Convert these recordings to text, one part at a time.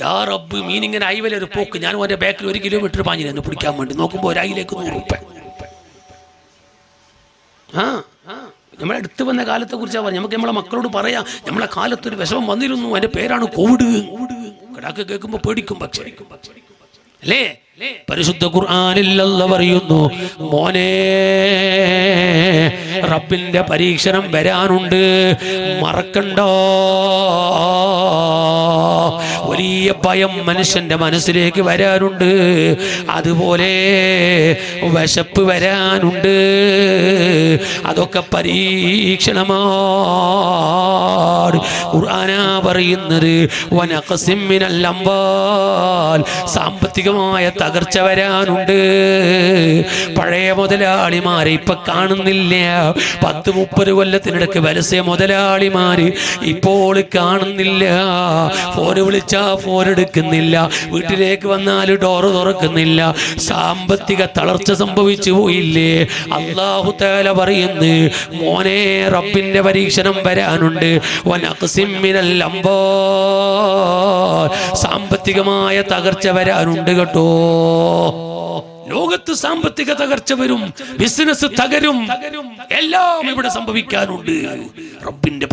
യാ റബ്ബ്, മീനിങ്ങനെ അയിവലൊരു പോക്ക്. ഞാൻ എൻ്റെ ബാക്കിൽ 1 കിലോമീറ്റർ പാഞ്ഞു എന്നെ പിടിക്കാൻ വേണ്ടി നോക്കുമ്പോൾ ഒരായിലേക്ക് 100 രൂപ. നമ്മളെ അടുത്ത് വന്ന കാലത്തെ കുറിച്ചാണ് പറഞ്ഞത്. നമുക്ക് നമ്മളെ മക്കളോട് പറയാം, നമ്മളെ കാലത്തൊരു വിഷമം വന്നിരുന്നു, എൻ്റെ പേരാണ് കോവിഡ്. കിടാക്ക് കേൾക്കുമ്പോൾ പേടിക്കും. പക്ഷേ അല്ലേ, പരിശുദ്ധ ഖുർആനിൽ അല്ലാഹു പറയുന്നു, മോനെ റബ്ബിന്റെ പരീക്ഷണം വരാനുണ്ട്, മറക്കണ്ട. വലിയ ഭയം മനുഷ്യന്റെ മനസ്സിലേക്ക് വരാനുണ്ട്. അതുപോലെ വിശപ്പ് വരാനുണ്ട്. അതൊക്കെ പരീക്ഷണമാണ്. ഖുർആനാ പറയുന്നത്, വനഖസിം മിനൽ അംവാൽ, സാമ്പത്തികമായ തകർച്ച വരാനുണ്ട്. പഴയ മുതലാളിമാരെ ഇപ്പൊ കാണുന്നില്ല. 10-30 കൊല്ലത്തിനിടയ്ക്ക് വലസേ മുതലാളിമാര് ഇപ്പോൾ കാണുന്നില്ല. ഫോൺ വിളിച്ചാ ഫോൺ എടുക്കുന്നില്ല, വീട്ടിലേക്ക് വന്നാൽ ഡോറ് തുറക്കുന്നില്ല. സാമ്പത്തിക തളർച്ച സംഭവിച്ചു പോയില്ലേ? അല്ലാഹു തആല പറയുന്നു, മോനെ റബ്ബിന്റെ പരീക്ഷണം വരാനുണ്ട്. വനഖസിം മിനൽ അംവാൽ, സാമ്പത്തികമായ തകർച്ച വരാനുണ്ട് കേട്ടോ. ലോകത്ത് സാമ്പത്തിക തകർച്ച വരും, ബിസിനസ് തകരും, എല്ലാം ഇവിടെ സംഭവിക്കാനുണ്ട്. റബ്ബിന്റെ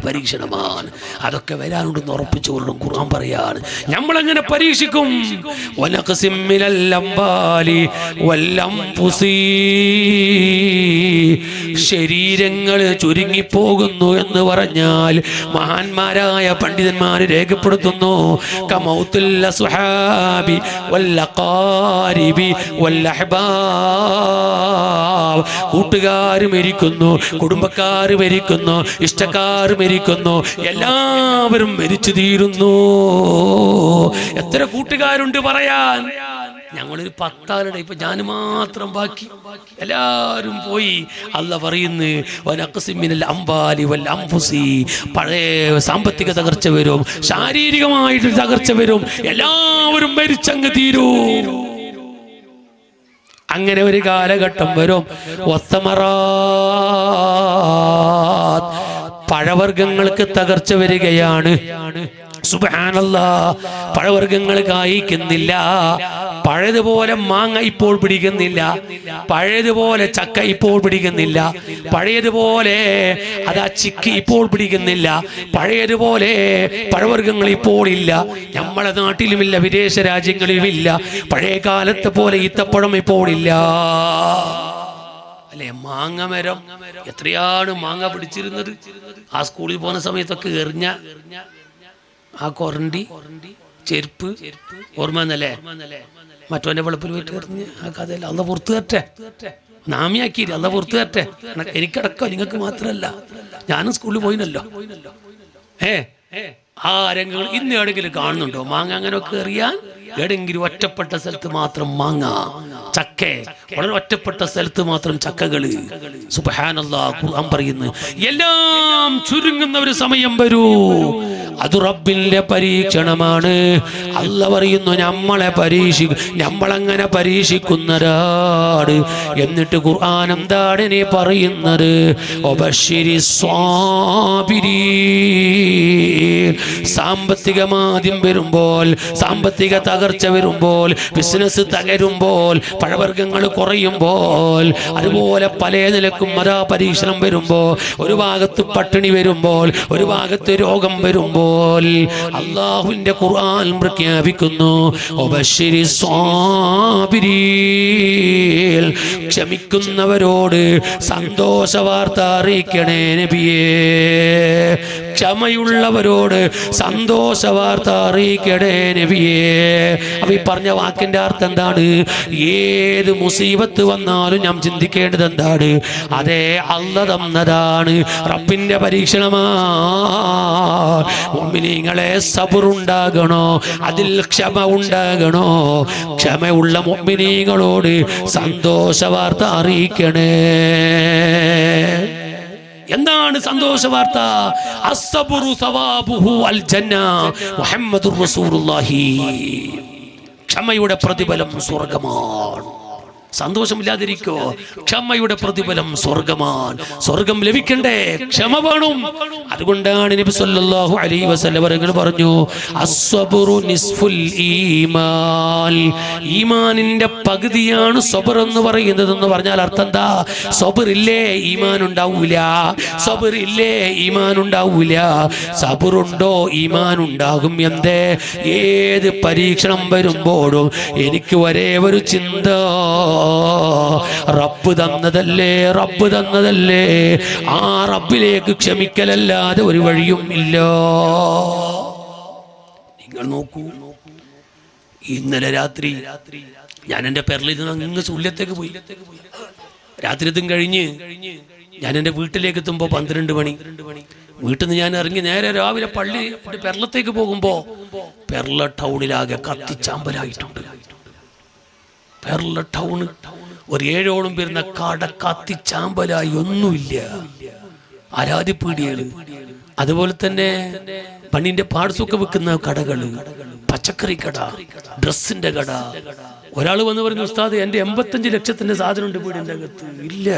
പരീക്ഷണമാണ്. അതൊക്കെ വരാനുണ്ടെന്ന് ഉറപ്പിച്ചുകൊള്ളും. ഖുർആൻ പറയാണ്, നമ്മളെങ്ങനെ പരീക്ഷിക്കും? വനഖസിം മിനൽ അംവാലി വൽ അൻഫുസി, ശരീരങ്ങൾ ചുരുങ്ങിപ്പോകുന്നു എന്ന് പറഞ്ഞാൽ മഹാന്മാരായ പണ്ഡിതന്മാര് രേഖപ്പെടുത്തുന്നു, കമൗത്തുൽ അസ്ഹാബി വൽ അഖാരിബി വൽ അഹ്ബാബ്, കൂട്ടുകാര് മരിക്കുന്നു, കുടുംബക്കാര് മരിക്കുന്നു, ഇഷ്ടക്കാർ മരിക്കുന്നു, എല്ലാവരും മരിച്ചു തീരുന്നു. എത്ര കൂട്ടുകാരുണ്ട് പറയാൻ? ഞങ്ങളൊരു 10 ആളുടെ, ഇപ്പൊ ഞാൻ മാത്രം ബാക്കി, എല്ലാവരും പോയി. അല്ലാഹു പറയുന്നു, വനഖസിം മിനൽ അംവാലി വൽ അൻഫുസി, പഴയ സാമ്പത്തിക തകർച്ച വരും, ശാരീരികമായിട്ട് തകർച്ച വരും, എല്ലാവരും മരിച്ചങ്ങ് തീരൂ. അങ്ങനെ ഒരു കാലഘട്ടം വരും. വസ്സമറാത്ത്, പഴവർഗ്ഗങ്ങൾക്ക് തകർച്ച വരികയാണ്. സുബ്ഹാനല്ലാഹ്, പഴവർഗ്ഗങ്ങൾ കായ്ക്കുന്നില്ല. പഴയതുപോലെ മാങ്ങ ഇപ്പോൾ പിടിക്കുന്നില്ല, പഴയതുപോലെ ചക്ക ഇപ്പോൾ പിടിക്കുന്നില്ല, പഴയതുപോലെ ചിക്കി ഇപ്പോൾ പിടിക്കുന്നില്ല, പഴയതുപോലെ പഴവർഗ്ഗങ്ങൾ ഇപ്പോൾ ഇല്ല. നമ്മളെ നാട്ടിലുമില്ല, വിദേശ രാജ്യങ്ങളിലുമില്ല. പഴയ കാലത്തെ പോലെ ഈത്തപ്പഴം ഇപ്പോൾ ഇല്ല. അല്ലെ, മാങ്ങ മരം എത്രയാണ് മാങ്ങ പിടിച്ചിരുന്നത്. ആ സ്കൂളിൽ പോകുന്ന സമയത്തൊക്കെ എറിഞ്ഞ ആ കൊരണ്ടി, ചെരുപ്പ് ഓർമ്മ എന്നല്ലേ, മറ്റോന്റെ വെളുപ്പിൽ പോയിട്ട് എറിഞ്ഞ് ആ കഥയിൽ അള്ള പുറത്തു തരട്ടെ, നാമിയാക്കിയിട്ട് അള്ള പുറത്തു തരട്ടെ. എനിക്കടക്കം, നിങ്ങൾക്ക് മാത്രമല്ല, ഞാനും സ്കൂളിൽ പോയിനല്ലോ. ആ രംഗങ്ങൾ ഇന്ന് എവിടെയെങ്കിലും കാണുന്നുണ്ടോ? മാങ്ങ അങ്ങനെയൊക്കെ എറിയാൻ എവിടെയെങ്കിലും ഒറ്റപ്പെട്ട സ്ഥലത്ത് മാത്രം മാങ്ങ, ചക്ക, വളരെ ഒറ്റപ്പെട്ട സ്ഥലത്ത് മാത്രം ചക്കകള്. സുബ്ഹാനല്ലാഹ്, ഖുർആൻ പറയുന്നു, എല്ലാം ചുരുങ്ങുന്ന ഒരു സമയം വരൂ. അത് റബ്ബിന്റെ പരീക്ഷണമാണ്. അല്ലാഹു പറയുന്നു, നമ്മളങ്ങനെ പരീക്ഷിക്കുന്നവരാണ്. എന്നിട്ട് ഖുർആൻ എന്താണ് നീ പറയുന്നത്? വബശ്ശിരിസ് സ്വാബിരീൻ, സാമ്പത്തിക മാന്ദ്യം വരുമ്പോൾ, സാമ്പത്തിക തകർച്ച വരുമ്പോൾ, ബിസിനസ് തകരുമ്പോൾ, പഴവർഗ്ഗങ്ങൾ കുറയുമ്പോൾ, അതുപോലെ പല നിലക്കും മതാ പരീക്ഷണം വരുമ്പോൾ, ഒരു ഭാഗത്ത് പട്ടിണി വരുമ്പോൾ, ഒരു ഭാഗത്ത് രോഗം വരുമ്പോൾ, അല്ലാഹുവിന്റെ ഖുർആൻ പ്രഖ്യാപിക്കുന്നു, വബശ്ശിരിസ് സ്വാബിരീൻ, ക്ഷമിക്കുന്നവരോട് സന്തോഷ വാർത്ത അറിയിക്കണേ നബിയേ. ക്ഷമയുള്ളവരോട് സന്തോഷ വാർത്ത അറിയിക്കണേ നബിയേ. അപ്പൊ ഈ പറഞ്ഞ വാക്കിന്റെ അർത്ഥം എന്താണ്? ഏത് മുസീബത്ത് വന്നാലും നാം ചിന്തിക്കേണ്ടത് എന്താണ്? അതേ, അല്ലാഹു തന്നതാണ്, റബ്ബിന്റെ പരീക്ഷണമാണ്. മുഅ്മിനീങ്ങളെ, സബറുണ്ടാകണോ, അതിൽ ക്ഷമ ഉണ്ടാകണോ. ക്ഷമയുള്ള മുഅ്മിനീങ്ങളോട് സന്തോഷ വാർത്ത അറിയിക്കണേ. എന്താണ് സന്തോഷ വാർത്ത? അസ്സബ്റു സവാബുഹു അൽ ജന്ന, മുഹമ്മദുർ റസൂലുള്ളാഹി. ക്ഷമയുടെ പ്രതിഫലം സ്വർഗ്ഗമാണ്. സന്തോഷമില്ലാതിരിക്കോ? ക്ഷമയുടെ പ്രതിഫലം സ്വർഗമാണ്. സ്വർഗം ലഭിക്കണ്ടേ? ക്ഷമ വേണം. അതുകൊണ്ടാണ് നബി സല്ലല്ലാഹു അലൈഹി വസല്ലം പറഞ്ഞു, അസ്സബ്റു നിസ്ഫുൽ ഈമാൻ, ഈമാനിന്റെ പകുതിയാണ് സബർ എന്ന് പറയുന്നത്. എന്ന് പറഞ്ഞാൽ അർത്ഥം എന്താ? സബർ ഇല്ലേ ഈമാൻ ഉണ്ടാവൂല, സബർ ഇല്ലേ ഈമാൻ ഉണ്ടാവൂല. സബറുണ്ടോ ഈമാൻ ഉണ്ടാകും. എന്തേ? ഏത് പരീക്ഷണം വരുമ്പോഴും എനിക്ക് ഒരേ ഒരു ചിന്ത, റബ്ബ് തന്നതല്ലേ, റബ്ബ് തന്നതല്ലേ. ആ റബ്ബിലേക്ക് ക്ഷമിക്കലല്ലാതെ ഒരു വഴിയും ഇല്ല. നിങ്ങൾ നോക്കൂ, ഇന്നലെ രാത്രി ഞാൻ എൻ്റെ പെരളിൽ നിന്ന് അങ്ങ് സുല്യത്തേക്ക് പോയി. രാത്രി ഇതും കഴിഞ്ഞ് ഞാൻ എൻ്റെ വീട്ടിലേക്ക് എത്തുമ്പോൾ 12 മണി. വീട്ടിൽ നിന്ന് ഞാൻ ഇറങ്ങി നേരെ രാവിലെ പള്ളി പെരളത്തേക്ക് പോകുമ്പോൾ പെരള ടൗണിലാകെ കത്തിച്ചാമ്പലായിട്ടുണ്ട്. പെരള ടൗണ് ഒരു 7ഓളം വരുന്ന കട കത്തിച്ചാമ്പലായി, ഒന്നുമില്ല. ആരാധ്യപീടികള്, അതുപോലെ തന്നെ പണിന്റെ പാഴ്സൊക്കെ വെക്കുന്ന കടകള്, പച്ചക്കറി കട, ഡ്രസ്സിന്റെ കട. ഒരാൾ വന്ന് പറയുന്നു, ഉസ്താദ് എന്റെ 85 ലക്ഷത്തിന്റെ സാധനം ഉണ്ട് വീടിന്റെ അകത്ത്. ഇല്ല.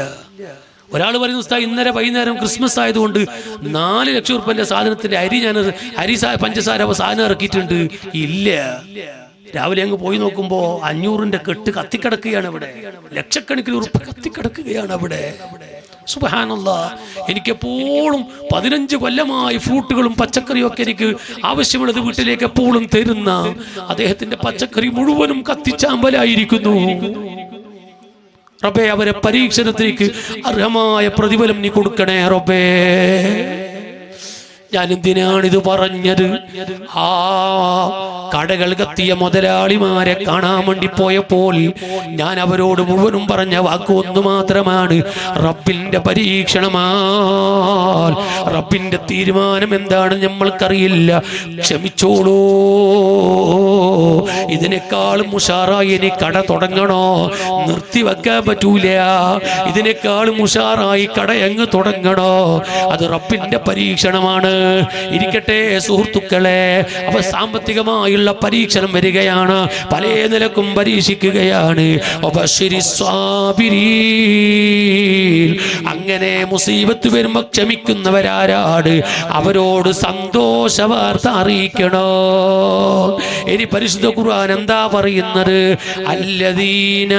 ഒരാൾ പറയുന്നു, ഉസ്താദ് ഇന്നലെ വൈകുന്നേരം ക്രിസ്മസ് ആയതുകൊണ്ട് 4 ലക്ഷം റുപ്യന്റെ സാധനത്തിന്റെ അരി പഞ്ചസാര സാധനം ഇറക്കിയിട്ടുണ്ട്. ഇല്ല. രാവിലെ അങ്ങ് പോയി നോക്കുമ്പോ 500ന്റെ കെട്ട് കത്തിക്കിടക്കുകയാണ് അവിടെ. ലക്ഷക്കണക്കിന് ഉറുപ്പ് കത്തിക്കിടക്കുകയാണ് അവിടെ. സുബ്ഹാനല്ലാഹ്. എനിക്കെപ്പോഴും 15 കൊല്ലമായി ഫ്രൂട്ടുകളും പച്ചക്കറിയും ഒക്കെ എനിക്ക് ആവശ്യമുള്ളത് വീട്ടിലേക്ക് എപ്പോഴും തരുന്ന അദ്ദേഹത്തിന്റെ പച്ചക്കറി മുഴുവനും കത്തിച്ചാമ്പലായിരിക്കുന്നു. റബ്ബേ, അവരെ പരീക്ഷണത്തിലേക്ക് അർഹമായ പ്രതിഫലം നീ കൊടുക്കണേ റബ്ബേ. ഞാൻ എന്തിനാണിത് പറഞ്ഞത്? ആ കടകൾ കത്തിയ മുതലാളിമാരെ കാണാൻ വേണ്ടി പോയപ്പോൾ ഞാൻ അവരോട് മുഴുവനും പറഞ്ഞ വാക്ക് ഒന്ന് മാത്രമാണ്, റബ്ബിന്റെ പരീക്ഷണമാണ്. റബ്ബിന്റെ തീരുമാനം എന്താണെന്ന് നമ്മൾക്കറിയില്ല. ക്ഷമിച്ചോളൂ. ഇതിനേക്കാളും ഉഷാറായി ഇനി കട തുടങ്ങണോ? നിർത്തിവെക്കാൻ പറ്റൂല. ഇതിനേക്കാളും ഉഷാറായി കട എങ്ങ് തുടങ്ങണോ? അത് റബ്ബിന്റെ പരീക്ഷണമാണ്. ഇരിക്കട്ടെ സുഹൃത്തുക്കളെ, അപ്പൊ സാമ്പത്തികമായുള്ള പരീക്ഷണം വരികയാണ്. പല നിലക്കും പരീക്ഷിക്കുകയാണ്. അങ്ങനെ മുസീബത്ത് വരുമ്പോ ക്ഷമിക്കുന്നവരാരാണ്? അവരോട് സന്തോഷ വാർത്ത അറിയിക്കണോ? ഇനി പരിശുദ്ധ ഖുർആൻ എന്താ പറയുന്നത്? അല്ലദീന,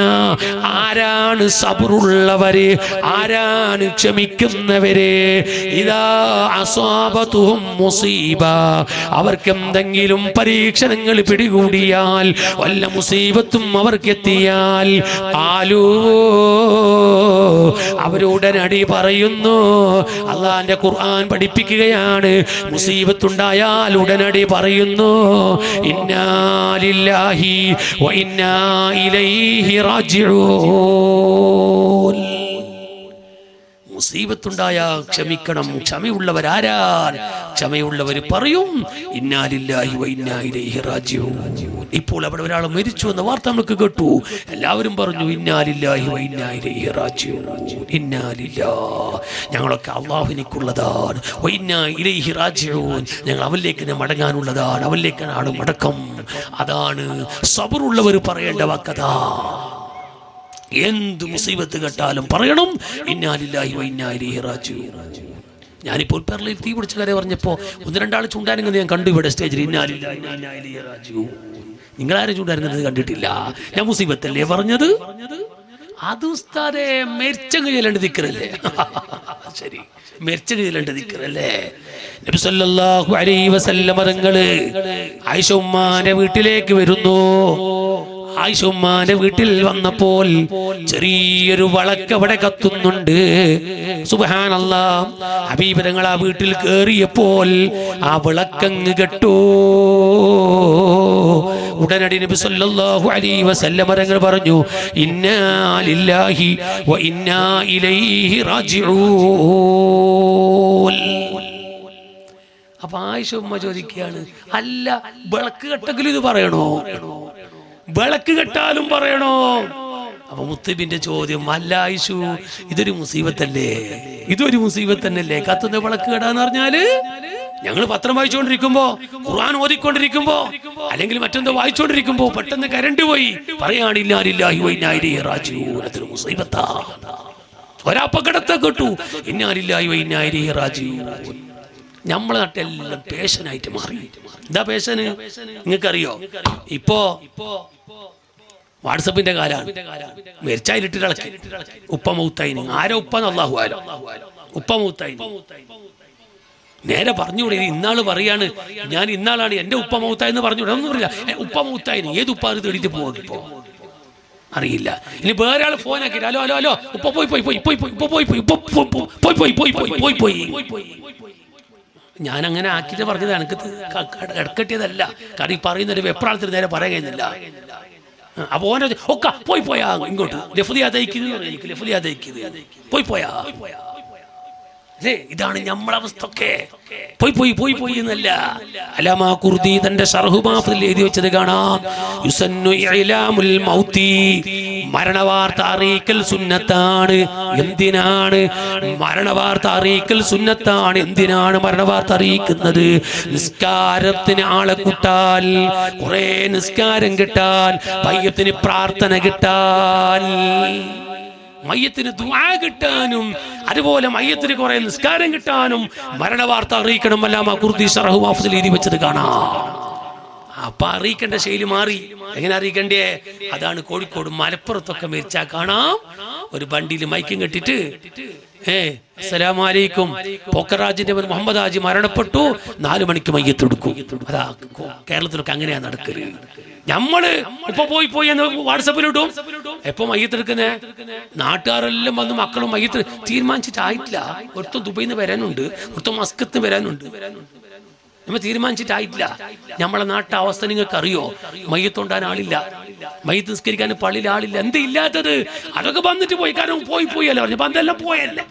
ആരാണ് സബറുള്ളവര്, ആരാണ് ക്ഷമിക്കുന്നവര്? ഇദാ അസ്വാബതുഹും മുസീബ, അവർക്ക് എന്തെങ്കിലും പരീക്ഷണങ്ങൾ പിടികൂടിയാൽ, വല്ല മുസീബത്തും അവർക്ക് എത്തിയാൽ, ആലൂ, അവരുടനടി പറയുന്നു. അള്ളാന്റെ ഖുർആൻ പഠിപ്പിക്കുകയാണ്. മുസീബത്തുണ്ടായാൽ ഉടനടി പറയുന്നു, ഇന്നാ ലില്ലാഹി വ ഇന്നാ ഇലൈഹി റാജിഊൻ. മുസീബത്തുണ്ടായ ക്ഷമിക്കണം. ക്ഷമയുള്ളവരാരാണ്? ക്ഷമയുള്ളവർ പറയും, ഇന്നാ ലില്ലാഹി വ ഇന്നാ ഇലൈഹി റാജിഊൻ. ഇപ്പോൾ അവിടെ ഒരാൾ മരിച്ചു എന്ന വാർത്ത നമുക്ക് കേട്ടു. എല്ലാവരും പറഞ്ഞു, ഇന്നാ ലില്ലാഹി വ ഇന്നാ ഇലൈഹി റാജിഊൻ. ഇന്നാ ലില്ലാഹ്, ഞങ്ങളൊക്കെ അല്ലാഹുവിനുള്ളതാണ്. വ ഇന്നാ ഇലൈഹി റാജിഊൻ, ഞങ്ങൾ അവനിലേക്ക് മടങ്ങാനുള്ളതാണ്. അവനിലേക്കാണ് മടക്കം. അതാണ് സബറുള്ളവർ പറയേണ്ട വാക്കതാ. എന്ത് മുസീബത്ത് കേട്ടാലും പറയണം, ഇന്നാ ലില്ലാഹി വ ഇന്നാ ഇലൈഹി റാജിഊൻ. ഞാനിപ്പോൾ പെർളയിൽ തീ പിടിച്ച കാര്യം പറഞ്ഞപ്പോൾ 1-2 ആൾ ചൂണ്ടാനെങ്കിൽ ഞാൻ കണ്ടു ഇവിടെ സ്റ്റേജിൽ. ഇന്നാ ലില്ലാഹി വ ഇന്നാ ഇലൈഹി റാജിഊൻ. നിങ്ങളാരും ചൂണ്ടായിരുന്നത് കണ്ടിട്ടില്ല. ഞാൻ മുസീബത്തല്ലേ പറഞ്ഞത്? അത് ഉസ്താദേ മെരിച്ചങ്ങ് ചെല്ലേണ്ട ദിക്റല്ലേ? ശരി, മെരിച്ചങ്ങ് ചെല്ലേണ്ട ദിക്റല്ലേ? നബി സല്ലല്ലാഹു അലൈഹി വസല്ലം തങ്ങള് ആയിഷ ഉമ്മാന്റെ വീട്ടിലേക്ക് വരുന്നു. ആയിഷ ഉമ്മാന്റെ വീട്ടിൽ വന്നപ്പോൾ ചെറിയൊരു വിളക്ക് അവിടെ കത്തുന്നുണ്ട്. സുബ്ഹാനല്ലാഹ്. ഹബീബ് തങ്ങൾ ആ വീട്ടിൽ കയറിയപ്പോൾ ആ വിളക്കങ്ങ് കെട്ടു. ഉടനടി നബി സല്ലല്ലാഹു അലൈഹി വസല്ലം തങ്ങൾ പറഞ്ഞു, ഇന്നാ ലില്ലാഹി വ ഇന്നാ ഇലൈഹി റാജിഊൻ. അപ്പൊ ആയിഷ ഉമ്മ ചോദിക്കുകയാണ്, അല്ല വിളക്ക് കെട്ടെങ്കിലും ഇത് പറയണോ? വിളക്ക് കെട്ടാലും പറയണോ? അപ്പൊ മുത്തബിന്റെ ചോദ്യം, അല്ല ആയിഷു, ഇതൊരു മുസീബത്തല്ലേ? ഇതൊരു മുസീബത്ത് തന്നെയല്ലേ കത്തുന്ന വിളക്ക് കെടാന്ന് പറഞ്ഞാല്? ഞങ്ങൾ പത്രം വായിച്ചുകൊണ്ടിരിക്കുമ്പോ, ഖുർആൻ ഓതിക്കൊണ്ടിരിക്കുമ്പോ, അല്ലെങ്കിൽ മറ്റെന്തോ വായിച്ചുകൊണ്ടിരിക്കുമ്പോ പെട്ടെന്ന് കരണ്ട് പോയി, പറയാനില്ല ഒരപകടത്തെ കേട്ടു, ഇന്നാലില്ലാഹി വ ഇന്നാ ഇലൈഹി റാജിഊൻ. നമ്മളെ നാട്ടിലെല്ലാം പേഷനായിട്ട് മാറി. എന്താ പേഷന് നിങ്ങൾക്കറിയോ? ഇപ്പോ വാട്സപ്പിന്റെ കാലാണ്. മെരിച്ചായിലിട്ടിളക്കി ഉപ്പ മൗത്തായിന്. ആരോ ഉപ്പ അല്ലാഹു ആലം. ഉപ്പ മൗത്തായിന് നേരെ പറഞ്ഞുകൂടെ? ഇന്നാള് പറയാണ് ഞാൻ ഇന്നാളാണ് എന്റെ ഉപ്പ മൗത്തായെന്ന് പറഞ്ഞുകൂടെ? ഒന്നും പറയില്ല. ഉപ്പ മൗത്തായിന് ഏത് ഉപ്പാന്ന് തേടിയിട്ട് പോകും ഇപ്പോ അറിയില്ല. ഇനി വേറെ ആൾ ഫോൺ ആക്കിയിട്ട് ഹലോ ഹലോ ഹലോ ഉപ്പ പോയി പോയി പോയി പോയി പോയി പോയി പോയി പോയി പോയി പോയി പോയി. ഞാൻ അങ്ങനെ ആക്കിയിട്ട് പറഞ്ഞത് എനിക്ക് ഇടക്കെട്ടിയതല്ല. കാരണം ഈ പറയുന്നൊരു വെപ്രാളത്തിന് നേരെ പറയാൻ കഴിയുന്നില്ല. അപ്പൊ ഓനെ ഒക്കെ പോയി പോയാ ഇങ്ങോട്ട് ലഫ്ലിയാ തയ്ക്കുന്നത് പോയി പോയാ. ഇതാണ് നമ്മളവസ്ഥ. ഒക്കെ പോയി പോയി പോയി പോയി എന്നല്ല. അലാമാ ഖുർദി തന്റെ ശർഹു മാഫിൽ എഴുതി വെച്ചത് കാണാം. യുസന്നു ഇഅലാമുൽ മൗതി, മരണവാർത്ത അറിയിക്കൽ സുന്നത്താണ്. എന്തിനാണ് മരണവാർത്ത അറിയിക്കൽ സുന്നത്താണ്? എന്തിനാണ് മരണവാർത്ത അറിയിക്കുന്നത്? നിസ്കാരത്തിന് ആളെ കൂട്ടാൽ, കുറെ നിസ്കാരം കിട്ടാൻ, മയ്യത്തിന് പ്രാർത്ഥന കിട്ടാൻ, മയ്യത്തിന് ദുആ കിട്ടാനും, അതുപോലെ മയ്യത്തിന് കുറെ നിസ്കാരം കിട്ടാനും മരണവാർത്ത അറിയിക്കണം. അല്ലാമാ ഖുർദി ശർഹു മാഫിൽ എഴുതി വെച്ചത് കാണാം. അപ്പൊ അറിയിക്കേണ്ട ശൈലി മാറി. എങ്ങനെ അറിയിക്കണ്ടേ? അതാണ് കോഴിക്കോട് മലപ്പുറത്തൊക്കെ മരിച്ചാൽ കാണാം ഒരു വണ്ടിയിൽ മൈക്കും കെട്ടിട്ട് അസ്സലാമു അലൈക്കും, പോക്കറാജിന്റെ മുഹമ്മദ് ഹാജി മരണപ്പെട്ടു, 4 മണിക്ക് മയ്യത്ത് എടുക്കും. അതാ കേരളത്തിലൊക്കെ അങ്ങനെയാ നടക്കല്. നമ്മള് ഇപ്പൊ പോയി പോയി എന്ന് വാട്സപ്പിലിട്ടും. എപ്പോ മയ്യത്തെടുക്കുന്നേ? നാട്ടുകാരെല്ലാം വന്ന് മക്കളും മയ്യത്ത് തീരുമാനിച്ചിട്ടായിട്ടില്ല. ഒരുത്തം ദുബൈന്ന് വരാനുണ്ട്, ഒരുത്തം മസ്കത്ത് വരാനുണ്ട്. നമ്മൾ തീരുമാനിച്ചിട്ടായിട്ടില്ല. നമ്മളെ നാട്ട അവസ്ഥ നിങ്ങൾക്ക് അറിയോ? മയ്യത്തുണ്ടാൻ ആളില്ല, മയ്യത്ത് നിസ്കരിക്കാൻ പള്ളിയിൽ ആളില്ല. എന്താ ഇല്ലാത്തത്? അതൊക്കെ വന്നിട്ട് പോയി. കാരണം പോയി പോയല്ലേ പറഞ്ഞു. ബന്ധെല്ലാം പോയല്ലേ,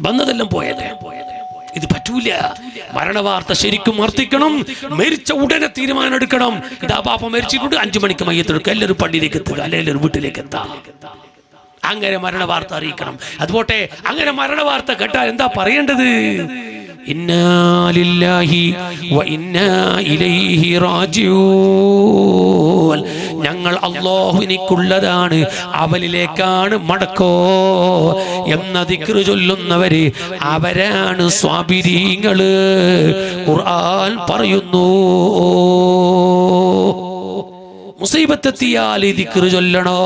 ബന്ധതെല്ലാം പോയല്ലേ. ഇത് പറ്റൂല. മരണവാർത്ത ശരിക്കും വർത്തിക്കണം. മരിച്ച ഉടനെ തീരുമാനം എടുക്കണം. ഇതാ പാപ്പ മരിച്ചിട്ടുണ്ട്, 5 മണിക്ക് മയ്യത്തെടുക്കുക, എല്ലാവരും പള്ളിയിലേക്ക് എത്തുക, അല്ലെങ്കിൽ വീട്ടിലേക്ക് എത്താം. അങ്ങനെ മരണവാർത്ത അറിയിക്കണം. അതുപോട്ടെ, അങ്ങനെ മരണവാർത്ത കേട്ടാൽ എന്താ പറയേണ്ടത്? ഇന്നാ ലില്ലാഹി വ ഇന്നാ ഇലൈഹി റാജിഊൻ. ഞങ്ങൾ അല്ലാഹുവിനുള്ളതാണ്, അവനിലേക്കാണ് മടക്കോ എന്ന ദിക്ർ ചൊല്ലുന്നവര് അവരാണ് സ്വാബിരീങ്ങള്. ഖുർആൻ പറയുന്നു, മുസീബത്തെത്തിയാൽ ദിക്ർ ചൊല്ലണോ.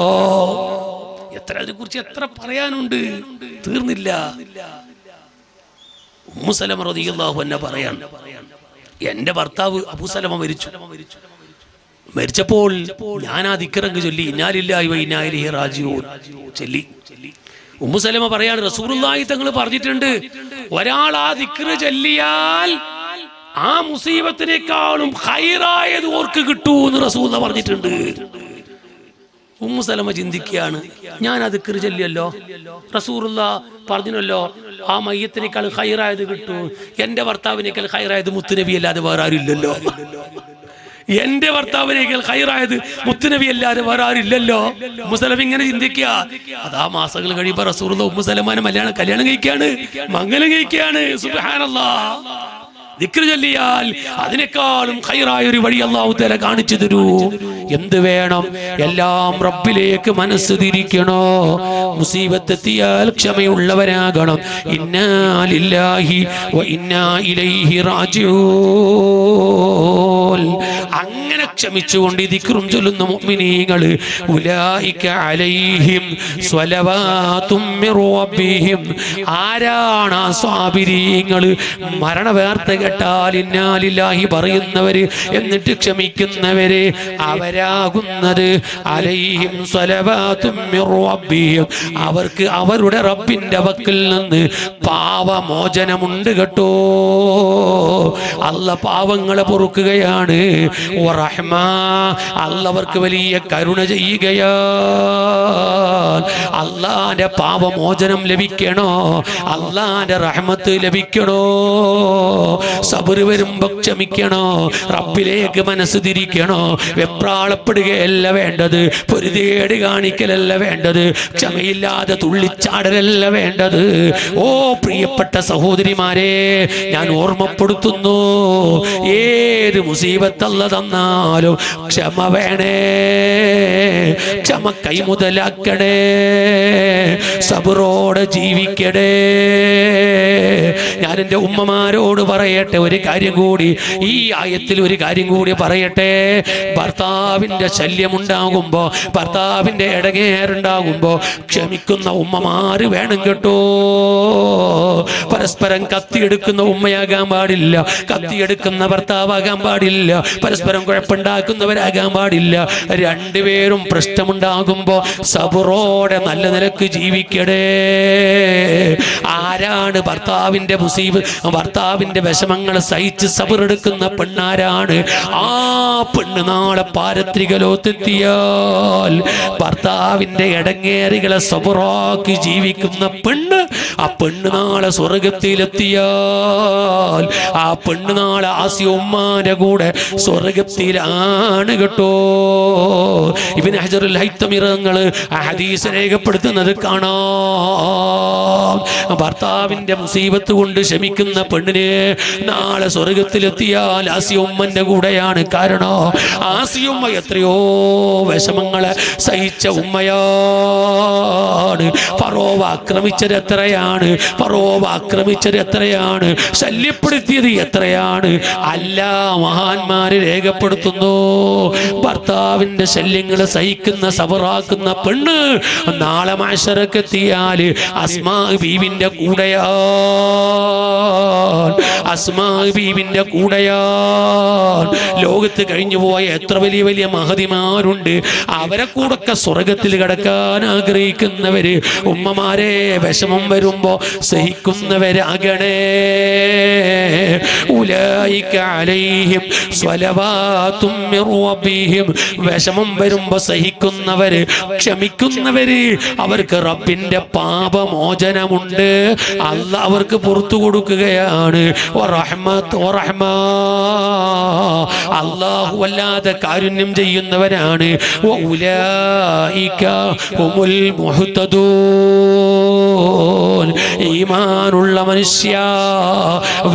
എത്ര അതിനെക്കുറിച്ച് എത്ര പറയാനുണ്ട്, തീർന്നില്ല. ഉമ്മു സലമ റളിയല്ലാഹു അൻഹ പറയാൻ, എന്റെ ഭർത്താവ് അബൂ സലമ മരിച്ചപ്പോൾ ഞാൻ ആ ദിക്റങ്ങ് ചൊല്ലി, ഇന്നാ ലില്ലാഹി വ ഇന്നാ ഇലൈഹി റാജിഊൻ ചൊല്ലി. ഉമ്മു സലമ പറയാണ്, റസൂലുള്ളാഹി തങ്ങൾ പറഞ്ഞിട്ടുണ്ട്, ഒരാൾ ആ ദിക്ർ ചൊല്ലിയാൽ ആ മുസീബത്തിനേക്കാളും ഖൈറായത് ഓർക്ക് കിട്ടൂ എന്ന് റസൂലുള്ളാഹി പറഞ്ഞിട്ടുണ്ട്. ഉമ്മു സലമ ചിന്തിക്കുകയാണ്, ഞാൻ ആ ദിക്ർ ചൊല്ലിയല്ലോ, റസൂലുള്ളാഹി പറഞ്ഞല്ലോ ആ മയ്യത്തിനേക്കാൾ ഖൈറായത് കിട്ടും. എന്റെ ഭർത്താവിനേക്കാൾ ഖൈറായത് മുത്തുനബി അല്ലാതെ വേറെ ആരും ഇല്ലല്ലോ. എന്റെ ഭർത്താവിനേക്കാൾ ഖൈറായത് മുത്തുനബി അല്ലാതെ വേറെ ആരും ഇല്ലല്ലോ. ഉമ്മു സലമ ഇങ്ങനെ ചിന്തിക്കുക. അതാ മാസങ്ങൾ കഴിയുമ്പോ റസൂലുള്ളാഹി ഉമ്മു സലമാനെ കല്യാണം കഴിക്കുകയാണ്, മംഗലം കഴിക്കുകയാണ്. സുബ്ഹാനല്ലാഹ്. ദിക്ർ ചൊല്ലിയാൽ അതിനേക്കാളും ഖൈറായ ഒരു വഴി അല്ലാഹു തആല കാണിച്ചു തരൂ. എന്ത് വേണം? എല്ലാം റബ്ബിലേക്ക് മനസ്സ് തിരിക്കണോ. മുസീബത്തെത്തിയാൽ ക്ഷമയുള്ളവരാകണം. ഇന്നാ ലില്ലാഹി വ ഇന്നാ ഇലൈഹി റാജിഊൻ. അങ്ങനെ ക്ഷമിച്ചുകൊണ്ട് ദിക്റും ചൊല്ലുന്ന മുഅ്മിനീങ്ങൾ, ഉലൈക അലൈഹിം സ്വലവാതും മിർ റബ്ബിഹിം. ആരാണ് ആ സ്വാബിരീങ്ങൾ? മരണവാർത്ത കേട്ടാൽ ഇന്നാ ലില്ലാഹി പറയുന്നവര്, എന്നിട്ട് ക്ഷമിക്കുന്നവര് അവരാകുന്നത്. അലൈഹിം സ്വലവാതും മിർ റബ്ബിഹിം. അവർക്ക് അവരുടെ റബ്ബിന്റെ വക്കിൽ നിന്ന് പാപമോചനമുണ്ട് കേട്ടോ. അല്ലാഹ് പാവങ്ങളെ പൊറുക്കുകയാണ്. വറഹ്മ, അല്ലാഹ് അവർക്ക് വലിയ കരുണ ചെയ്യുകയാണ്. അല്ലാഹുവിന്റെ പാപമോചനം ലഭിക്കണോ, അല്ലാഹുവിന്റെ റഹ്മത്ത് ലഭിക്കണോ, സബറ് വരുമ്പോ ക്ഷമിക്കണോ, റബ്ബിലേക്ക് മനസ്സ് തിരിക്കണോ. വെപ്രാളപ്പെടുകയല്ല വേണ്ടത്, പൊരുതേട് കാണിക്കലല്ല വേണ്ടത്, ക്ഷമയില്ലാതെ തുള്ളിച്ചാടലല്ല വേണ്ടത്. ഓ പ്രിയപ്പെട്ട സഹോദരിമാരെ, ഞാൻ ഓർമ്മപ്പെടുത്തുന്നു, ഏത് മുസീബത്തല്ല തന്നാലും ക്ഷമ വേണേ, ക്ഷമ കൈമുതലാക്കണേ, സബറോടെ ജീവിക്കണേ. ഞാൻ എൻ്റെ ഉമ്മമാരോട് പറയട്ടെ ഒരു കാര്യം കൂടി, ഈ ആയത്തിൽ ഒരു കാര്യം കൂടി പറയട്ടെ. ഭർത്താവിൻ്റെ ശല്യമുണ്ടാകുമ്പോ, ഭർത്താവിൻ്റെ ഇടങ്ങേറുണ്ടാകുമ്പോ ക്ഷമിക്കുന്ന ഉമ്മമാര് വേണം കേട്ടോ. പരസ്പരം കത്തിയെടുക്കുന്ന ഉമ്മയാകാൻ പാടില്ല, കത്തിയെടുക്കുന്ന ഭർത്താവാകാൻ പാടില്ല, പരസ്പരം കുഴപ്പമുണ്ടാക്കുന്നവരാകാൻ പാടില്ല. രണ്ടുപേരും പ്രശ്നമുണ്ടാകുമ്പോ സബറോടെ നല്ല നിലക്ക് ജീവിക്കണേ. ആരാണ് ഭർത്താവിൻ്റെ ഭർത്താവിൻ്റെ വിഷമങ്ങൾ സഹിച്ച് സബറെടുക്കുന്ന പെണ്ണാരാണ്? ആ പെണ്ണ് നാളെ പാരത്രിക ലോകത്തെത്തിയാൽ ഭർത്താവിൻ്റെ ഇടങ്ങേറികളെ സബറാക്കി ജീവിക്കുന്ന പെണ്ണ്, ആ പെണ്ണ് നാളെ സ്വർഗത്തിലെത്തിയാൽ ആ പെണ്ണ് നാളെ ആസിയ ഉമ്മാന്റെ കൂടെ സ്വർഗത്തിലാണ് കേട്ടോ. ഇബ്നു ഹജറുൽ ഹൈതമി തങ്ങള് ആ ഹദീസ് രേഖപ്പെടുത്തുന്നത് കാണാം. ഭർത്താവിന്റെ മുസീബത്ത് കൊണ്ട് ക്ഷമിക്കുന്ന പെണ്ണിന് നാളെ സ്വർഗത്തിലെത്തിയാൽ ആസിയ ഉമ്മന്റെ കൂടെയാണ്. കാരണം ആസിയ ഉമ്മ എത്രയോ വിഷമങ്ങളെ സഹിച്ച ഉമ്മയാണ്. ഫറോവ ആക്രമിച്ചത് എത്രയാണ്, ഫറോവ ആക്രമിച്ചത് എത്രയാണ്, ശല്യപ്പെടുത്തിയത് എത്രയാണ്. അല്ലാ മഹാന്മാര് രേഖപ്പെടുത്തുന്നു, ഭർത്താവിന്റെ ശല്യങ്ങൾ സഹിക്കുന്ന സബറാക്കുന്ന പെണ്ണ് നാളെ മഹ്ശറക്കെത്തിയാൽ അസ്മാ ബീവിന്റെ കൂടെയാണ്, അസ്മാ ബീവിന്റെ കൂടെയാണ്. ലോകത്ത് കഴിഞ്ഞു പോയ എത്ര വലിയ വലിയ മഹതിമാരുണ്ട്, അവരെ കൂടൊക്കെ സ്വർഗത്തിൽ കിടക്കാൻ ആഗ്രഹിക്കുന്നവര് ഉമ്മമാരെ വിഷമം വരുമ്പോ സഹിക്കുന്നവരാകണേ. ഉലൈക അലൈഹിം സ്വലവാതും മിർ റബ്ബിഹിം. വിഷമം വരുമ്പോ സഹിക്കുന്നവര്, ക്ഷമിക്കുന്നവര്, അവർക്ക് റബ്ബിന്റെ പാപമോചനമുണ്ട്. അല്ലാഹ് അവർക്ക് പുറത്തു കൊടുക്കുകയാണ്. അല്ലാഹു വല്ലാതെ കാരുണ്യം ചെയ്യുന്നവരാണ്. ഉലൈക ഹുമുൽ മുഹ്തദൂൻ. ഈമാനുള്ള മനുഷ്യ,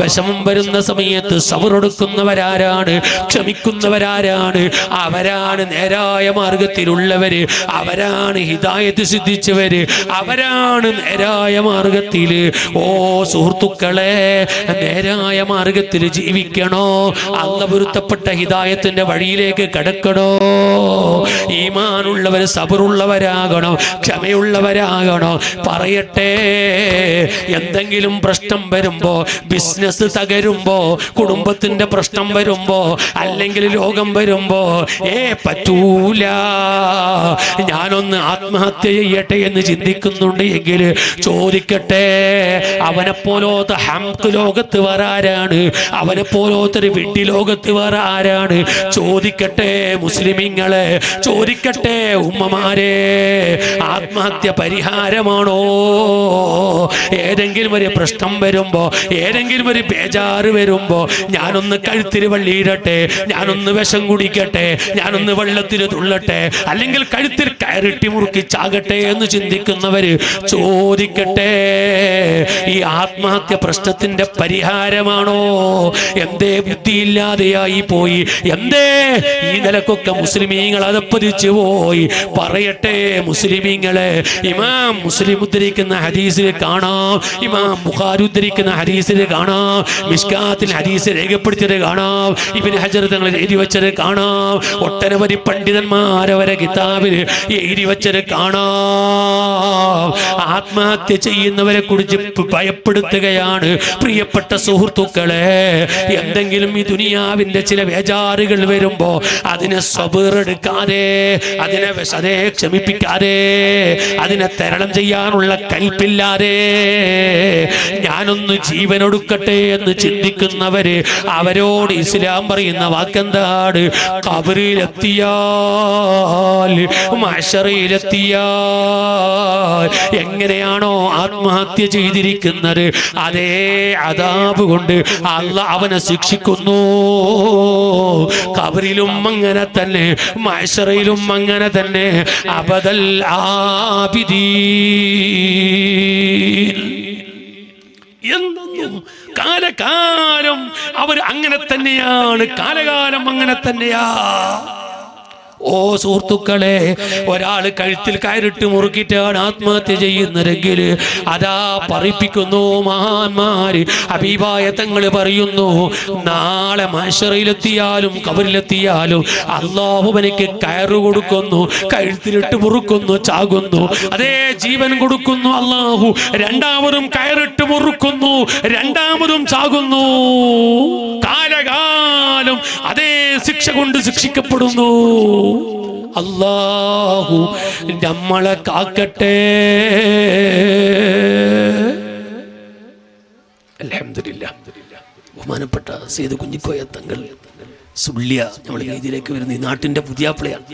വിഷമം വരുന്ന സമയത്ത് സബറെടുക്കുന്നവരാരാണ്, ക്ഷമിക്കുന്നവരാരാണ്? അവരാണ് നേരായ മാർഗത്തിലുള്ളവര്, അവരാണ് ഹിദായത്ത് സിദ്ധിച്ചവര്, അവരാണ് നേരായ മാർഗത്തില്. ഓ സുഹൃത്തുക്കളെ, നേരായ മാർഗത്തിൽ ജീവിക്കണോ, അല്ലാഹു പൊരുത്തപ്പെട്ട ഹിദായത്തിന്റെ വഴിയിലേക്ക് കടക്കണോ? ഈമാനുള്ളവർ സബറുള്ളവരാകണോ, ക്ഷമയുള്ളവരാകണോ? പറയട്ടെ, എന്തെങ്കിലും പ്രശ്നം വരുമ്പോ, ബിസിനസ് തകരുമ്പോ, കുടുംബത്തിന്റെ പ്രശ്നം വരുമ്പോ, അല്ലെങ്കിൽ രോഗം വരുമ്പോ, പറ്റൂല, ഞാനൊന്ന് ആത്മഹത്യ ചെയ്യട്ടെ എന്ന് ചിന്തിക്കുന്നുണ്ട് എങ്കിൽ ചോദിക്കട്ടെ, അവനെ പോലോത്തെ ഹംക്ക് ലോകത്ത് വരാരാണ്? അവനെ പോലോത്തൊരു വിഡ്ഢി ലോകത്ത് വരാരാണ്? ചോദിക്കട്ടെ മുസ്ലിമീങ്ങളെ, ചോദിക്കട്ടെ ഉമ്മമാരെ, ആത്മഹത്യ പരിഹാരമാണോ? ഏതെങ്കിലും ഒരു പ്രശ്നം വരുമ്പോ, ഏതെങ്കിലും ഒരു ബേജാറ് വരുമ്പോ, ഞാനൊന്ന് കഴുത്തിൽ വള്ളിയിടട്ടെ, ഞാനൊന്ന് വിഷം കുടിക്കട്ടെ, ഞാനൊന്ന് വെള്ളത്തിൽ തുള്ളട്ടെ, അല്ലെങ്കിൽ കഴുത്തിൽ കയറിട്ടി മുറുക്കി ചാകട്ടെ എന്ന് ചിന്തിക്കുന്നവര് ചോദിക്കട്ടെ, ഈ ആത്മഹത്യ പ്രശ്നത്തിന്റെ പരിഹാരമാണോ? എന്തേ ബുദ്ധിയില്ലാതെയായി പോയി? എന്തേ ഈ നിലക്കൊക്കെ മുസ്ലിമീങ്ങൾ അതപ്പതിച്ചു പോയി? പറയട്ടെ മുസ്ലിമീങ്ങളെ, ഇമാം മുസ്ലിം ഉദ്ധരിക്കുന്ന ഹദീസിൽ കാണാം, ഇമാം ബുഖാരി ഉദ്ധരിക്കുന്ന ഹദീസിൽ കാണാം, മിഷ്കാത്തിൽ ഹദീസ് രേഖപ്പെടുത്തിയത് കാണാം, ഇബ്നു ഹജർ തങ്ങൾ എഴുതി വെച്ചത് കാണാം, ഒട്ടനവധി പണ്ഡിതന്മാരവരെ കിതാബിൽ എഴുതി വെച്ചത് കാണാം. ആത്മഹത്യ ചെയ്യുന്നവരെ കുറിച്ച് ഭയപ്പെടുത്തുകയാണ്. പ്രിയപ്പെട്ട സുഹൃത്തുക്കളെ, എന്തെങ്കിലും ഈ ദുനിയാവിന്റെ ചില വേജാറുകൾ വരുമ്പോ അതിനെ സബറെടുക്കാതെ, അതിനെ ക്ഷമിപ്പിക്കാതെ, അതിനെ തരണം ചെയ്യാനുള്ള കൽപ്പില്ലാതെ, ഞാനൊന്ന് ജീവനൊടുക്കട്ടെ എന്ന് ചിന്തിക്കുന്ന ചെയ്യുന്നവര് അവരോട് ഇസ്ലാം പറയുന്ന വാക്കെന്താണ്? ഖബറിലെത്തിയാൽ, മഹ്ശറിലെത്തിയാൽ എങ്ങനെയാണോ ആത്മഹത്യ ചെയ്തിരിക്കുന്നത് അതേ അദാബ് കൊണ്ട് അല്ലാഹ് അവനെ ശിക്ഷിക്കുന്നു. ഖബറിലും അങ്ങനെ തന്നെ, മഹ്ശറിലും അങ്ങനെ തന്നെ. അബദൽ ആബിദീൻ എന്നും കാലകാലം അവർ അങ്ങനെ തന്നെയാണ്. കാലകാലം അങ്ങനെ തന്നെയാ. ഓ സുഹൃത്തുക്കളെ, ഒരാൾ കഴുത്തിൽ കയറിട്ട് മുറുക്കിയിട്ടാണ് ആത്മഹത്യ ചെയ്യുന്നതെങ്കിൽ അതാ പറയിപ്പിക്കുന്നു മഹാന്മാര്. ഹബീബായ തങ്ങൾ പറയുന്നു, നാളെ മഹ്ശറിലെത്തിയാലും ഖബറിലെത്തിയാലും അല്ലാഹുവിനക്ക് കയറ് കൊടുക്കുന്നു, കഴുത്തിലിട്ട് മുറുക്കുന്നു, ചാകുന്നു. അതേ ജീവൻ കൊടുക്കുന്നു അല്ലാഹു, രണ്ടാമതും കയറിട്ട് മുറുക്കുന്നു, രണ്ടാമതും ചാകുന്നു. കാലകാലം അതേ ശിക്ഷ കൊണ്ട് ശിക്ഷിക്കപ്പെടുന്നു. അല്ലാഹു നമ്മളെ കാക്കട്ടെ. അൽഹംദുലില്ലാഹ്. ബഹുമാനപ്പെട്ട സയ്യിദ് കുഞ്ഞിക്കോയ തങ്ങൾ സുള്ളിയ നമ്മുടെ വേദിയിലേക്ക് വരുന്ന ഈ നാട്ടിന്റെ പുതിയാപ്ലയാണ്.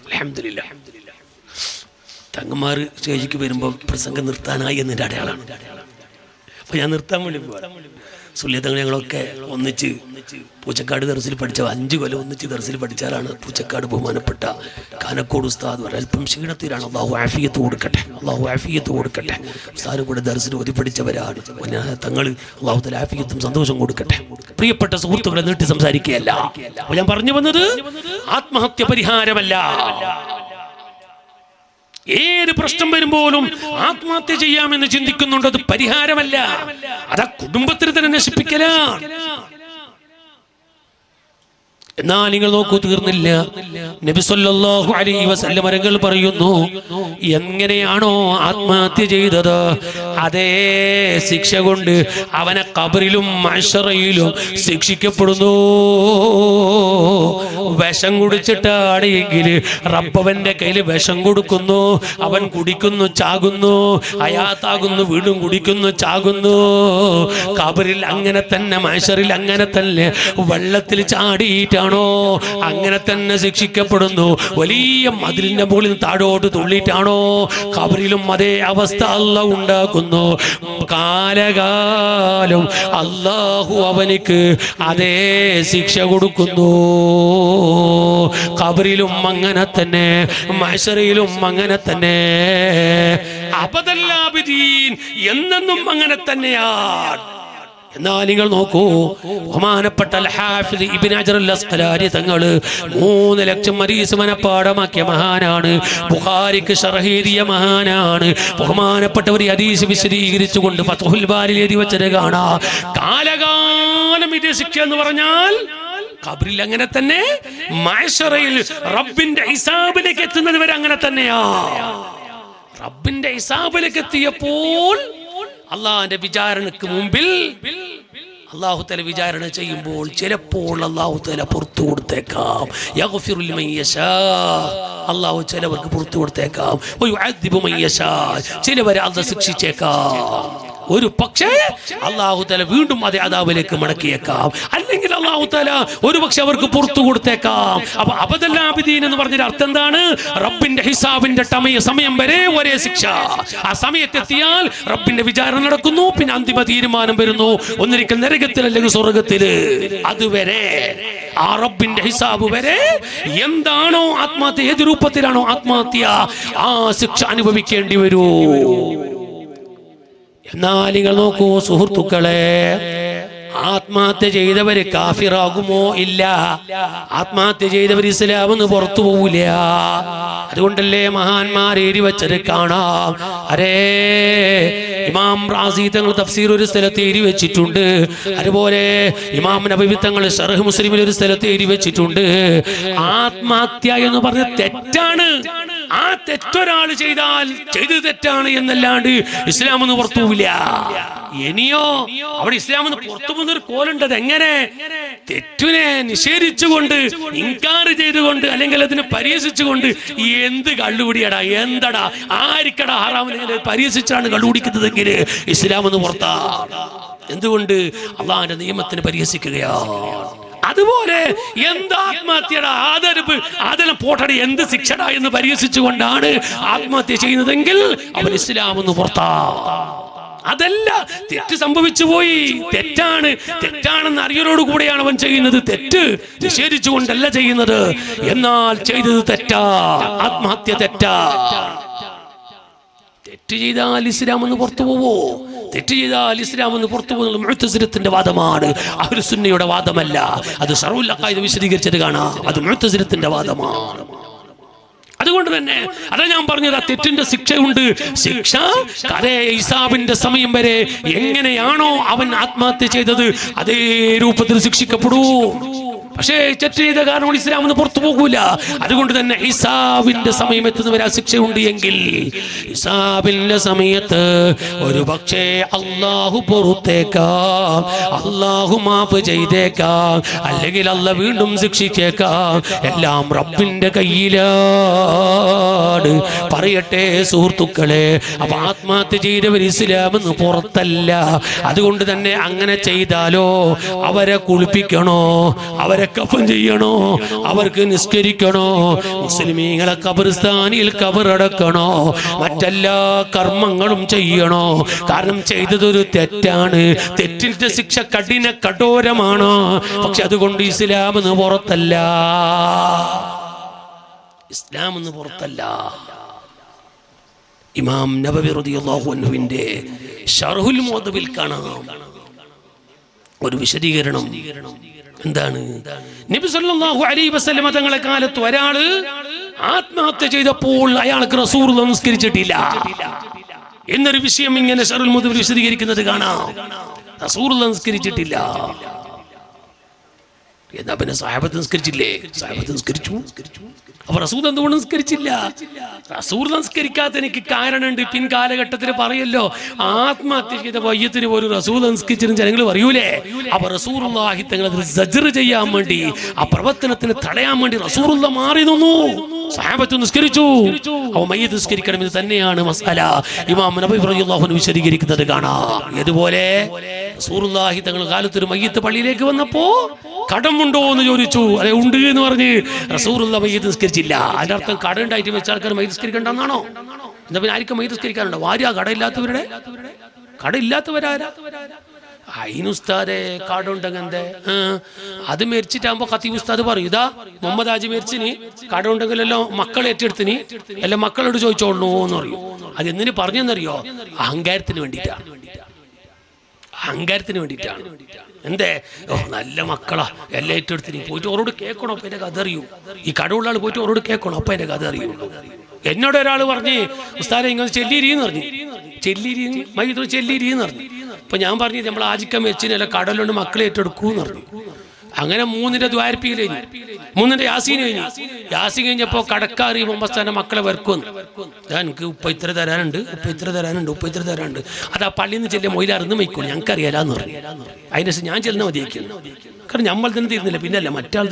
അൽഹംദുലില്ലാഹ്. തങ്ങന്മാർ സ്റ്റേജിക്ക് വരുമ്പോൾ പ്രസംഗം നിർത്താനായി എന്നതിൻ്റെ അടയാളാണ്. അപ്പോൾ ഞാൻ നിർത്താൻ വേണ്ടി പോകാം. സുല്യത്തങ്ങൾ ഞങ്ങളൊക്കെ ഒന്നിച്ച് പൂച്ചക്കാട് ദർസിൽ പഠിച്ച 5 കൊല്ലം ഒന്നിച്ച് ദർസിൽ പഠിച്ചാലാണ് പൂച്ചക്കാട് ബഹുമാനപ്പെട്ട കാനക്കോട് ഉസ്താദ് ഒരൽപ്പം ക്ഷീണത്തിലാണ്. അള്ളാഹു ആഫിയത്ത് കൊടുക്കട്ടെ, അള്ളാഹു ആഫിയത്ത് കൊടുക്കട്ടെ. ഉസ്താദും കൂടെ ദർസിൽ ഓതി പഠിച്ചവരാണ് തങ്ങൾ. അള്ളാഹു തആല ആഫിയത്തും സന്തോഷം കൊടുക്കട്ടെ. പ്രിയപ്പെട്ട സുഹൃത്തുക്കളെ, നീട്ടി സംസാരിക്കുകയല്ല. അപ്പോൾ ഞാൻ പറഞ്ഞു വന്നത് ആത്മഹത്യ പരിഹാരമല്ല. ഏത് പ്രശ്നം വരുമ്പോഴും ആത്മഹത്യ ചെയ്യാമെന്ന് ചിന്തിക്കുന്നുണ്ട്, അത് പരിഹാരമല്ല. അതാ കുടുംബത്തിന് തന്നെ നശിപ്പിക്കലാണ്. എന്നാൽ നിങ്ങൾ നോക്കൂ, തീർന്നില്ല. നബി സല്ലല്ലാഹു അലൈഹി വസല്ലം മരങ്ങൾ പറയുന്നു, എങ്ങനെയാണോ ആത്മഹത്യ ചെയ്തത് അതേ ശിക്ഷ കൊണ്ട് അവനെ ഖബറിലും മഹ്ശറയിലും ശിക്ഷിക്കപ്പെടുന്നു. വിഷം കുടിച്ചിട്ടാണ് എങ്കിൽ റബ്ബവന്റെ കയ്യിൽ വിഷം കൊടുക്കുന്നു, അവൻ കുടിക്കുന്നു, ചാകുന്നു, അയാത്താകുന്നു, വീണ്ടും കുടിക്കുന്നു, ചാകുന്നു. ഖബറിൽ അങ്ങനെ തന്നെ, മഹ്ശറിൽ അങ്ങനെ തന്നെ. വെള്ളത്തിൽ ചാടിയിട്ടാണ് അങ്ങനെ തന്നെ ശിക്ഷിക്കപ്പെടുന്നു. വലിയ മതിലിന്റെ മുകളിൽ താഴോട്ട് തുള്ളിയിട്ടാണോ ഖബറിലും അതേ അവസ്ഥ അല്ലാഹു ഉണ്ടാക്കുന്നു. കാലകാലം അല്ലാഹു അവനിക്ക് അതേ ശിക്ഷ കൊടുക്കുന്നു. ഖബറിലും അങ്ങനെ തന്നെ, മഹ്ശറിലും അങ്ങനെ തന്നെ. അബദൽ ആബിദീൻ എന്നെന്നും അങ്ങനെ തന്നെയാണ്. എന്നാൽ നിങ്ങൾ നോക്കൂ, ബഹുമാനപ്പെട്ട ഹാഫിദ് ഇബ്നു ഹജർ അൽ അസ്ഖലാനി തങ്ങൾ 3 ലക്ഷം ഹദീസ് മനപ്പാഠമാക്കിയ മഹാനാണ്. ബുഖാരിക്ക് ശർഹ് എഴുതിയ മഹാനാണ്. ബഹുമാനപ്പെട്ടവർ ഹദീസ് വിശദീകരിച്ചുകൊണ്ട് ഫത്ഹുൽ ബാരിയിൽ എഴുതി വെച്ചത് കാണാം. കാലകാലം ഇത് ശിക്ഷ എന്ന് പറഞ്ഞാൽ ഖബറിൽ അങ്ങനെ തന്നെ, മഹ്ശറയിൽ റബ്ബിന്റെ ഹിസാബിലേക്ക് എത്തുന്നത് വരെ അങ്ങനെ തന്നെയാ. റബ്ബിന്റെ ഹിസാബിലേക്ക് എത്തിയപ്പോൾ അള്ളാഹുവിന്റെ വിചാരണക്ക് മുമ്പിൽ അല്ലാഹു തആല വിചാരണ ചെയ്യുമ്പോൾ ചിലപ്പോൾ അല്ലാഹു തആല പുറത്തു കൊടുത്തേക്കാം. യഗ്ഫിറു ലിമൻ യശാ, അല്ലാഹു ചിലവർക്ക് പുറത്തു കൊടുത്തേക്കാം. വയുഅദ്ദിബു മൻ യശാ, ചിലവരെ അല്ലാഹു ശിക്ഷിച്ചേക്കാം. ഒരു പക്ഷേ അല്ലാഹു തആല വീണ്ടും അതേ അദാബിലേക്ക് മടക്കിയേക്കാം. അല്ലെങ്കിൽ അല്ലാഹു തആല ഒരു പക്ഷെ അവർക്ക് പുറത്തു കൊടുത്തേക്കാം. അപ്പൊ അബദൽ ആബിദീൻ എന്ന് പറഞ്ഞ അർത്ഥം എന്താണ്? റബ്ബിന്റെ ഹിസാബിന്റെ സമയം വരെ ഒരേ ശിക്ഷ. ആ സമയത്തെത്തിയാൽ റബ്ബിന്റെ വിചാരണ നടക്കുന്നു, പിന്നെ അന്തിമ തീരുമാനം വരുന്നു. ഒന്നിരിക്കൽ നരകത്തിൽ അല്ലെങ്കിൽ സ്വർഗത്തില്. അതുവരെ ആ റബ്ബിന്റെ ഹിസാബ് വരെ എന്താണോ ആത്മഹത്യ, ഏത് രൂപത്തിലാണോ ആത്മഹത്യ, ആ ശിക്ഷ അനുഭവിക്കേണ്ടി വരൂ. എന്നാൽ നിങ്ങൾ നോക്കൂ സുഹൃത്തുക്കളെ, ആത്മഹത്യ ചെയ്തവര് കാഫിറാകുമോ? ഇല്ല. ആത്മഹത്യ ചെയ്തവർ ഇസ്ലാമിൽ നിന്ന് പുറത്തു പോവില്ല. അതുകൊണ്ടല്ലേ മഹാന്മാർ എഴുതി വച്ചത് കാണാം. അരേ ഇമാം റാസി തങ്ങൾ തഫ്സീർ ഒരു സ്ഥലത്ത് എഴുതി വെച്ചിട്ടുണ്ട്. അതുപോലെ ഇമാം നബവി തങ്ങൾ ശർഹ് മുസ്ലിമിൽ ഒരു സ്ഥലത്ത് എഴുതി വെച്ചിട്ടുണ്ട്. ആത്മഹത്യ എന്ന് പറഞ്ഞ തെറ്റാണ്. ആ തെറ്റൊരാൾ ചെയ്താൽ ചെയ്ത് തെറ്റാണ് എന്നല്ലാണ്ട് ഇസ്ലാം എന്ന് പുറത്തു പോവില്ല. ഇനിയോ അവിടെ ഇസ്ലാമെന്ന് പുറത്തു പോകുന്നൊരു കോലുണ്ടത് എങ്ങനെ തെറ്റിനെ നിഷേധിച്ചുകൊണ്ട് ഇൻകാർ ചെയ്തുകൊണ്ട് അല്ലെങ്കിൽ അതിനെ പരിഹസിച്ചുകൊണ്ട് എന്ത് കള്ളുപിടിയടാ എന്തടാ ആരിക്കടാ ഹറാമിനെ പരിഹസിച്ചാണ് കള്ളുപിടിക്കുന്നതെങ്കിൽ ഇസ്ലാം എന്ന് പുറത്താ. എന്തുകൊണ്ട്? അള്ളാഹിന്റെ നിയമത്തിന് പരിഹസിക്കുകയാണ്. അതുപോലെ എന്ത് ആത്മഹത്യയുടെ ആദരം പോട്ടടി എന്ത് ശിക്ഷട എന്ന് പരിഹസിച്ചുകൊണ്ടാണ് ആത്മഹത്യ ചെയ്യുന്നതെങ്കിൽ അവൻ ഇസ്ലാം എന്ന് പുറത്താ. അതല്ല, തെറ്റ് സംഭവിച്ചു പോയി, തെറ്റാണെന്ന് അറിയലോട് കൂടെയാണ് അവൻ ചെയ്യുന്നത്. തെറ്റ് നിഷേധിച്ചുകൊണ്ടല്ല ചെയ്യുന്നത്, എന്നാൽ ചെയ്തത് തെറ്റാ, ആത്മഹത്യ തെറ്റാ. തെറ്റ് ചെയ്താൽ ഇസ്ലാം എന്ന് പുറത്തു പോവോ? തെറ്റ് ചെയ്താൽ ഇസ്ലാം എന്ന് പുറത്തു പോകുന്നത് മുഅ്തസിലത്തിന്റെ വാദമാണ്, അഹ്ലുസുന്നയുടെ വാദമല്ല. അത് ശറഉൽ അഖായിദ് വിശദീകരിച്ചത് കാണാം, അത് മുഅ്തസിലത്തിന്റെ വാദമാണ്. അതുകൊണ്ട് തന്നെ അതാ ഞാൻ പറഞ്ഞത്, തെറ്റിന്റെ ശിക്ഷയുണ്ട്. ശിക്ഷ അതേ ഹിസാബിന്റെ സമയം വരെ എങ്ങനെയാണോ അവൻ ആത്മഹത്യ ചെയ്തത് അതേ രൂപത്തിൽ ശിക്ഷിക്കപ്പെടൂ. പക്ഷേ തെറ്റ് ചെയ്ത കാരണം ഇസ്ലാം ഒന്ന് പുറത്തു പോകൂല. അതുകൊണ്ട് തന്നെ ഹിസാബിന്റെ സമയം എത്തുന്നവരെ ആ ശിക്ഷയുണ്ട് എങ്കിൽ ഹിസാബിന്റെ സമയത്ത് ഒരു പക്ഷേ അള്ളാഹു പുറത്തേക്കാം, അള്ളാഹു മാഫ് ചെയ്തേക്കാം, അല്ലെങ്കിൽ അല്ല വീണ്ടും ശിക്ഷിച്ചേക്കാം. എല്ലാം റബ്ബിന്റെ കയ്യിലാണ്. പറയട്ടെ സുഹൃത്തുക്കളെ, അപ്പൊ ആത്മഹത്യ ചെയ്തവർ ഇസ്ലാം എന്ന് പുറത്തല്ല. അതുകൊണ്ട് തന്നെ അങ്ങനെ ചെയ്താലോ അവരെ കുളിപ്പിക്കണോ, അവരെ കഫൻ ചെയ്യണോ, അവർക്ക് നിസ്കരിക്കണോ, മുസ്ലിമീങ്ങളെ ഖബർസ്ഥാനിൽ ഖബറടക്കണോ, മറ്റെല്ലാ കർമ്മങ്ങളും ചെയ്യണോ? കാരണം ചെയ്തതൊരു തെറ്റാണ്. തെറ്റിന്റെ ശിക്ഷ കഠോരമാണ്. പക്ഷെ അതുകൊണ്ട് ഇസ്ലാം എന്ന് പുറത്തല്ല, ഇസ്ലാം എന്ന് പുറത്തല്ല. ഇമാം നബവി റളിയല്ലാഹു അൻഹുവിന്റെ ശർഹുൽ മുഅദ്ദിബിൽ കാണാം ഒരു വിശദീകരണം. എന്താണ്? നബി സല്ലല്ലാഹു അലൈഹി വസല്ലം തങ്ങളുടെ കാലത്ത് ഒരാള് ആത്മഹത്യ ചെയ്തപ്പോൾ അയാൾക്ക് റസൂലുള്ളാഹി നമസ്കരിച്ചിട്ടില്ല എന്നൊരു വിഷയം ഇങ്ങനെ ശർഹുൽ മുഅദ്ദിബിൽ വിശദീകരിക്കുന്നത് കാണാം. റസൂലുള്ളാഹി നമസ്കരിച്ചിട്ടില്ല. എന്നാ പിന്നെ സഹാബത്ത് നിസ്കരിച്ചില്ലേ? സഹാബത്ത് നിസ്കരിച്ചു. അപ്പൊ റസൂൽ എന്തുകൊണ്ട് നിസ്കരിച്ചില്ല? റസൂൽ നിസ്കരിക്കാത്ത എനിക്ക് കാരണമുണ്ട്. പിൻകാലഘട്ടത്തിൽ പറയല്ലോ, ആത്മഹത്യ ചെയ്ത വയ്യത്തിന് പോലും റസൂൽ നിസ്കരിച്ചിരുന്ന ജനങ്ങൾ പറയൂലേ. അപ്പൊ റസൂലുള്ളാഹി തങ്ങൾ സജ്ർ ചെയ്യാൻ വേണ്ടി, ആ പ്രവർത്തനത്തിന് തടയാൻ വേണ്ടി റസൂലുള്ളാഹി മാറി നിന്നു. സഹാബത്ത് നിസ്കരിച്ചു. അവ മയ്യിത്ത് നിസ്കരിക്കണം. ഇത് തന്നെയാണ് മസാല. ഇമാം നബവി റളിയല്ലാഹു അൻഹു വിശദീകരിക്കുന്നത് കാണാം. ഇതുപോലെ റസൂലുള്ളാഹി തങ്ങൾ കാലത്ത് ഒരു മയ്യിത്ത് പള്ളിയിലേക്ക് വന്നപ്പോ കടമുണ്ടോ എന്ന് ചോദിച്ചു. അതെ, ഉണ്ട് എന്ന് പറഞ്ഞ് റസൂലുള്ളാഹി മയ്യിത്ത് നിസ്കരിച്ചില്ല. അതിന്റെ അർത്ഥം കട ഉണ്ടായിട്ട് വെച്ച ആൾക്കാർ മയ്യിത്ത് നിസ്കരിക്കണ്ടെന്നാണോ? എന്താ പിന്നെ ആർക്കും മയ്യിത്ത് നിസ്കരിക്കാനുണ്ടോ? ആര്യാ കടയില്ലാത്തവരുടെ? കടയില്ലാത്തവരാരാ? അയിനുസ്താദെ കടമുണ്ടെങ്കിൽ അത് മരിച്ചിട്ടാകുമ്പോ ഖത്തീബ് ഉസ്താദ് പറയും, ഇതാ മുഹമ്മദ് ഹാജി മരിച്ചിന് കടമുണ്ടെങ്കിലല്ലോ മക്കൾ ഏറ്റെടുത്തിന്, എല്ലാം മക്കളോട് ചോദിച്ചോളൂ എന്ന് പറയും. അത് എന്തിനു പറഞ്ഞെന്നറിയോ? അഹങ്കാരത്തിന് വേണ്ടിയിട്ടാണ്. അഹങ്കാരത്തിന് വേണ്ടിയിട്ടാണ്. എന്തേ? ഓ നല്ല മക്കളാ, എല്ലാം ഏറ്റെടുത്തിന്, പോയിട്ട് ഓരോട് കേൾക്കണം, അപ്പൊ എന്റെ കഥ അറിയൂ. ഈ കടമുള്ള ആൾ പോയിട്ട് ഓരോട് കേൾക്കണം, അപ്പൊ എന്റെ കഥ അറിയൂ. എന്നോട് ഒരാൾ പറഞ്ഞ്, ഉസ്താദെ ഇങ്ങനെ ചെല്ലിരിന്ന് പറഞ്ഞു, മയ്യിത്ത് ചെല്ലിരിന്ന് പറഞ്ഞു. അപ്പൊ ഞാൻ പറഞ്ഞു, നമ്മൾ ആജിക്കാൻ വെച്ചില്ല കടലുകൊണ്ട് മക്കളെ ഏറ്റെടുക്കൂന്ന് പറഞ്ഞു. അങ്ങനെ 3ന്റെ ദ്വാരപ്പിയിൽ കഴിഞ്ഞു, 3ന്റെ യാസീൻ കഴിഞ്ഞു. യാസീൻ കഴിഞ്ഞപ്പോ കടക്കാറി മുമ്പസ്ഥാനം മക്കളെ വെറുക്കുമെന്ന്. എനിക്ക് ഉപ്പ ഇത്ര തരാനുണ്ട്, ഉപ്പ ഇത്ര തരാനുണ്ട്, ഉപ്പ ഇത്ര തരാനുണ്ട്. അത് ആ പള്ളിയിൽ നിന്ന് ചെല്ലിയ മൊയിലാർന്ന് മൈക്കോളൂ, ഞങ്ങൾക്ക് അറിയാലാന്ന് പറഞ്ഞു. അതിന് ശേഷം ഞാൻ ചെല്ലുന്ന മതിയാക്കുന്നു. കാരണം നമ്മൾ തന്നെ തീരുന്നില്ല, പിന്നല്ല മറ്റാൾ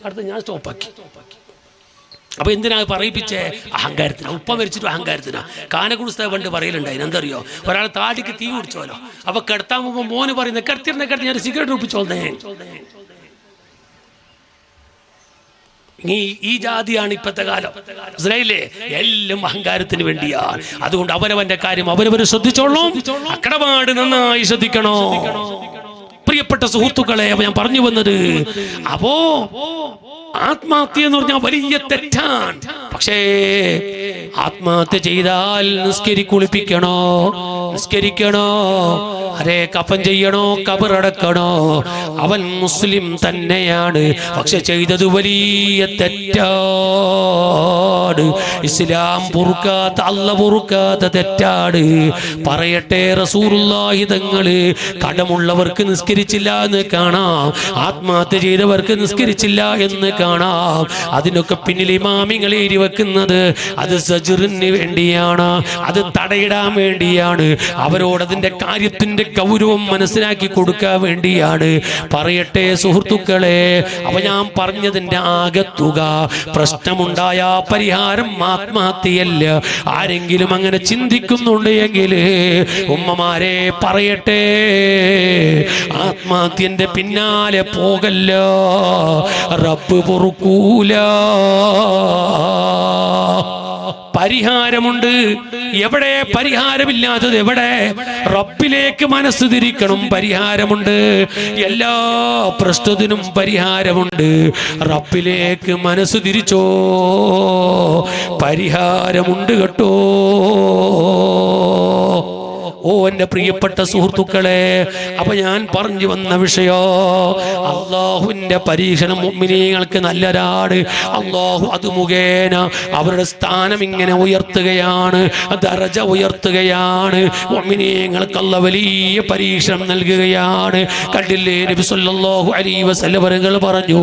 അടുത്ത് ഞാൻ സ്റ്റോപ്പാക്കി. അപ്പൊ എന്തിനാ പറയിപ്പിച്ചേ? അഹങ്കാരത്തിനാ. ഉപ്പ മരിച്ചിട്ട് അഹങ്കാരത്തിനാ. കാനക്കുസ്ത പണ്ട് പറയലുണ്ടായി, എന്തറിയോ, ഒരാൾ താടിക്ക് തീ കുടിച്ചോലോ. അപ്പൊ കിടത്താൻ പോകുമ്പോ മോന് പറയുന്നത്, കിടത്തി ഞാൻ സിഗരറ്റ് ഒപ്പിച്ചോന്നേ. ഈ ജാതിയാണ് ഇപ്പത്തെ കാലം. മനസ്സിലായില്ലേ? എല്ലാം അഹങ്കാരത്തിന് വേണ്ടിയാണ്. അതുകൊണ്ട് അവരവന്റെ കാര്യം അവരവര് ശ്രദ്ധിച്ചോളൂ. അക്കടപാട് നന്നായി ശ്രദ്ധിക്കണോ പ്രിയപ്പെട്ട സുഹൃത്തുക്കളെ. ഞാൻ പറഞ്ഞു വന്നത്, അപ്പോ ആത്മഹത്യ എന്ന് പറഞ്ഞാൽ വലിയ തെറ്റാണ്. പക്ഷേ ആത്മഹത്യ ചെയ്താൽ കുളിപ്പിക്കണോ, നിസ്കരിക്കണോ, അരേ കഫൻ ചെയ്യണോ കബറടക്കണോ അവൻ മുസ്ലിം തന്നെയാണ്. പക്ഷെ ചെയ്തത് വലിയ തെറ്റാണ്. ഇസ്ലാം പൊറുക്കാത്ത അല്ല പൊറുക്കാത്ത തെറ്റാണ്. പറയട്ടെ, റസൂലുള്ളാഹി തങ്ങള് കടമുള്ളവർക്ക് നിസ്കരിച്ചില്ല എന്ന് കാണാം, ആത്മഹത്യ ചെയ്തവർക്ക് നിസ്കരിച്ചില്ല എന്ന് കാണാം. അതിനൊക്കെ പിന്നിൽ ഇമാമിങ്ങൾ എഴുതി വെക്കുന്നത് അത് സജ്റിന് വേണ്ടിയാണ്, അത് തടയിടാൻ വേണ്ടിയാണ്, അവരോട് അതിന്റെ കാര്യത്തിന്റെ ഗൗരവം മനസ്സിലാക്കി കൊടുക്കാൻ വേണ്ടിയാണ്. പറയട്ടെ സുഹൃത്തുക്കളെ, അപ്പൊ ഞാൻ പറഞ്ഞതിന്റെ ആകത്തുക, പ്രശ്നമുണ്ടായ പരിഹാരം ആത്മഹത്യയല്ല. ആരെങ്കിലും അങ്ങനെ ചിന്തിക്കുന്നുണ്ട് എങ്കിൽ ഉമ്മമാരെ പറയട്ടെ, ആത്മഹത്യന്റെ പിന്നാലെ പോകല്ല, റബ്ബ് പൊറുക്കൂല. പരിഹാരമുണ്ട്. എവിടെ പരിഹാരമില്ലാത്തത്? എവിടെ? റബ്ബിലേക്ക് മനസ്സ് തിരിക്കണം. പരിഹാരമുണ്ട്. എല്ലാ പ്രശ്നത്തിനും പരിഹാരമുണ്ട്. റബ്ബിലേക്ക് മനസ്സ് തിരിച്ചോ, പരിഹാരമുണ്ട് കേട്ടോ. ഓ എൻ്റെ പ്രിയപ്പെട്ട സുഹൃത്തുക്കളെ, അപ്പൊ ഞാൻ പറഞ്ഞു വന്ന വിഷയോ, അള്ളാഹുവിന്റെ പരീക്ഷണം മുഅ്മിനീങ്ങൾക്ക് നല്ലതാണ്. അള്ളാഹു അത് മുഖേന അവരുടെ സ്ഥാനം ഇങ്ങനെ ഉയർത്തുകയാണ്, ദറജ ഉയർത്തുകയാണ്. മുഅ്മിനീങ്ങൾക്ക് അല്ലാഹു വലിയ പരീക്ഷണം നൽകുകയാണ്. കണ്ടില്ലേ, നബി സല്ലല്ലാഹു അലൈഹി വസല്ലം പറഞ്ഞു,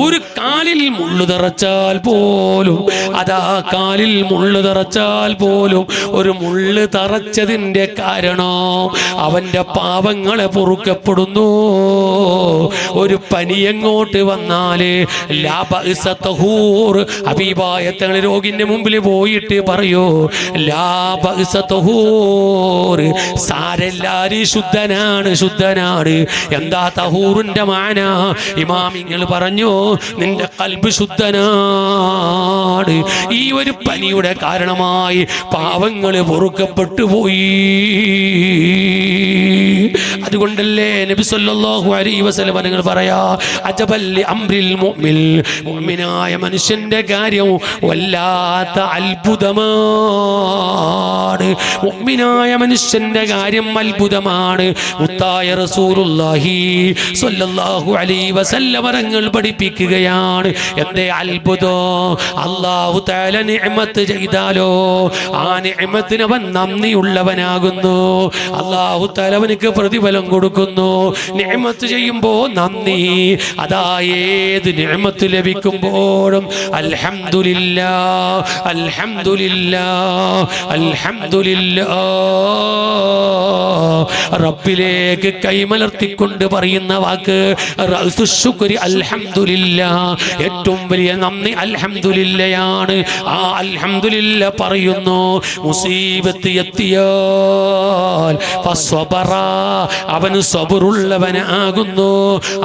ഒരു കാലിൽ മുള്ളു തറച്ചാൽ പോലും, അതാ കാലിൽ മുള്ളു തറച്ചാൽ പോലും, ഒരു മുള്ളു തറച്ചതിന്റെ കാരണം അവന്റെ പാപങ്ങളെ പൊറുക്കപ്പെടുന്നു. ഒരു പനി എങ്ങോട്ട് വന്നാല് ഹബീബായ തങ്ങൾ രോഗിന്റെ മുമ്പിൽ പോയിട്ട് പറയൂ, സാരെല്ലാരും ശുദ്ധനാണ്, ശുദ്ധനാണ്. എന്താ തഹൂറിന്റെ മാന? ഇമാമിങ്ങൾ പറഞ്ഞു, നിന്റെ ഖൽബ് ശുദ്ധനാണ്. ഈ ഒരു പനിയുടെ കാരണമായി പാവങ്ങൾ പൊറുക്കപ്പെട്ടു പോയി. അതുകൊണ്ടല്ലേ നബി സല്ലല്ലാഹു അലൈഹി വസല്ലം നിങ്ങൾ പറയാ, അജബൽ അംറിൽ മുഅ്മിൻ, മുഅ്മിനായ മനുഷ്യന്റെ കാര്യം വല്ലാത്ത അത്ഭുതമാണ്. മുഅ്മിനായ മനുഷ്യന്റെ കാര്യം അത്ഭുതമാണ്. മുത്തായ റസൂലുള്ളാഹി സ്വല്ലല്ലാഹു അലൈഹി വസല്ലം നിങ്ങൾ പഠിപ്പിക്കുകയാണ്. എന്തേ അത്ഭുതം? അല്ലാഹു തആല നിഅമത്ത് ചെയ്താലോ ആ നിഅമത്തിന് അവൻ നന്ദിയുള്ളവനാകുന്നു. അല്ലാഹു തആല അവനിക്ക് പ്രതിഫലം കൊടുക്കുന്നു. നിഅമത്ത് ചെയ്യുമ്പോൾ നന്ദി. അതാ ഏത് നിഅമത്ത് ലഭിക്കുമ്പോഴും അൽഹംദുലില്ലാഹ്, അൽഹംദുലില്ലാഹ്, അൽഹംദുലില്ലാഹ് റബ്ബിലേക്ക് കൈമലർത്തിക്കൊണ്ട് പറയുന്ന വാക്ക് റഅ്സുശുക്രി അൽഹംദുലില്ലാഹ്. ഏറ്റവും വലിയ നന്ദി അൽഹംദുലില്ലയാണ്. ആ അൽഹംദുലില്ല പറയുന്നു. മുസീബത്ത് എത്തിയാൽ ഫസ്വബറ, അവൻ സബറുള്ളവനാകുന്നു.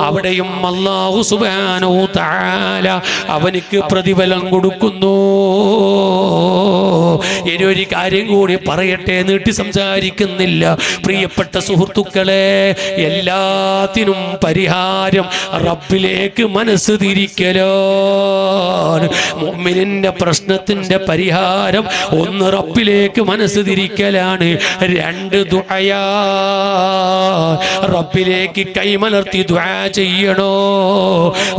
അവിടെയും അല്ലാഹു സുബ്ഹാനഹു തആല അവനിക്ക് പ്രതിഫലം കൊടുക്കുന്നു. ഇനി ഒരു കാര്യം കൂടി പറയട്ടെ, നീട്ടി സംസാരിക്കുന്നില്ല. പ്രിയപ്പെട്ട സുഹൃത്തുക്കളെ, എല്ലാത്തിനും പരിഹാരം റബ്ബിലേക്ക് മനസ്സ് തിരിക്കലാണ്. മുഅ്മിനിന്റെ പ്രശ്നത്തിന്റെ പരിഹാരം ഒന്ന് റബ്ബിലേക്ക് മനസ്സ് തിരിക്കലാണ്. രണ്ട് ദുആ, റബ്ബിലേക്ക് കൈമലർത്തി ദുആ ചെയ്യണോ.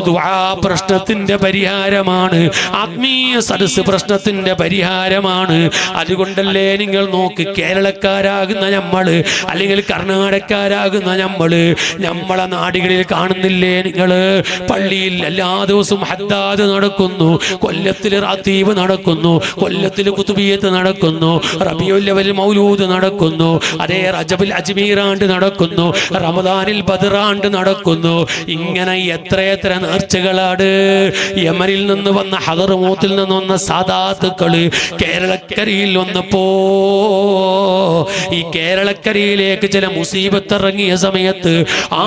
ദുആ പ്രശ്നത്തിന്റെ പരിഹാരമാണ്. ആത്മീയ സദസ്സ് പ്രശ്നത്തിന്റെ പരിഹാരമാണ്. അതുകൊണ്ടല്ലേ നിങ്ങൾ നോക്ക്, കേരളക്കാരാകുന്ന നമ്മള്, അല്ലെങ്കിൽ കർണാടകക്കാരാകുന്ന നമ്മളെ നാടുകളിൽ കാണുന്നില്ലേ നിങ്ങള്? പള്ളിയിൽ എല്ലാ ദിവസവും ഹദ്ദാദ് നടക്കുന്നു, കൊല്ലത്തിൽ റാത്തീബ് നടക്കുന്നു, കൊല്ലത്തിൽ കുതുബിയത്ത് നടക്കുന്നു, റബീഉൽ അവ്വൽ മൗലൂദ് നടക്കുന്നു, അതേ റജബിൽ അജ്മീറാണ്ട് നടക്കുന്നു, റമദാനിൽ ബദ്റാണ്ട് നടക്കുന്നു. ഇങ്ങനെ എത്രയെത്ര നേർച്ചകളാണ്. യമനിൽ നിന്ന് വന്ന, ഹദർമൗത്തിൽ നിന്ന് വന്ന സാദാത്തുക്കള് കേരളക്കരയിൽ വന്നപ്പോ, ഈ കേരളക്കരയിലേക്ക് ചില മുസീബത്ത് ഇറങ്ങിയ സമയത്ത് ആ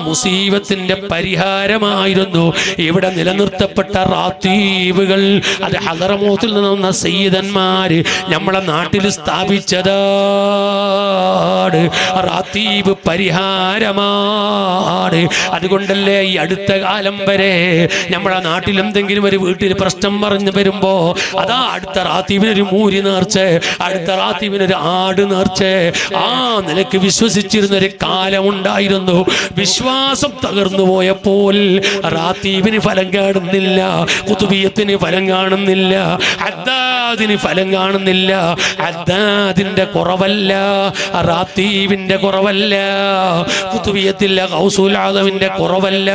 മുസീബത്തിന്റെ പരിഹാരമായിരുന്നു ഇവിടെ നിലനിർത്തപ്പെട്ട റാത്തീബുകൾ. അത് ഹദർമൗത്തിൽ നിന്ന് വന്ന സയ്യിദന്മാര് നമ്മളെ നാട്ടിൽ സ്ഥാപിച്ചതാ. റാത്തീബ് പരിഹാരമാണ്. അതുകൊണ്ടല്ലേ ഈ അടുത്ത കാലം വരെ നമ്മുടെ നാട്ടിൽ എന്തെങ്കിലും ഒരു വീട്ടിൽ പ്രശ്നം പറഞ്ഞു വരുമ്പോ അതാ അടുത്ത റാത്തീബിനൊരു മൂരി നേർച്ച, അടുത്ത റാത്തീബിനൊരു ആട് നേർച്ച. ആ നിലക്ക് വിശ്വസിച്ചിരുന്ന ഒരു കാലം ഉണ്ടായിരുന്നു. വിശ്വാസം തകർന്നു പോയപ്പോൾ റാത്തീബിന് ഫലം കാണുന്നില്ല, ഖുതുബിയത്തിന് ഫലം കാണുന്നില്ല, ഹദ്ദാദിന് ഫലം കാണുന്നില്ല. ഹദ്ദാദിന്റെ കുറവല്ല, റാത്തീബിന്റെ കുറവല്ല, ഖുതുബിയത്തിലെ ഗൗസുൽ ആദമിന്റെ കുറവല്ല,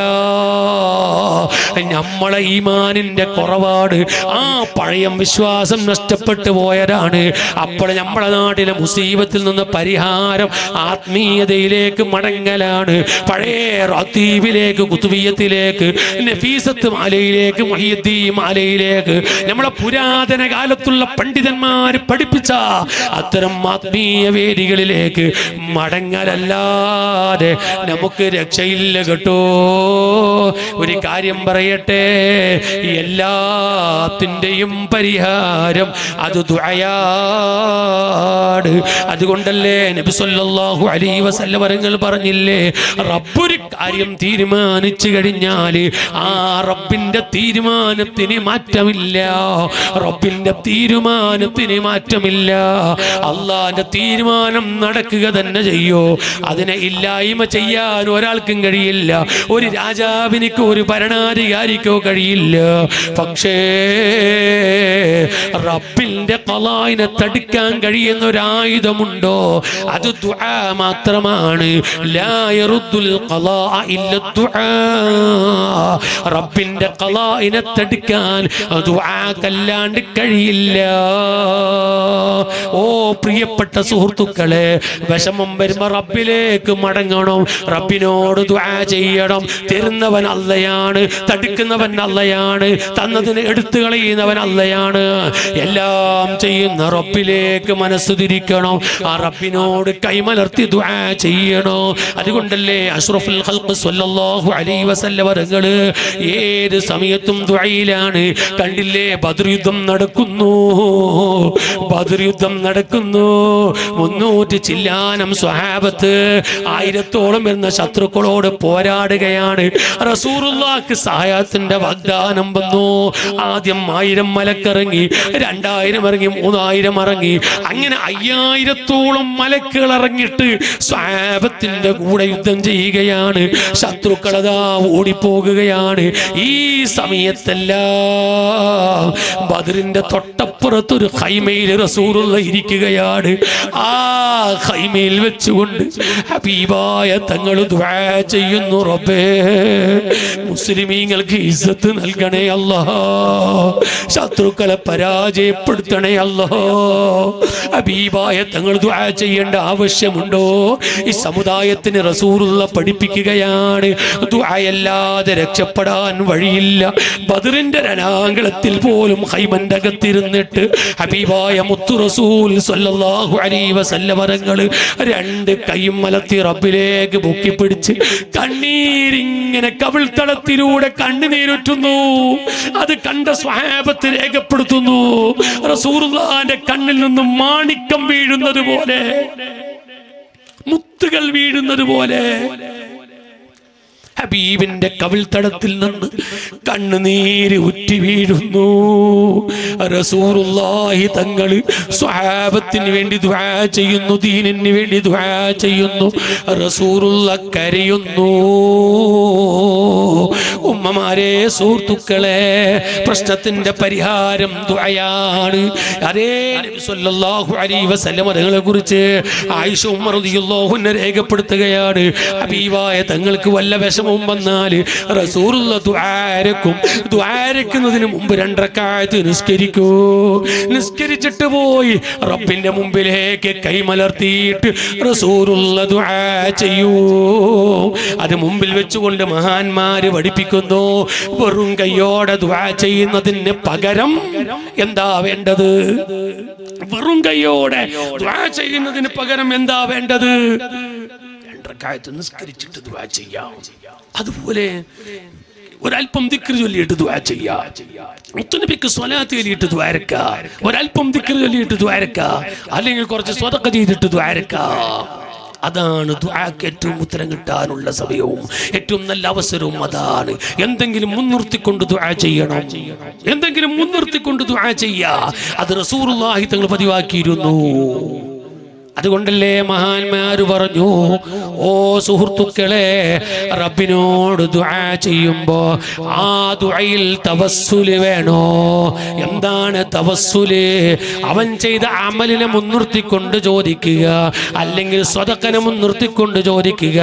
നമ്മളെ ഈമാനിന്റെ കുറവാണ്. ആ പഴയ വിശ്വാസം നഷ്ടപ്പെട്ടു പോയതാണ്. അപ്പോൾ നമ്മുടെ നാട്ടിലെ മുസീബത്തിൽ നിന്ന് പരിഹാരം ആത്മീയതയിലേക്ക് മടങ്ങലാണ്. പഴയ റാത്തീബിലേക്ക്, ഖുതുബിയത്തിലേക്ക്, നഫീസത്ത് മാലയിലേക്ക്, മുഹ്യിദ്ദീൻ മാലയിലേക്ക്, നമ്മളെ പുരാതന കാലത്തുള്ള പണ്ഡിതന്മാർ പഠിപ്പിച്ച അത്തരം ആത്മീയ വേദികളിലേക്ക് മടങ്ങലല്ലാതെ നമുക്ക് രക്ഷയില്ല കേട്ടോ. ഒരു കാര്യം പറയട്ടെ, എല്ലാത്തിൻ്റെയും പരിഹാരം അത് ദുആയാണ്. അതുകൊണ്ടല്ലേ നബി സല്ലല്ലാഹു അലൈഹി വസല്ലം പറഞ്ഞില്ലേ, റബ്ബൊരു കാര്യം തീരുമാനിച്ചു കഴിഞ്ഞാൽ ആ റബ്ബിന്റെ തീരുമാനത്തിന് മാറ്റമില്ല, റബ്ബിന്റെ തീരുമാനത്തിന് മാറ്റമില്ല. അള്ളാന്റെ തീരുമാനം നടക്കുക തന്നെ ചെയ്യോ, അതിനെ ഇല്ലായ്മ ചെയ്യാൻ ഒരാൾക്കും കഴിയില്ല. ഒരു രാജാവിനിക്കോ ഒരു ഭരണാധികാരിക്കോ കഴിയില്ല. പക്ഷേ റബ്ബിന്റെ ഖളാഇനെ തടുക്കാൻ കഴിയുന്ന ഒരു ആയുധമുണ്ടോ, അത് ദുആ മാത്രമാണ്. ലാ യറുദ്ദുൽ ഖളാഅ ഇല്ല ദുആ. റബ്ബിന്റെ ഖളാഇനെ തടുക്കാൻ ദുആക്കല്ലാണ്ട് കഴിയില്ല. ഓ പ്രിയപ്പെട്ട സുഹൃത്തുക്കളെ, വിഷമം വരുമ്പോ റബ്ബിലേക്ക് മടങ്ങണം, റബ്ബിനോട് ദുആ ചെയ്യണം. തരുന്നവൻ അള്ളയാണ്, തടുക്കുന്നവൻ അള്ളയാണ്, തന്നതിന് എടുത്തു കളയുന്നവൻ അള്ളയാണ്. എല്ലാം ചെയ്യുന്ന റബ്ബിലേക്ക് മനസ്സ് തിരിക്കണം, ആ റബ്ബിനോട് കൈമലർത്തി ദുആ ചെയ്യണോ. അതുകൊണ്ടല്ലേ അഷ്റഫുൽ ഖൽഖ് സ്വല്ലല്ലാഹു അലൈഹി വസല്ലം അവர்கள் ഏത് സമയത്തും ദുആയിലാണ്. കണ്ടില്ലേ, ബദർ യുദ്ധം നടക്കുന്നു, ബദർ യുദ്ധം നടക്കുന്നു. 300 ചില്ലാനം സ്വഹാബത്ത് 1000-ഓളം വരുന്ന ശത്രുക്കളോട് പോരാടുകയാണ്. റസൂലുള്ളാഹിക്ക് സഹായത്തിന്റെ വാഗ്ദാനം വന്നു. ആദ്യം 1000 മലക്കിറങ്ങി, 2000 ഇറങ്ങി, 3000 ഇറങ്ങി, അങ്ങനെ 5000-ഓളം മലക്കുകൾ ഇറങ്ങിയിട്ട് സ്വഹാബത്തിന്റെ കൂടെ യുദ്ധം ചെയ്യുകയാണ്. ശത്രുക്കളതാ ഓടിപ്പോകുകയാണ്. ഈ സമയത്തെല്ലാം ബദറിന്റെ തൊട്ടപ്പുറത്തൊരു ഖൈമയിൽ റസൂലുള്ള ഇരിക്കുകയാണ്. ആ ഖൈമയിൽ വെച്ചുകൊണ്ട് ഹബീബായ തങ്ങൾ ദുആ ചെയ്യുന്നു, റബ്ബേ മുസ്ലിമീങ്ങൾക്ക് ഇസ്സത്ത് നൽകണേ അല്ലാഹ്, ശത്രുക്കളെ പരാജയപ്പെടുത്തണേ അല്ലാഹ്. ഹബീബായ തങ്ങൾ ദുആ ചെയ്യേണ്ട ആവശ്യമുണ്ടോ? ഈ സമുദായത്തിന് റസൂലുള്ള പഠിപ്പിക്കുകയാണ്, ദുആയല്ലാതെ രക്ഷപ്പെടാൻ വഴിയില്ല. ബദറിന്റെ രണാങ്കളത്തിൽ പോലും ഖൈമന്റെ അകത്തിരുന്നിട്ട് ഹബീബായ മുത്തു റസൂൽ സ്വല്ലല്ലാഹു അലൈഹി വസല്ലം തങ്ങൾ 2 കൈയും മലർത്തി റബ്ബിലേക്ക് പൊക്കിപ്പിടിച്ച് കണ്ണീരിങ്ങനെ കവിൾത്തടത്തിലൂടെ കണ്ണുനീരുറ്റുന്നു. അത് കണ്ട സ്വഹാബത്ത് രേഖപ്പെടുത്തുന്നു, റസൂലുള്ളാഹിന്റെ കണ്ണിൽ നിന്നും മാണിക്കം വീഴുന്നത് പോലെ, മുത്തുകൾ വീഴുന്നത് പോലെ ഹബീബിന്റെ കവിൾത്തടത്തിൽ നിന്ന് കണ്ണുനീര് ഉറ്റി വീഴുന്നു. റസൂലുള്ളാഹി തങ്ങൾ സ്വഹാബത്തിന് വേണ്ടി ദുആ ചെയ്യുന്നു, ദീനിന് വേണ്ടി ദുആ ചെയ്യുന്നു. റസൂലുള്ളാഹി കരയുന്നു. ഉമ്മമാരെ, സുഹൃത്തുക്കളെ, പ്രശ്നത്തിന്റെ പരിഹാരം ദുആയാണ്. അതേ നബി സല്ലല്ലാഹു അലൈഹി വസല്ലം തങ്ങളെ കുറിച്ച് ആയിഷ ഉമ്മ റളിയല്ലാഹു അൻഹ രേഖപ്പെടുത്തുകയാണ്, ഹബീബായ തങ്ങൾക്ക് വല്ല വിഷമവും വന്നാല് റസൂലുള്ളാഹി ദുആരക്കുന്നതിന് മുമ്പ് 2 റക്അത്ത് നിസ്കരിക്കൂ. നിസ്കരിച്ചിട്ട് പോയി റബ്ബിന്റെ മുമ്പിലേക്ക് കൈമലർത്തിയിട്ട് റസൂലുള്ളാഹി ദുആ ചെയ്യൂ. അത് മുമ്പിൽ വെച്ചുകൊണ്ട് മഹാന്മാര് പഠിപ്പിക്കുന്നു, വെറും കൈയോടെ ദുആ ചെയ്യുന്നതിന് പകരം എന്താ വേണ്ടത്? വെറും കൈയോടെ ദുആ ചെയ്യുന്നതിന് പകരം എന്താ വേണ്ടത്? 2 റക്അത്ത് നിസ്കരിച്ചിട്ട് ദുആ ചെയ്യാം. അതുപോലെ ഒരല്പം ദിക്ർ ചൊല്ലിയിട്ട് ദുആ ചെയ്യാ. മുത്തുനബിക്ക് സ്വലാത്ത് ചൊല്ലിയിട്ട് ദ്വാരക്ക, ഒരല്പം ദിക്ർ ചൊല്ലിയിട്ട് ദ്വാരക്ക, അല്ലെങ്കിൽ കുറച്ച് സ്വതക്ക ചെയ്തിട്ട് ദ്വാരക്ക. അതാണ് ദുആക്ക് ഏറ്റവും ഉത്തരം കിട്ടാനുള്ള സമയവും ഏറ്റവും നല്ല അവസരവും. അതാണ് എന്തെങ്കിലും മുൻനിർത്തിക്കൊണ്ട് ദുആ ചെയ്യണം, എന്തെങ്കിലും മുൻനിർത്തിക്കൊണ്ട് ദുആ ചെയ്യാ. അത് റസൂലുള്ളാഹി തങ്ങൾ പതിവാക്കിയിരുന്നു. അതുകൊണ്ടല്ലേ മഹാന്മാര് പറഞ്ഞു, ഓ സുഹൃത്തുക്കളെ, റബ്ബിനോട് ദുആ ചെയ്യുമ്പോ ആ ദുആയിൽ തവസ്സുല് വേണോ? എന്താണ് തവസ്സുല്? അവൻ ചെയ്ത അമലിനെ മുൻനിർത്തിക്കൊണ്ട് ചോദിക്കുക, അല്ലെങ്കിൽ സ്വതക്കനെ മുൻനിർത്തിക്കൊണ്ട് ചോദിക്കുക,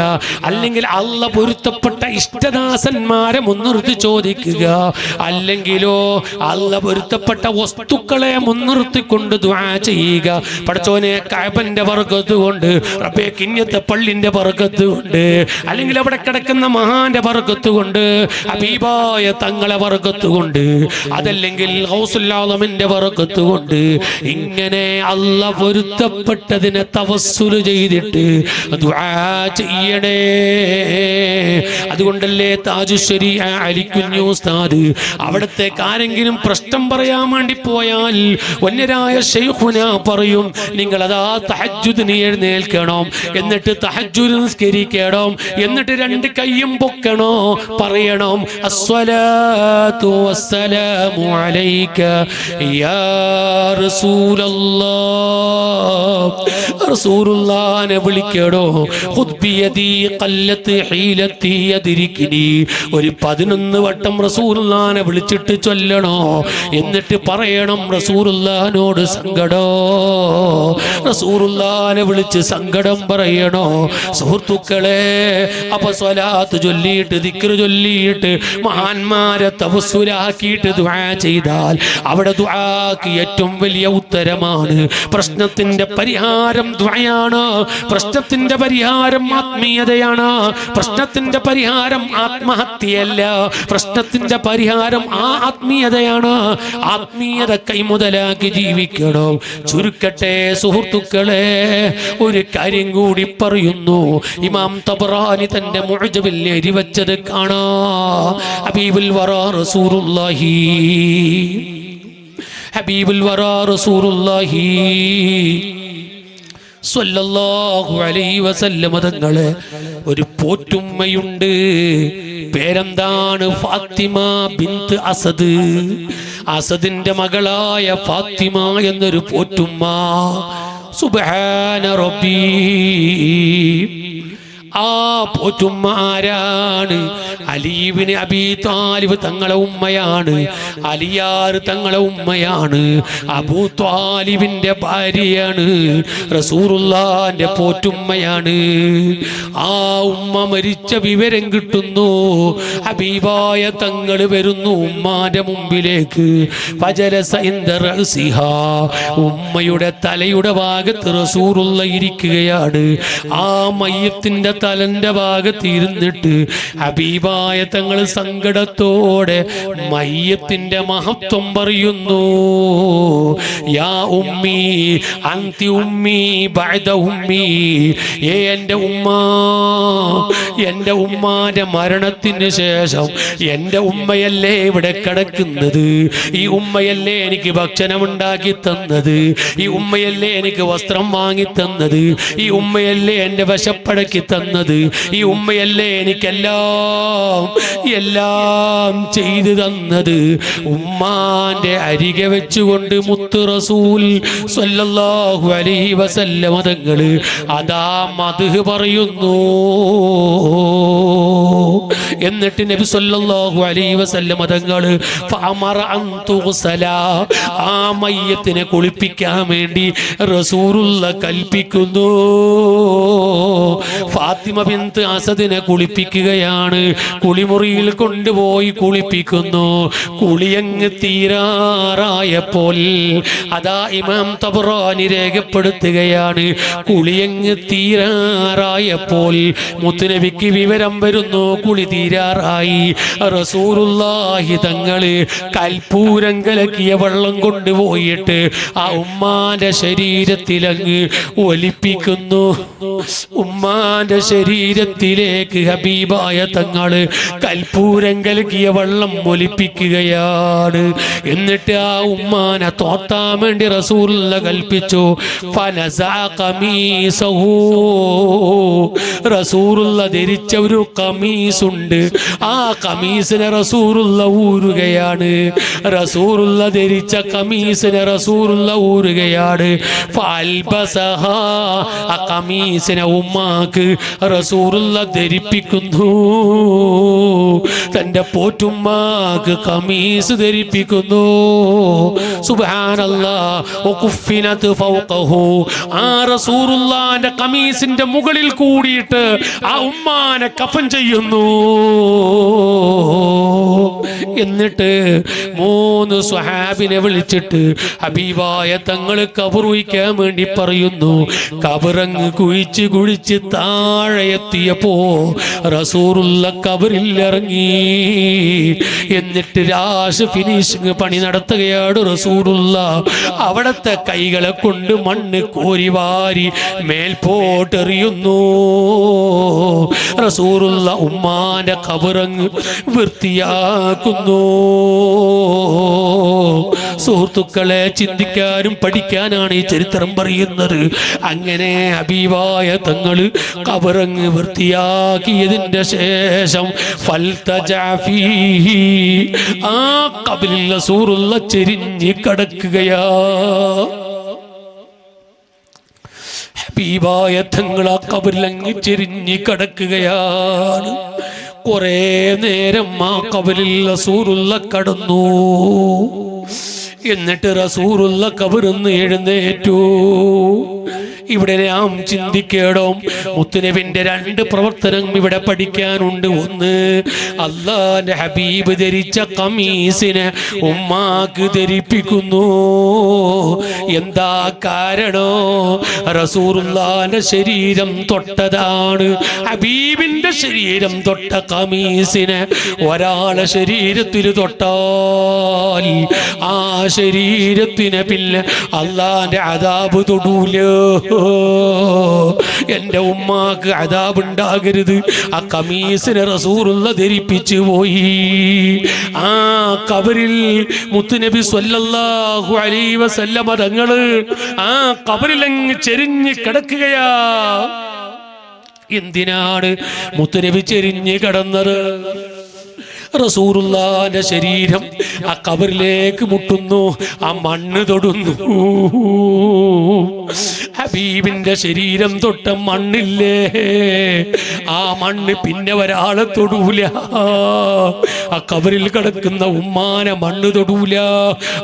അല്ലെങ്കിൽ അള്ളാഹ് പൊരുത്തപ്പെട്ട ഇഷ്ടദാസന്മാരെ മുൻനിർത്തി ചോദിക്കുക, അല്ലെങ്കിലോ അള്ളാഹ് പൊരുത്തപ്പെട്ട വസ്തുക്കളെ മുൻനിർത്തിക്കൊണ്ട് ദുആ ചെയ്യുക. പടച്ചോനെ, കഅബന്റെ ബർക്കത്ത് കൊണ്ട്, റബ്ബേ കിഞ്ഞത്തെ പള്ളിന്റെ ബർക്കത്ത് കൊണ്ട്, അല്ലെങ്കിൽ അവിടെ കിടക്കുന്ന മഹാന്റെ ബർക്കത്ത് കൊണ്ട്, ഹബീബായ തങ്ങളെ ബർക്കത്ത് കൊണ്ട്, അതല്ലെങ്കിൽ ഗൗസുൽ ആലമിന്റെ ബർക്കത്ത് കൊണ്ട്, ഇങ്ങനെ അല്ലാഹ് പൊരുത്തപ്പെട്ടതിനെ തവസ്സുൽ ചെയ്തിട്ട് ദുആ ചെയ്യണേ. അതുകൊണ്ടല്ലേ താജുശ്ശേരി അലിക്കുഞ്ഞു ഉസ്താദ് അവിടത്തെ ആരെങ്കിലും പ്രശ്നം പറയാൻ വേണ്ടി പോയാൽ വന്യരായ ശൈഖുന പറയും, നിങ്ങളതാ തഹജ്ജുദിന് എഴുന്നേൽക്കണം, എന്നിട്ട് തഹജ്ജുദ് നിസ്കരിക്കണം, എന്നിട്ട് രണ്ട് കൈയും പൊക്കണോ, പറയണം അസ്സലാത്തു വസ്സലാമു അലൈക യാ റസൂലല്ലാഹ്. റസൂലുള്ളാഹിനെ വിളിക്കണോ, ഖുദ് ബിയദി ഖല്ലത്ത് ഹീലത്തി യദ്രിക്നി. ഒരു 11 വട്ടം റസൂലുള്ളാഹിനെ വിളിച്ചിട്ട് ചൊല്ലണോ, എന്നിട്ട് പറയണം റസൂലുള്ളാഹിനോട് സങ്കടോ, റസൂലുള്ളാഹിനെ വിളിച്ച് സങ്കടം പറയണോ. സുഹൃത്തുക്കളെ, അപ്പൊ സ്വലാത്ത് ചൊല്ലിയിട്ട് ദിക്ർ ചൊല്ലിയിട്ട് മഹാന്മാരെ തവസ്സുലാക്കിയിട്ട് ദുആ ചെയ്താൽ അവിടെ ദുആക്ക് ഏറ്റവും വലിയ ഉത്തരമാണ്. പ്രശ്നത്തിന്റെ പരിഹാരം ദുആയാണ്, പ്രശ്നത്തിന്റെ പരിഹാരം ആത്മീയതയാണ്, പ്രശ്നത്തിന്റെ പരിഹാരം ആത്മഹത്യയല്ല, പ്രശ്നത്തിന്റെ പരിഹാരം ആ ആത്മീയതയാണ്. ആത്മീയത കൈമുതലാക്കി ജീവിക്കണം. ചുരുക്കട്ടെ സുഹൃത്തുക്കളെ, ഒരു കാര്യം കൂടി പറയുന്നു. ഇമാം തബറാനി തന്റെ മുഅ്ജമിൽ എരിവച്ചത് കാണാ. ഹബീബുൽ വറാ റസൂലുള്ളാഹി, ഹബീബുൽ വറാ റസൂലുള്ളാഹി സ്വല്ലല്ലാഹു അലൈഹി വസല്ലം തങ്ങളെ ഒരു പോറ്റുമ്മയുണ്ട്. പേരെന്താണ്? ഫാത്തിമ ബിൻത്ത് അസദ്. അസദിന്റെ മകളായ ഫാത്തിമ എന്നൊരു പോറ്റുമ്മ. സുബ്ഹാന റബ്ബി. ആ പോറ്റുമ്മ ആരാണ്? അലി ഇബ്നു അബീ താലിബ് തങ്ങളെ ഉമ്മയാണ്. അലിയാർ തങ്ങളെ ഉമ്മയാണ്. അബൂ ത്വാലിബിന്റെ ഭാര്യയാണ്. റസൂലുള്ളാഹിന്റെ പോറ്റുമ്മയാണ്. ആ ഉമ്മ മരിച്ച വിവരം കിട്ടുന്നു. ഹബീബായ തങ്ങൾ വരുന്നു ഉമ്മാന്റെ മുമ്പിലേക്ക്. ഫജലസ ഇൻദ റഅസിഹാ. ഉമ്മയുടെ തലയുടെ ഭാഗത്ത് റസൂലുള്ളാഹി ഇരിക്കുകയാണ്. ആ മയ്യത്തിന്റെ തലന്റെ ഭാഗത്ത് ഇരുന്നിട്ട് ഹബീബായ തങ്ങൾ സങ്കടത്തോടെ മയ്യത്തിന്റെ മഹത്വം പറയുന്നു. യാ ഉമ്മി അൻതി ഉമ്മി ബഅദ ഉമ്മി. എൻ്റെ ഉമ്മ, എൻ്റെ ഉമ്മാന്റെ മരണത്തിന് ശേഷം എൻ്റെ ഉമ്മയല്ലേ ഇവിടെ കിടക്കുന്നത്. ഈ ഉമ്മയല്ലേ എനിക്ക് ഭക്ഷണം ഉണ്ടാക്കി തന്നത്. ഈ ഉമ്മയല്ലേ എനിക്ക് വസ്ത്രം വാങ്ങി തന്നത്. ഈ ഉമ്മയല്ലേ എൻ്റെ വിശപ്പടക്കി തന്നത്. ഈ ഉമ്മയല്ലേ എനിക്കെല്ലാം ചെയ്തു തന്നത്. ഉമ്മാന്റെ അരികെ വെച്ചുകൊണ്ട് മുത്ത് റസൂൽ സ്വല്ലല്ലാഹു അലൈഹി വസല്ലം തങ്ങൾ അതാ മദ്ഹ് പറയുന്നു. എന്നിട്ട് നബി സല്ലല്ലാഹു അലൈഹി വസല്ലം തങ്ങൾ ഫഅമറ അൻ തുഗ്സല. ആ മയ്യത്തിനെ കുളിപ്പിക്കാൻ വേണ്ടി റസൂലുള്ളാഹി കൽപ്പിക്കുന്നു. ഫാത്തിമ ബിൻത്ത് അസദിനെ കുളിപ്പിക്കുകയാണ്. കുളിമുറിയിൽ കൊണ്ടുപോയി കുളിപ്പിക്കുന്നു. കുളിയങ്ങ് തീരാറായപ്പോൾ അതാ ഇമാം തബറാനി രേഖപ്പെടുത്തുകയാണ്. കുളിയങ്ങ് തീരാറായപ്പോൾ മുത്തുനബിക്ക് വിവരം വരുന്നു, കുളി തീരാറായി. റസൂലുള്ളാഹി തങ്ങള് കൽപ്പൂരം കലക്കിയ വെള്ളം കൊണ്ടുപോയിട്ട് ആ ഉമ്മാന്റെ ശരീരത്തിലങ്ങ് ഒലിപ്പിക്കുന്നു. ഉമ്മാന്റെ ശരീരത്തിലേക്ക് ഹബീബായ തങ്ങള് കൽപ്പൂരം കലക്കിയ വെള്ളം ഒലിപ്പിക്കുകയാണ്. എന്നിട്ട് ആ ഉമ്മാനെ തോർത്താൻ വേണ്ടി റസൂലുള്ള കൽപ്പിച്ചു. റസൂലുള്ള ധരിച്ച ഒരു കമീസുണ്ട്, ആ കമീസിനെ റസൂലുള്ള ഊരുകയാണ്. റസൂലുള്ള ധരിച്ച കമീസിനെ റസൂലുള്ള ഊരുകയാണ്. ആ കമീസിനെ ഉമ്മാക്ക് റസൂലുള്ള ധരിപ്പിക്കുന്നു. തന്റെ പോറ്റുമ്മാക്ക് കമീസ് ധരിപ്പിക്കുന്നു. സുബ്ഹാനല്ലാഹ്. ആ റസൂലുള്ളാന്റെ കമീസിന്റെ മുകളിൽ കൂടിയിട്ട് ആ ഉമ്മാനെ കഫൻ ചെയ്യുന്നു. എന്നിട്ട് 3 സ്വഹാബിനെ വിളിച്ചിട്ട് ഹബീബായ തങ്ങള് കബറുയിക്കാൻ വേണ്ടി പറയുന്നു. കബറങ്ങ് കുഴിച്ച് താഴെ എത്തിയപ്പോ റസൂലുള്ള കബറിൽ ഇറങ്ങി. എന്നിട്ട് ഫിനിഷിങ് പണി നടത്തുകയാണ് റസൂലുള്ള. അവിടത്തെ കൈകളെ കൊണ്ട് മണ്ണ് കോരി വാരി മേൽപോട്ടെറിയുന്നു. റസൂലുള്ള ഉമ്മാന്റെ ഖബറങ്ങ് വൃത്തിയാക്കുന്നു. സുഹൃത്തുക്കളെ, ചിന്തിക്കാനും പഠിക്കാനാണ് ഈ ചരിത്രം പറയുന്നത്. അങ്ങനെ ഹബീബായ തങ്ങള് ഖബറങ്ങ് വൃത്തിയാക്കിയതിന്റെ ശേഷം ആ ഖബറിൽ റസൂലുള്ള ചെരിഞ്ഞ് കിടക്കുകയാ. ഹബീബായ തങ്ങൾ ആ ഖബറിലങ്ങ് ചെരിഞ്ഞ് കിടക്കുകയാണ്. കുറേ നേരം ആ ഖബറിൽ റസൂലുള്ള കടന്നു. എന്നിട്ട് റസൂലുള്ള ഖബറിന്ന് എഴുന്നേറ്റു. ഇവിടെ നാം ചിന്തിക്കണം, മുത്തുനബിന്റെ 2 പ്രവർത്തനം ഇവിടെ പഠിക്കാനുണ്ട്. ഒന്ന്, അല്ലാഹുവിന്റെ ഹബീബ് ധരിച്ച ഖമീസിനെ ഉമ്മാക്ക് ധരിപ്പിക്കുന്നു. എന്താ കാരണോ? റസൂലുള്ളാഹിന്റെ ശരീരം തൊട്ടതാണ്. ഹബീബിന്റെ ശരീരം തൊട്ട ഖമീസിനെ ഒരാളെ ശരീരത്തിൽ തൊട്ടാൽ ആ ശരീരത്തിനെ പിന്നെ അല്ലാഹുവിന്റെ അദാബ് തൊടൂല. എന്റെ ഉമ്മാക്ക് അദാബ് ഉണ്ടാകരുത്. ആ കമീസിനെ റസൂലുള്ള ധരിപ്പിച്ചു പോയി. ആ ഖബറിൽ മുത്തുനബി സ്വല്ലല്ലാഹു അലൈഹി വസല്ലമ തങ്ങള് ആ ഖബറിലങ്ങ് ചെരിഞ്ഞ് കിടക്കുകയാ. എന്തിനാണ് മുത്തുനബി ചെരിഞ്ഞ് കിടന്നത്? റസൂലുള്ളാഹിന്റെ ശരീരം ആ ഖബറിലേക്ക് മുട്ടുന്നു, ആ മണ്ണ് തൊടുന്നു. ഹബീബിന്റെ ശരീരം തൊട്ട മണ്ണില്ലേ, ആ മണ്ണ് പിന്നെ ഒരാളെ തൊടൂല. ആ ഖബറിൽ കിടക്കുന്ന ഉമ്മാനെ മണ്ണ് തൊടൂല.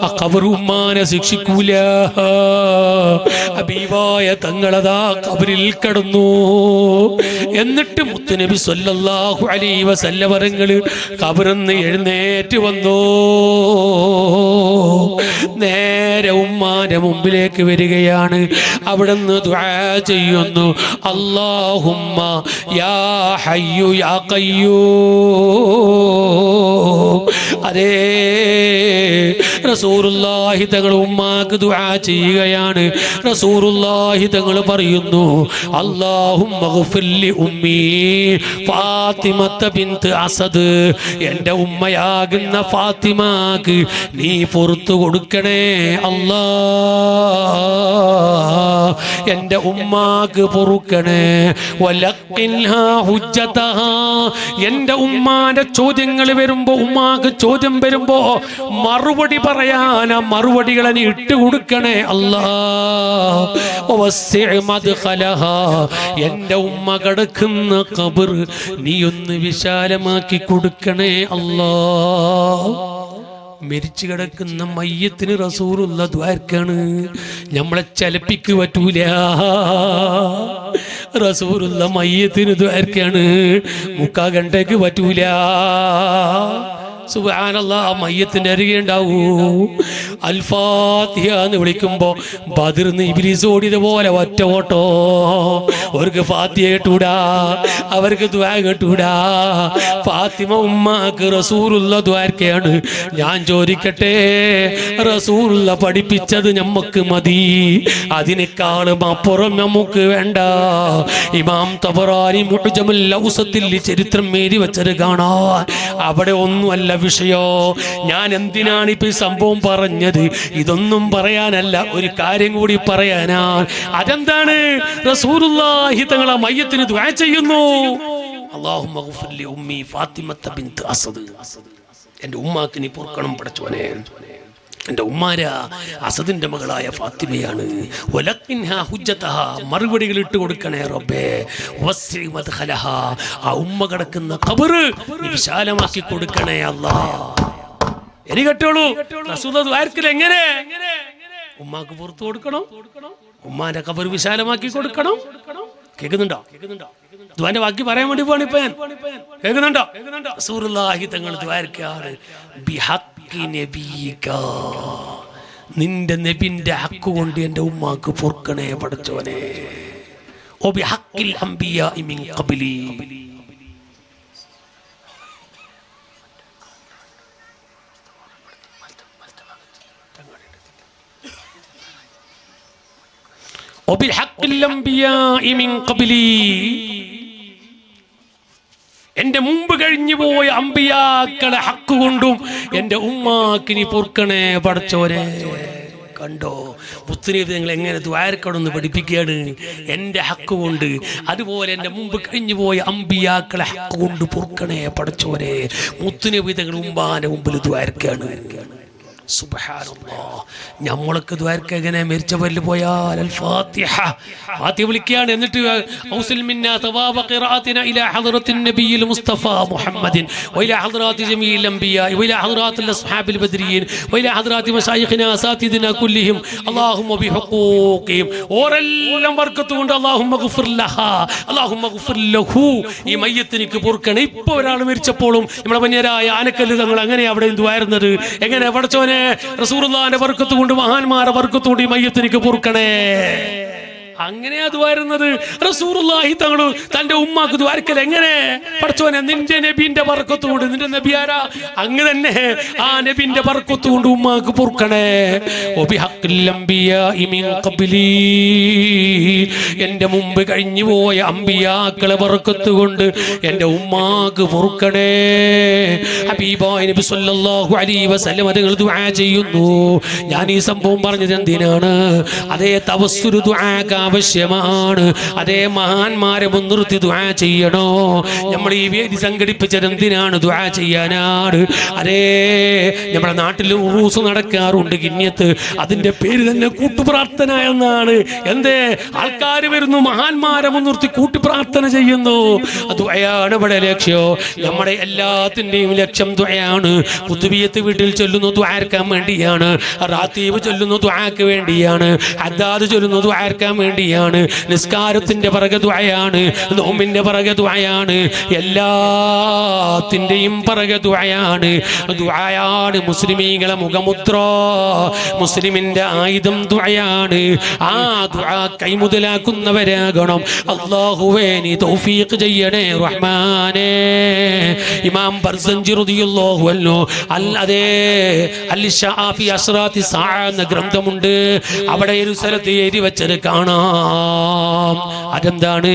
ആ ഖബർ ഉമ്മാനെ ശിക്ഷിക്കൂല. ഹബീബായ തങ്ങളതാ ഖബറിൽ കിടന്നു. എന്നിട്ട് മുത്തുനബി സ്വല്ലല്ലാഹു അലൈഹി വസല്ലം തങ്ങൾ ഖബറിന്ന് എഴുന്നേറ്റ് വന്നു. നേരെ ഉമ്മാന്റെ മുമ്പിലേക്ക് വരികയാണ്. അവിടുന്ന് ദുആ ചെയ്യുന്നു. അല്ലാഹുമ്മ യാ ഹയ്യു യാ ഖയ്യൂം. അതേ റസൂലുള്ളാഹി തങ്ങൾ ഉമ്മാക്ക് ദുആ ചെയ്യുകയാണ്. റസൂലുള്ളാഹി തങ്ങൾ പറയുന്നു, അല്ലാഹുമ്മ ഗ്ഫിർലി ഉമ്മി ഫാത്തിമത്ത ബിൻത് അസദ്. എൻ്റെ ഉമ്മയാകുന്ന ഫാത്തിമാക്ക് നീ പുറത്തു കൊടുക്കണേ അല്ലാ. എൻ്റെ ഉമ്മാക്ക് പൊറുക്കണേ. വലഖിൻഹാ ഹുജ്ജതഹാ. എൻ്റെ ഉമ്മാന്റെ ചോദ്യങ്ങൾ വരുമ്പോ, ഉമ്മാക്ക് ചോദ്യം വരുമ്പോ മറുപടി പറയാൻ ആ മറുപടികളെ നീ ഇട്ടുകൊടുക്കണേ അല്ലാ. വസ്സിഅ മദ്ഖലഹാ. എൻ്റെ ഉമ്മ കിടക്കുന്ന ഖബർ നീ ഒന്ന് വിശാലമാക്കി കൊടുക്കണേ അല്ലാ. മരിച്ചു കിടക്കുന്ന മയ്യത്തിന് റസൂലുള്ള ദ്വാരക്കാണ്. നമ്മളെ ചലപ്പിക്ക് പറ്റൂല. റസൂലുള്ള മയ്യത്തിന് ദ്വാരക്കാണ്. 3/4 ഗണ്ടക്ക് പറ്റൂല. സുബ്ഹാനല്ലാഹ്, മയ്യത്തിന്റെ അരികെ ഉണ്ടാവൂ. അൽ ഫാത്തിഹ എന്ന് വിളിക്കുമ്പോ ബദറിന്ന് ഇബ്ലീസ് ഓടിയതുപോലെ ഒറ്റ ഓട്ടോ. അവർക്ക് ഫാത്തിഹ കേട്ടൂടാ, അവർക്ക് ദുആ കേട്ടൂടാ. ഫാത്തിമ ഉമ്മാക്ക് റസൂലുള്ള ദ്വാരക്കയാണ്. ഞാൻ ചോദിക്കട്ടെ, റസൂലുള്ള പഠിപ്പിച്ചത് നമുക്ക് മതി, അതിനേക്കാളും അപ്പുറം നമുക്ക് വേണ്ട. ഇമാം തബറാനി മുഅ്ജമുൽ ഔസത്തിൽ ചരിത്രം എഴുതി വെച്ചത് കാണാൻ. അവിടെ ഒന്നുമല്ല വിഷയോ. ഞാൻ എന്തിനാണ് ഇപ്പൊ ഈ സംഭവം പറഞ്ഞത്? ഇതൊന്നും പറയാനല്ല, ഒരു കാര്യം കൂടി പറയാനാ. അതെന്താണ്? റസൂലുള്ളാഹി തങ്ങളെ മയ്യത്തിന് ദുആ ചെയ്യുന്നു. അല്ലാഹുമ്മ ഗഫിർ ലി ഉമ്മി ഫാത്തിമത്ത ബിൻത് അസദ്. എൻ്റെ ഉമ്മാക്ക് നീ പൊറുക്കണം പടച്ചോനെ. എൻ്റെ ഉമ്മാര അസദിന്റെ മകളായ ഫാത്തിമയാണ്. മറുപടികൾ ഇട്ട് കൊടുക്കണേ റബ്ബേ. ആ ഉമ്മ കിടക്കുന്ന ഖബർ നീ വിശാലമാക്കി കൊടുക്കണേ അല്ലാ. എനി കേട്ടോളൂ, എങ്ങനെ ഉമ്മാക്ക് പുറത്തു കൊടുക്കണം, ഉമ്മാന്റെ ഖബർ വിശാലമാക്കി കൊടുക്കണം. കേൾക്കുന്നുണ്ടോ? ദുആന്റെ ബാക്കി പറയാൻ വേണ്ടി പോവാണ് ഇപ്പൊ ഞാൻ. കേൾക്കുന്നുണ്ടോ? റസൂലുള്ളാഹി തങ്ങൾ ദ്വാരക്കാണ്. ബിഹഖി നബിക, നിന്റെ നബിന്റെ ഹക്ക് കൊണ്ട് എൻ്റെ ഉമ്മാക്ക് പൊറുക്കണേ പടച്ചോനെ. ഓ ബിഹഖിൽ അംബിയാഇ മിൻ ഖബ്ലി, എന്റെ മുമ്പ് കഴിഞ്ഞു പോയ അമ്പിയാക്കളെ ഹക്ക് കൊണ്ടും എൻ്റെ ഉമ്മാക്ക് നീ പൊറുക്കണേ പടച്ചോനെ. കണ്ടോ മുത്തുനബി നിങ്ങൾ എങ്ങനെ ദ്വാരക്കടന്ന് പഠിപ്പിക്കുകയാണ്? എൻ്റെ ഹക്ക് കൊണ്ട്, അതുപോലെ എൻ്റെ മുമ്പ് കഴിഞ്ഞു പോയ അമ്പിയാക്കളെ ഹക്ക് കൊണ്ട് പൊറുക്കണേ പടച്ചോനെ. മുത്തുനബി തങ്ങൾ ഉമ്മാന്റെ മുമ്പിൽ ദ്വാരക്കാണ്. സുബ്ഹാനല്ലാഹ്, നമ്മളൊക്കെ ദ്വാരക്ക എങ്ങനെ മരിച്ചവരിൽ പോയാൽ അൽ ഫാത്തിഹ ഫാത്തിഹ വിളിക്കുകയാണ്. എന്നിട്ട് ഔസിൽ മിന്നാ തവാബ ഖിറാഅതിനാ ഇലാ ഹദ്റത്തിൻ നബിയിൽ മുസ്തഫ മുഹമ്മദിൻ വഇലാ ഹദ്റാത്തി ജമീഇൽ അംബിയാ വഇലാ ഹദ്റാത്തിൽ അസ്ഹാബിൽ ബദ്രിയീൻ വഇലാ ഹദ്റാത്തി മശായിഖിനാ അസാതിദിനാ കുല്ലിഹിം അല്ലാഹുമ്മ ബിഹുഖൂഖിഹിം. ഓരെല്ലാം ബർക്കത്ത് കൊണ്ട് അല്ലാഹുമ്മ ഗഫിർ ലഹാ, അല്ലാഹുമ്മ ഗഫിർ ലഹു. ഈ മയ്യത്തിനിക്ക് പൊറുക്കണേ. ഇപ്പോൾ ഒരാൾ മരിച്ചപ്പോഴും നമ്മുടെ പഞ്ഞരായ ആനക്കല്ല് തങ്ങൾ അങ്ങനെ അവിടെ ദ്വാരുന്നത് എങ്ങനെ പടച്ചോനെ? റസൂലുള്ളാഹിന്റെ ബർക്കത്ത് കൊണ്ട്, മഹാന്മാരുടെ ബർക്കത്ത് കൊണ്ട് ഈ മയ്യത്തിനിക്ക് പൊറുക്കണേ. അങ്ങനെയാ ദ്വാരുന്നത്. റസൂലുള്ളാഹി തങ്ങൾ തന്റെ ഉമ്മാക്ക് ദ്വാരക്കൽ എങ്ങനെ? പടച്ചോനെ, നിന്റെ നബിന്റെ ബർക്കത്ത് കൊണ്ട്. നിന്റെ നബി ആരാ? അങ്ങ് തന്നെ. ആ നബിന്റെ ബർക്കത്ത് കൊണ്ട് ഉമ്മാക്ക് പൊറുക്കണേ. എന്റെ മുമ്പ് കഴിഞ്ഞു പോയ അമ്പിയാക്കളെ ബർക്കത്ത് കൊണ്ട് എൻ്റെ ഉമ്മാക്ക് പൊറുക്കണേ. ഹബീബായ നബി സല്ലല്ലാഹു അലൈഹി വസല്ലം തങ്ങൾ ദുആ ചെയ്യുന്നു. ഞാൻ ഈ സംഭവം പറഞ്ഞത് എന്തിനാണ്? അതേ തവസ്സുൽ ദുആക്ക് ആവശ്യമാണ്. അതേ മഹാന്മാരെ മുൻനിർത്തി ദുആ ചെയ്യണോ? നമ്മൾ ഈ വേദി സംഘടിപ്പിച്ചത് എന്തിനാണ്? ദുആ ചെയ്യാനാണ്. അതേ നമ്മുടെ നാട്ടിൽ ഉറൂസ് നടക്കാറുണ്ട്, കിന്യത്ത്. അതിന്റെ പേര് തന്നെ കൂട്ടുപ്രാർത്ഥന എന്നാണ്. എന്തേ? ആൾക്കാർ വരുന്നു, മഹാന്മാരെ മുൻനിർത്തി കൂട്ടുപ്രാർത്ഥന ചെയ്യുന്നു. ദുആയാണ് ഇവിടെ ലക്ഷ്യം. നമ്മുടെ എല്ലാത്തിന്റെയും ലക്ഷ്യം ദുആയാണ്. ഖുതുബിയത്ത് വീട്ടിൽ ചൊല്ലുന്നു ദുആർക്കാൻ വേണ്ടിയാണ്. റാത്തീബ് ചൊല്ലുന്നു ദുആക്ക് വേണ്ടിയാണ്. ഹദ്ദാദ് ചൊല്ലുന്നു ദുആർക്കാൻ വേണ്ടിയാണ്. നിസ്കാരത്തിന്റെ പിറകെ ദുആയാണ്, നോമ്പിന്റെ പിറകെ ദുആയാണ്, എല്ലാത്തിന്റെയും പിറകെ ദുആയാണ്. ദുആയാണ് മുസ്ലിമീങ്ങളെ മുഖമുദ്ര, മുസ്ലിമിന്റെ ആയുധം ദുആയാണ്. ആ ദുആ കൈമുതലാക്കുന്നവരാകണം. അല്ലാഹുവേ നീ തൗഫീഖ് ചെയ്യണേ റഹ്മാനേ. ഇമാം ബർസഞ്ചി റളിയല്ലാഹു അൻഹു അല്ലാതെ അൽ ശാഫി അസ്റാത്തി സാ എന്ന ഗ്രന്ഥമുണ്ട്. അവിടെ ഒരു സ്ഥലത്ത് എഴുതി വെച്ചത് കാണാം. അതെന്താണ്?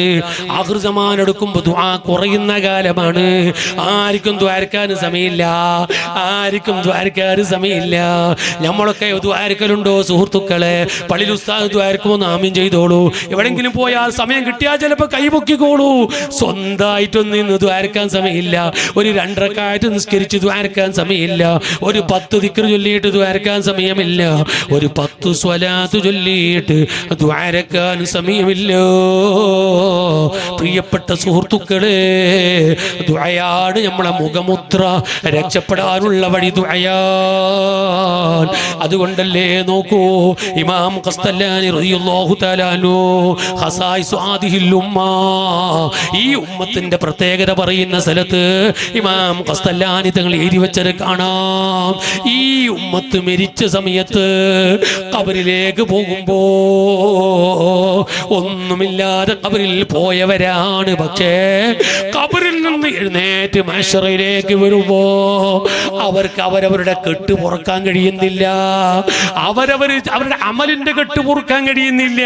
ആഖിർ സമാൻ എടുക്കുമ്പോൾ ദുആ കുറയുന്ന കാലമാണ്. ആർക്കും ദ്വാരക്കാൻ സമയമില്ല, ആർക്കും ദ്വാരക്കാൻ സമയമില്ല. നമ്മളൊക്കെ ദ്വാരക്കലുണ്ടോ സുഹൃത്തുക്കളെ? പള്ളിയിൽ ഉസ്താദ് ദ്വാരക്കുമോ ആമീൻ ചെയ്തോളൂ. എവിടെങ്കിലും പോയാൽ സമയം കിട്ടിയാൽ ചിലപ്പോൾ കൈപൊക്കിക്കോളൂ. സ്വന്തമായിട്ടൊന്നും ഇന്ന് ദ്വാരക്കാൻ സമയമില്ല. ഒരു 2 റക്അത്ത് നിസ്കരിച്ച് ദ്വാരക്കാൻ സമയമില്ല. ഒരു 10 ദിക്ർ ചൊല്ലിയിട്ട് ദ്വാരക്കാൻ സമയമില്ല. ഒരു 10 സ്വലാത്ത് ചൊല്ലിയിട്ട് ദ്വാരക്കാൻ കേൾക്കാൻ സമയമില്ല. പ്രിയപ്പെട്ട സുഹൃത്തുക്കളെ, ദുആയാണ് നമ്മളെ മുഖമുദ്ര. രക്ഷപ്പെടാനുള്ള വഴി ദുആയാണ്. അതുകൊണ്ടല്ലേ നോക്കൂ, ഇമാം ഖസ്തലാനി റളിയല്ലാഹു തആല അൻഹു ഖസായിസു ആദിഹിൽ ഉമ്മ, ഈ ഉമ്മത്തിന്റെ പ്രത്യേകത പറയുന്ന സ്ഥലത്ത് ഇമാം ഖസ്തലാനി തങ്ങൾ എഴുതി വെച്ചത് കാണാം. ഈ ഉമ്മത്ത് മരിച്ച സമയത്ത് ഖബറിലേക്ക് പോകുമ്പോ ഒന്നുമില്ലാതെ ഖബറിൽ പോയവരാണ്. പക്ഷേ ഖബറിൽ നിന്ന് എഴുന്നേറ്റ് മഹ്ശറിലേക്ക് വരുമ്പോ അവർക്ക് അവരവരുടെ കെട്ട് പൊറുക്കാൻ കഴിയുന്നില്ല. അവരുടെ അമലിന്റെ കെട്ട് പൊറുക്കാൻ കഴിയുന്നില്ല.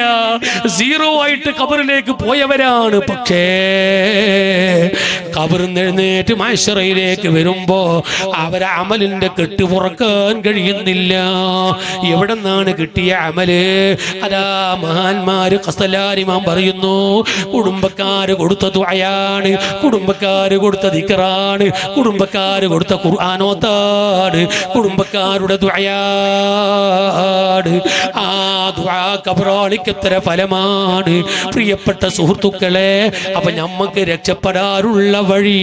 സീറോ ആയിട്ട് ഖബറിലേക്ക് പോയവരാണ്. പക്ഷേ ഖബറിൽ നിന്ന് എഴുന്നേറ്റ് മഹ്ശറിലേക്ക് വരുമ്പോ അവരെ അമലിന്റെ കെട്ട് പൊറുക്കാൻ കഴിയുന്നില്ല. എവിടെ നിന്നാണ് കിട്ടിയ അമല്? അതാ മഹാന്മാര് ഖസ്തലാനി ഇമാം പറയുന്നു, കുടുംബക്കാര് കൊടുത്ത ദുആയാണ്, കുടുംബക്കാര് കൊടുത്ത ദിക്റാണ്, കുടുംബക്കാര് കൊടുത്ത ഖുർആനോത്താണ്, കുടുംബക്കാരുടെ ദുആയാണ്. ആ ദുആ ഖബറാളിക്ക് എത്ര ഫലമാണ് പ്രിയപ്പെട്ട സുഹൃത്തുക്കളെ. അപ്പൊ നമുക്ക് രക്ഷപ്പെടാനുള്ള വഴി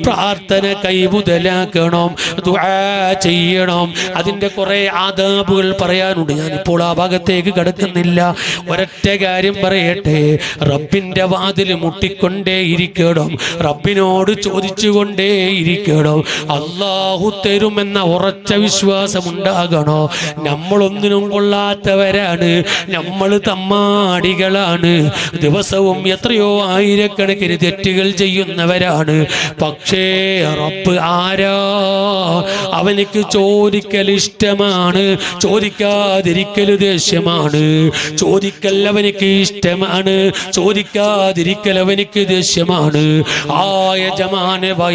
പ്രാർത്ഥന കൈമുതലാക്കണം, ദുആ ചെയ്യണം. അതിന്റെ കുറെ ആദാബുകൾ പറയാനുണ്ട്. ഞാനിപ്പോൾ ആ ഭാഗത്തേക്ക് കടക്കുന്നില്ല. ഒരൊറ്റ കാര്യം പറയട്ടെ, റബ്ബിന്റെ വാതിൽ മുട്ടിക്കൊണ്ടേ ഇരിക്കണം, റബ്ബിനോട് ചോദിച്ചുകൊണ്ടേ ഇരിക്കണം. അല്ലാഹു തരുമെന്ന ഉറച്ച വിശ്വാസം ഉണ്ടാകണോ. നമ്മളൊന്നിനും കൊള്ളാത്തവരാണ്, നമ്മൾ തമ്മാടികളാണ്, ദിവസവും എത്രയോ ആയിരക്കണക്കിന് തെറ്റുകൾ ചെയ്യുന്നവരാണ്. പക്ഷേ റബ്ബ് ആരാ? അവനിക്ക് ചോദിക്കൽ ഇഷ്ടമാണ്, ചോദിക്കാതിരിക്കൽ ദേഷ്യമാണ്. ചോദിക്കൽ അവനിക്ക് ഇഷ്ടമാണ്, ചോദിക്കാതിരിക്കൽ അവനിക്ക് ദേഷ്യമാണ്. ആ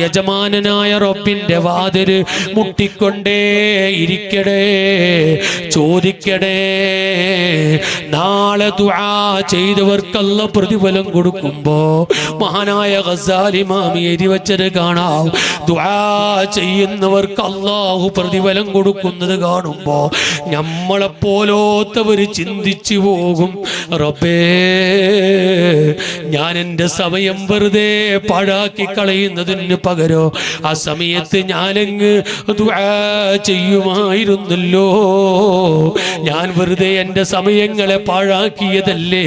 യജമാനനായ റബ്ബിന്റെ വാതില് മുട്ടിക്കൊണ്ടേ ഇരിക്കടേ, ചോദിക്കടേ. നാളെ ദുആ ചെയ്തവർക്കല്ല പ്രതിഫലം കൊടുക്കുമ്പോ മഹാനായ ഗസാലി ഇമാം എഴുതി വച്ചത് കാണാം. ദുആ ചെയ്യുന്നവർക്ക് അല്ലാഹു പ്രതിഫലം കൊടുക്കുന്നത് കാണുമ്പോ നമ്മളെപ്പോലോത്തവര് ചിന്തിച്ചു പോകും, റബ്ബേ ഞാൻ എൻ്റെ സമയം വെറുതെ പാഴാക്കി കളയുന്നതിന് പകരം ആ സമയത്ത് ഞാനങ്ങ് ദുആ ചെയ്യുമായിരുന്നല്ലോ. ഞാൻ വെറുതെ എൻ്റെ സമയങ്ങളെ പാഴാക്കിയതല്ലേ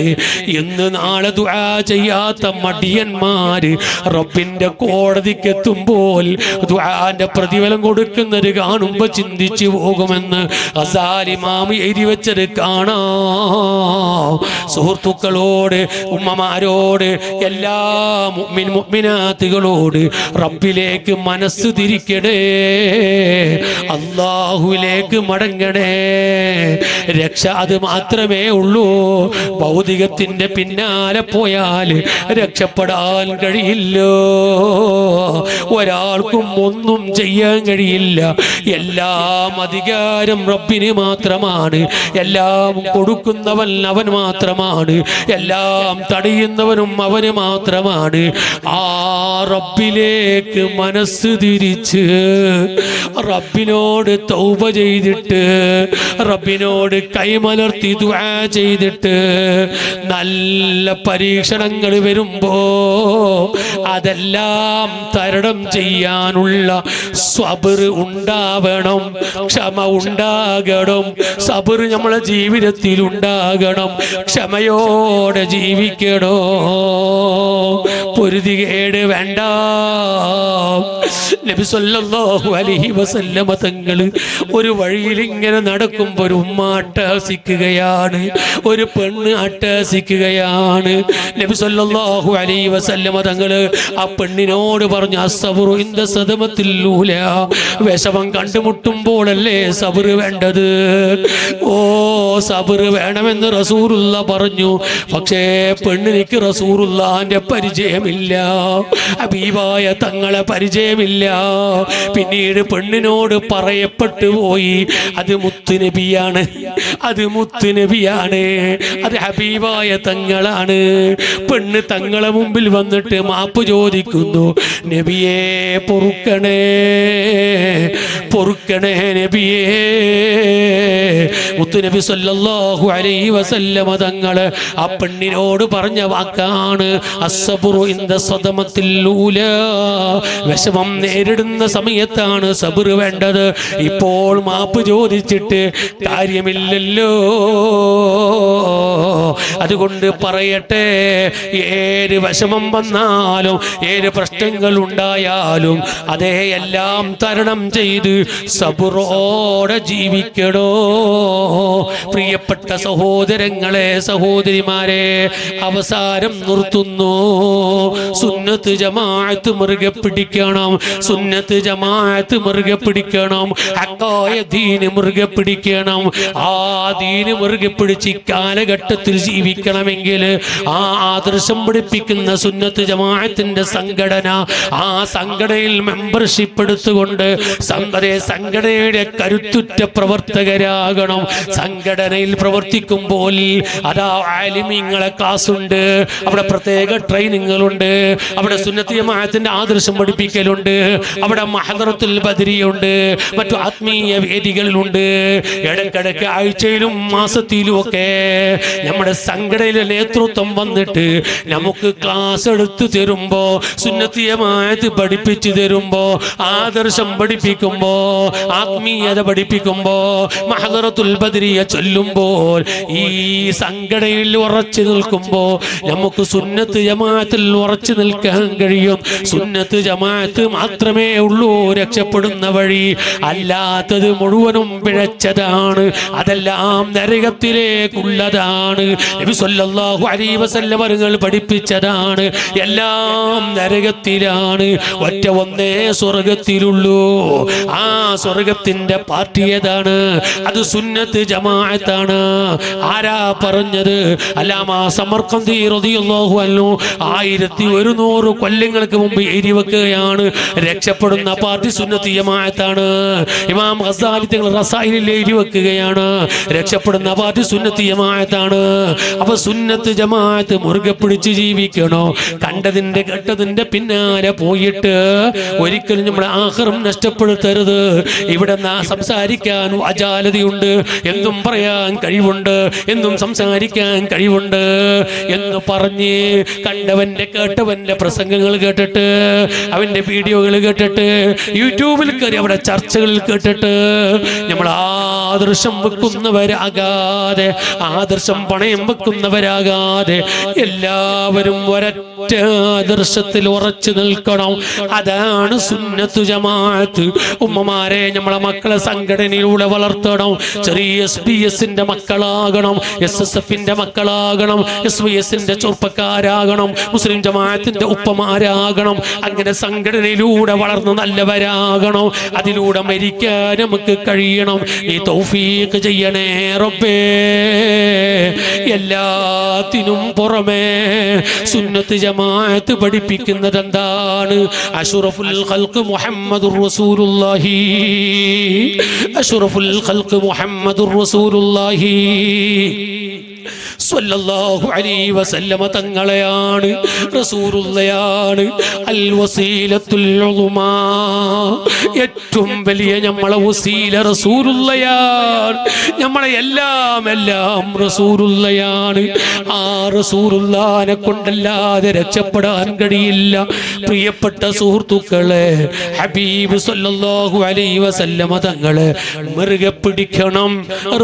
എന്ന് നാളെ ദുആ ചെയ്യാത്ത മടിയന്മാര് റബ്ബിന്റെ കോടതിക്ക് എത്തുമ്പോൾ ദുആന്റെ പ്രതിഫലം കൊടുക്കുന്നത് കാണുമ്പോ ചിന്തിച്ചു പോകുമെന്ന് ഗസാലി ഇമാം എഴുതി വെച്ചത് കാണാം. സുഹൃത്തുക്കളോട്, ഉമ്മമാരോട്, എല്ലാ മുഅ്മിനാത്തുകളോട് റബ്ബിലേക്ക് മനസ്സ് തിരിക്കണേ, അല്ലാഹുവിലേക്ക് മടങ്ങണേ. രക്ഷ അത് മാത്രമേ ഉള്ളൂ. ഭൗതികത്തിന്റെ പിന്നാലെ പോയാൽ രക്ഷപ്പെടാൻ കഴിയില്ലോ. ഒരാൾക്കും ഒന്നും ചെയ്യാൻ കഴിയില്ല. എല്ലാം അധികാരം റബ്ബിന് മാത്രമാണ്. എല്ലാം കൊടുക്കുന്നവൻ അവൻ മാത്രമാണ്. എല്ലാം തടയുന്നവനും അവന് മാത്രമാണ്. ആ റബ്ബിലേക്ക് മനസ്സ് തിരിച്ച് റബ്ബിനോട് തൗബ ചെയ്തിട്ട് റബ്ബിനോട് കൈമലർത്തി ദുആ ചെയ്തിട്ട് നല്ല പരീക്ഷണങ്ങൾ വരുമ്പോ അതെല്ലാം തരണം ചെയ്യാനുള്ള സബർ ഉണ്ടാവണം, ക്ഷമ ഉണ്ടാകണം. സബർ നമ്മളെ ജീവിതത്തിൽ ഉണ്ടാകണം. ക്ഷമയോടെ ജീവിക്കണോ. പൊരുതികേട് വേണ്ട. നബി സല്ലല്ലാഹു അലൈഹി വസല്ലമ തങ്ങൾ ഒരു വഴിയിൽ ഇങ്ങനെ നടക്കുമ്പോൾ ഒരു ഉമ്മ അട്ടഹസിക്കുകയാണ്, ഒരു പെണ്ണ് അട്ടഹസിക്കുകയാണ്. നബി സല്ലല്ലാഹു അലൈഹി വസല്ലമ തങ്ങൾ ആ പെണ്ണിനോട് പറഞ്ഞു, അസ്സബ്റു ഇൻദ സദമത്തിൽ ഊലാ, വിഷമം കണ്ടുമുട്ടുമ്പോഴല്ലേ സബർ വേണ്ടത്. ഓ, സബർ വേണമെന്ന് റസൂലുള്ള പറഞ്ഞു. പക്ഷേ പെണ്ണിനിക്ക് റസൂലുള്ളാന്റെ പരിചയമില്ല, ഹബീബായ തങ്ങളെ പരിചയമില്ല. പിന്നീട് പെണ്ണിനോട് പറയപ്പെട്ടു പോയി, അത് മുത്തുനബിയാണ്, അത് മുത്തുനബിയാണ്, അത് ഹബീബായ തങ്ങളാണ്. പെണ്ണ് തങ്ങളെ മുമ്പിൽ വന്നിട്ട് മാപ്പ് ചോദിക്കുന്നു, നബിയെ പൊറുക്കണേ, പൊറുക്കണേ നബിയേ. മുത്തുനബി സല്ലല്ലാഹു അലൈഹി വസല്ലമ വസല്ലമ തങ്ങള് ആ പെണ്ണിനോട് പറഞ്ഞ വാക്കാണ് അസ്സബ്റു ഇൻദ സദമത്തിൽ ഊലാ. വിഷമം നേരിടുന്ന സമയത്താണ് സബർ വേണ്ടത്. ഇപ്പോൾ മാപ്പ് ചോദിച്ചിട്ട് കാര്യമില്ലല്ലോ. അതുകൊണ്ട് പറയട്ടെ, ഏത് വിഷമം വന്നാലും ഏത് പ്രശ്നങ്ങൾ ഉണ്ടായാലും അതേ എല്ലാം തരണം ചെയ്ത് സബറോടെ ജീവിക്കണോ. പ്രിയപ്പെട്ട സഹോദരങ്ങളെ, സഹോദരിമാരെ, അവസാനം നിർത്തുന്നു. സുന്നത്ത് ജമാഅത്ത് മുറുകെ പിടിക്കണം. സുന്നത്ത് ജമാഅത്ത് മുറുകെ പിടിക്കണം. ഹഖായ ദീന് മുറുകെ പിടിക്കണം. ആ ദീന് മുറുകെ പിടിച്ച് കാലഘട്ടത്തിൽ ജീവിക്കണമെങ്കിൽ ആ ആദർശം പഠിപ്പിക്കുന്ന സുന്നത്ത് ജമാഅത്തിന്റെ സംഘടന, ആ സംഘടനയിൽ മെമ്പർഷിപ്പ് എടുത്തുകൊണ്ട് സംഘടനയുടെ കരുത്തുറ്റ പ്രവർത്തകരാകണം. സംഘടനയിൽ പ്രവർത്തിക്കുമ്പോൾ അതാ ആലിമീങ്ങളെ ക്ലാസ് ഉണ്ട്, അവിടെ പ്രത്യേക ട്രെയിനിങ്ങുകളുണ്ട്, അവിടെ സുന്നത്ത് ജമാഅത്തിന്റെ ആദർശം പഠിപ്പിക്കലുണ്ട്, അവിടെ മഹദറത്തുൽ ബദരിയുണ്ട്, മറ്റു ആത്മീയ വേദികളിലുണ്ട്. ഇടയ്ക്കിടയ്ക്ക് ആഴ്ചയിലും മാസത്തിലും ഒക്കെ നമ്മുടെ സംഘടനയിലെ നേതൃത്വം വന്നിട്ട് നമുക്ക് ക്ലാസ് എടുത്തു തരുമ്പോ, സുന്നത്ത് ജമാഅത്ത് പഠിപ്പിച്ചു തരുമ്പോ, ആദർശം പഠിപ്പിക്കുമ്പോ, ആത്മീയത പഠിപ്പിക്കുമ്പോ, മഹദറത്തുൽ ബദരിയ ചൊല്ലുമ്പോൾ ഈ സംഘടനയിൽ ഉറച്ചു നിൽക്കുമ്പോ നമുക്ക് സുന്നത്ത് ജമാഅത്തിൽ ഉറച്ചു നിൽക്കാൻ കഴിയും. സുന്നത്ത് ജമാഅത്ത് മാത്രമേ ഉള്ളൂ രക്ഷപ്പെടുന്ന വഴി. അല്ലാത്തത് മുഴുവനും പിഴച്ചതാണ്, അതെല്ലാം നരകത്തിലേക്കുള്ളതാണ്. നബി സല്ലല്ലാഹു അലൈഹി വസല്ലം അവர்கள் പഠിപ്പിച്ചതാണ്. എല്ലാം നരകത്തിലാണ്, ഒറ്റ ഒന്നേ സ്വർഗത്തിലുള്ളൂ. ആ സ്വർഗത്തിന്റെ പാർട്ടി ഏതാണ്? അത് സുന്നത്ത് ജമാഅത്താണ്. ആരാ പറഞ്ഞത്? അല്ലാമ സമർഖന്ദി റളിയല്ലാഹു അൻഹു 1100 കൊല്ലങ്ങൾക്ക് മുമ്പ് എഴുതി വെക്കുകയാണ്, രക്ഷപ്പെടുന്ന പാർട്ടി സുന്നത്ത് ജമാഅത്താണ്. ഇമാം ഗസാലി തങ്ങൾ റസായിലിൽ എഴുതി വെക്കുകയാണ്, രക്ഷപ്പെടുന്ന പാർട്ടി സുന്നത്ത് ജമാഅത്താണ്. അപ്പൊ സുന്നത്ത് ജമാഅത്ത് മുറുകെ പിടിച്ച് ജീവിക്കണോ? കണ്ടതിന്റെ കേട്ടതിന്റെ പിന്നാലെ പോയിട്ട് ഒരിക്കലും നമ്മുടെ ആഖിറം നഷ്ടപ്പെടുത്തരുത്. ഇവിടെ സംസാരിക്കാൻ അജാലതയുണ്ട്, എന്തും പറയാൻ കഴിവുണ്ട്, എന്തും സംസാരിക്കാൻ കഴിവുണ്ട് എന്ന് പറഞ്ഞ് കണ്ടവന്റെ കേട്ടവന്റെ പ്രസംഗങ്ങൾ കേട്ടിട്ട്, അവന്റെ വീഡിയോകൾ കേട്ടിട്ട്, യൂട്യൂബിൽ കയറി അവിടെ ചർച്ചകളിൽ കേട്ടിട്ട് നമ്മൾ ആദർശം വെക്കുന്നവരാകാതെ, ആദർശം പണയം വെക്കുന്നവരാകാതെ എല്ലാവരും ഒരൊറ്റ ആദർശത്തിൽ ഉറച്ചു നിൽക്കണം. അതാണ് സുന്നത്തു ജമാഅത്ത്. ഉമ്മമാരെ, നമ്മളെ മക്കളെ സംഘടനയിലൂടെ വളർത്തണം. ചെറിയ SBS-ന്റെ മക്കളാകണം, SSF-ന്റെ മക്കളാകണം, SYS-ന്റെ ചെറുപ്പക്കാരാകണം, മുസ്ലിം ജമാഅത്തിന്റെ ഉപ്പമാരാകണം. അങ്ങനെ സംഘടനയിലൂടെ വളർന്ന് നല്ലവരാകണം. അതിലൂടെ മരിക്കാൻ നമുക്ക് കഴിയണം. നീ തൗഫീഖ് ചെയ്യണേ റബ്ബേ. എല്ലാത്തിനും പുറമേ സുന്നത്ത് ജമാഅത്ത് പഠിപ്പിക്കുന്നത് എന്താണ്? അഷ്റഫുൽ ഖൽഖ് മുഹമ്മദുർ റസൂലുള്ളാഹി, അഷ്റഫുൽ ഖൽഖ് മുഹമ്മദുർ റസൂലുള്ളാഹി സ്വല്ലല്ലാഹു അലൈഹി വസല്ലമ തങ്ങളെയാണ്, റസൂലുള്ളയാണ്. അൽ വസീലത്തുൽ ഉളുമാ, ഏറ്റവും വലിയ നമ്മളെ വസീല റസൂലുള്ളയാണ്. നമ്മളെ എല്ലാം റസൂലുള്ളയാണ്. ആ റസൂലുള്ളാനെ കൊണ്ടല്ലാതെ രക്ഷപ്പെടാൻ കഴിയില്ല. പ്രിയപ്പെട്ട സുഹൃത്തുക്കളെ, ഹബീബ് സ്വല്ലല്ലാഹു അലൈഹി വസല്ലമ തങ്ങളെ മുറുകെ പിടിക്കണം.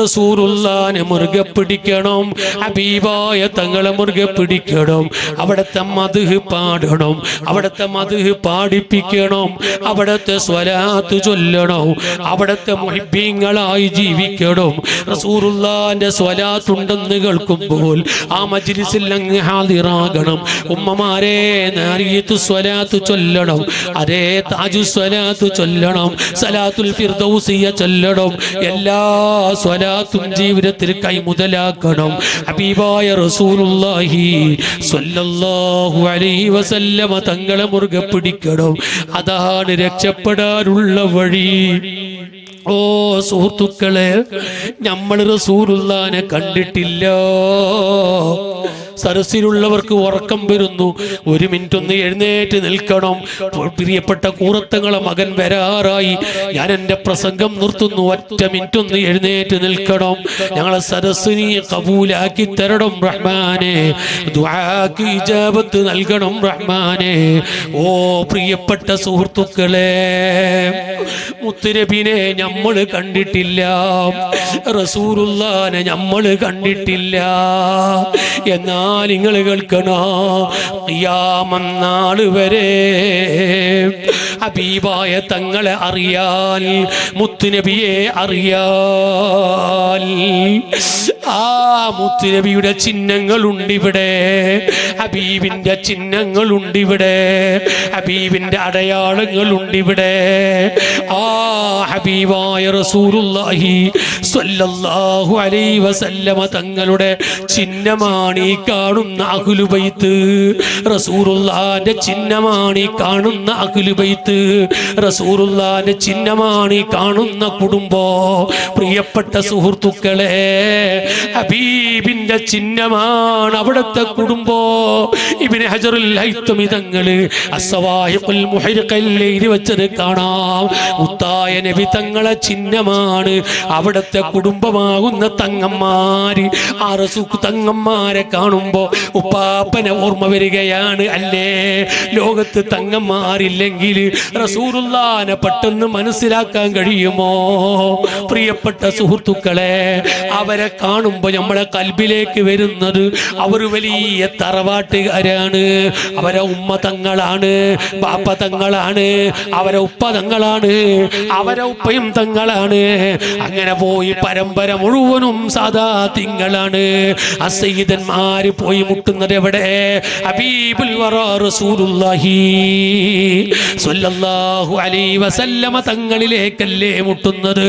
റസൂലുള്ളാനെ മുറുകെ പിടിക്കണം. ഹബീബായ തങ്ങളെ മുറുകെ പിടിക്കണം. അവിടുത്തെ മദ്ഹ് പാടണം, അവിടുത്തെ മദ്ഹ് പാടിപ്പിക്കണം, അവിടുത്തെ സ്വലാത്ത് ചൊല്ലണം, അവിടുത്തെ മുഹിബ്ബീങ്ങളായി ജീവിക്കണം. റസൂലുള്ളാഹിന്റെ സ്വലാത്ത് ഉണ്ടെന്ന് കേൾക്കുമ്പോൾ ആ മജ്ലിസിൽ അങ്ങ് ഹാദിറാകണം. ഉമ്മമാരെ, നാരിയത്തു സ്വലാത്ത് ചൊല്ലണം, അതേ താജു സ്വലാത്ത് ചൊല്ലണം, സലാത്തുൽ ഫിർദൗസിയ ചൊല്ലണം. എല്ലാ സ്വലാത്തും ജീവിതത്തിൽ കൈമുതലാക്കണം. ഹബീബായ റസൂലുള്ളാഹി സ്വല്ലല്ലാഹു അലൈഹി വസല്ലമ തങ്ങളെ മുറുകെ പിടിക്കണം. അതാണ് രക്ഷപ്പെടാനുള്ള വഴി. ഓ സുഹൃത്തുക്കളെ, നമ്മൾ റസൂലുള്ളാഹിനെ കണ്ടിട്ടില്ല. സരസിലുള്ളവർക്ക് ഉറക്കം വരുന്നു. 1 മിനിറ്റ് ഒന്ന് എഴുന്നേറ്റ് നിൽക്കണം. പ്രിയപ്പെട്ട കൂറത്തങ്ങളെ മകൻ വരാറായി. ഞാൻ എൻ്റെ പ്രസംഗം നിർത്തുന്നു. 1 മിനിറ്റ് ഒന്ന് എഴുന്നേറ്റ് നിൽക്കണം. ഞങ്ങളെ സരസിനെ കബൂലാക്കി തരണം റഹ്മാനെ. ദുആക്ക് ഇജാബത്ത് നൽകണം റഹ്മാനെ. ഓ പ്രിയപ്പെട്ട സുഹൃത്തുക്കളെ, മുത്തുനബിനെ നമ്മൾ കണ്ടിട്ടില്ല, റസൂലുള്ളാഹിനെ നമ്മൾ കണ്ടിട്ടില്ല. എന്നാൽ നിങ്ങൾ കേൾക്കണോ, ഖിയാമത്ത് നാൾ വരെ ഹബീബായ തങ്ങളെ അറിയാൻ, മുത്തുനബിയെ അറിയാൻ, ആ മുത്തുനബിയുടെ ചിഹ്നങ്ങളുണ്ടിവിടെ, ഹബീബിന്റെ ചിഹ്നങ്ങളുണ്ടിവിടെ, ഹബീബിന്റെ അടയാളങ്ങളുണ്ടിവിടെ. ആ ഹബീബായ റസൂലുള്ളാഹി സ്വല്ലല്ലാഹു അലൈഹി വസല്ലമ തങ്ങളുടെ ചിഹ്നമാണ് ഈ കാണുന്ന അഹ്ലു ബൈത്ത്. റസൂലുള്ളാഹിന്റെ ചിഹ്നമാണ് ഈ കാണുന്ന അഹ്ലു ബൈത്ത്. റസൂലുള്ളാഹിന്റെ ചിഹ്നമാണ് ഈ കാണുന്ന കുടുംബം. പ്രിയപ്പെട്ട സുഹൃത്തുക്കളെ, ഹബീബിന്റെ ചിഹ്നമാണ് അവിടുത്തെ കുടുംബം. ഇബ്നു ഹജറുൽ ഹൈതമി തങ്ങള് അസ്സവാഹിഖുൽ മുഹരിഖയിൽ എഴുതി വെച്ചത് കാണാം. മുത്തായ നബി തങ്ങളെ ചിഹ്നമാണ് അവിടുത്തെ കുടുംബമാകുന്ന തങ്ങന്മാര്. ആ റസൂൽ തങ്ങന്മാരെ കാണുമ്പോ ഉപ്പാപ്പനെ ഓർമ്മ വരികയാണ് അല്ലേ? ലോകത്ത് തങ്ങന്മാരില്ലെങ്കിൽ റസൂലുള്ളാഹിനെ പെട്ടെന്ന് മനസ്സിലാക്കാൻ കഴിയുമോ? പ്രിയപ്പെട്ട സുഹൃത്തുക്കളെ, അവരെ കാണുമ്പോ നമ്മളെ കൽബിലേക്ക് വരുന്നത് അവർ വലിയ തറവാട്ടുകാരാണ്. അവരെ ഉമ്മ തങ്ങളാണ്, ബാപ്പ തങ്ങളാണ്, അവരെ ഉപ്പ തങ്ങളാണ്, അവരെ ഉപ്പയും തങ്ങളാണ്. അങ്ങനെ പോയി പരമ്പര മുഴുവനും സാദാ തിങ്ങളാണ്. അസയ്യിദന്മാര് പോയി മുട്ടുന്നത് എവിടെ? ഹബീബുൽ വറാ റസൂലുള്ളാഹി സ്വല്ലല്ലാഹു അലൈഹി വസല്ലമ തങ്ങളിലേക്കല്ലേ മുട്ടുന്നത്?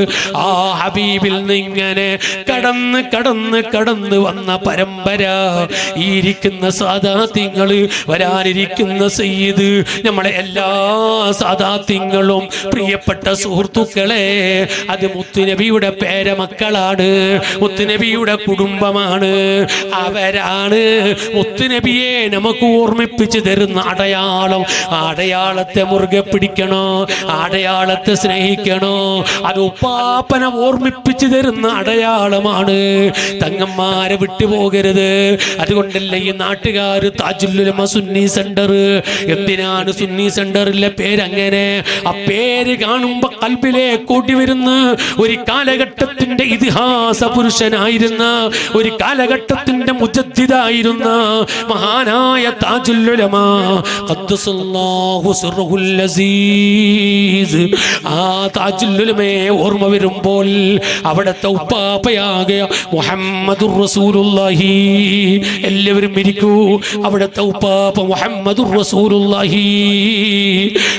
ആ ഹബീബിൽ നിന്നിങ്ങനെ കടന്ന് കടന്ന് കടന്ന് വന്ന പരമ്പര. ഈ ഇരിക്കുന്ന സാദാത്യങ്ങള്, വരാനിരിക്കുന്ന സയ്യിദ്, നമ്മളെ എല്ലാ സാദാത്യങ്ങളും പ്രിയപ്പെട്ട സുഹൃത്തുക്കളെ, അത് മുത്തുനബിയുടെ പേരമക്കളാണ്, മുത്തുനബിയുടെ കുടുംബമാണ്. അവരാണ് മുത്തുനബിയെ നമുക്ക് ഓർമ്മിപ്പിച്ചു തരുന്ന അടയാളം. ആ അടയാളത്തെ മുറുകെ പിടിക്കണോ, അടയാളത്തെ സ്നേഹിക്കണോ? അത് ഉപ്പാപ്പനെ ഓർമ്മിപ്പിച്ചു തരുന്ന അടയാളമാണ്. തങ്ങന്മാരെ വിട്ടുപോകരുത്. അതുകൊണ്ടല്ലേ ഈ നാട്ടുകാർ താജുൽ ഉലമ സുന്നി സെന്റർ. എന്തിനാണ് സുന്നി സെന്ററിലെ പേരങ്ങനെ? ആ പേര് കാണുമ്പോ കൽബിലേക്ക് ഓടി വരുന്ന ഒരു കാലഘട്ടത്തിന്റെ ഇതിഹാസ പുരുഷനായിരുന്ന, ഒരു കാലഘട്ടത്തിന്റെ മുജദ്ദിദായിരുന്ന മഹാനായ താജുൽ ഉലമ ഖദ്ദസല്ലാഹു സിർറുൽ അസീസ്. ആ താജുൽ ഉലമയെ ഓർമ്മ വരുമ്പോൾ അവിടുത്തെ ഉപ്പാപ്പയാകെ മുഹമ്മദുർ റസൂലുള്ളാഹി. എല്ലാവരും ഇരിക്കൂ. അവിടുത്തെ ഉപ്പാപ്പ മുഹമ്മദുർ റസൂലുള്ളാഹി.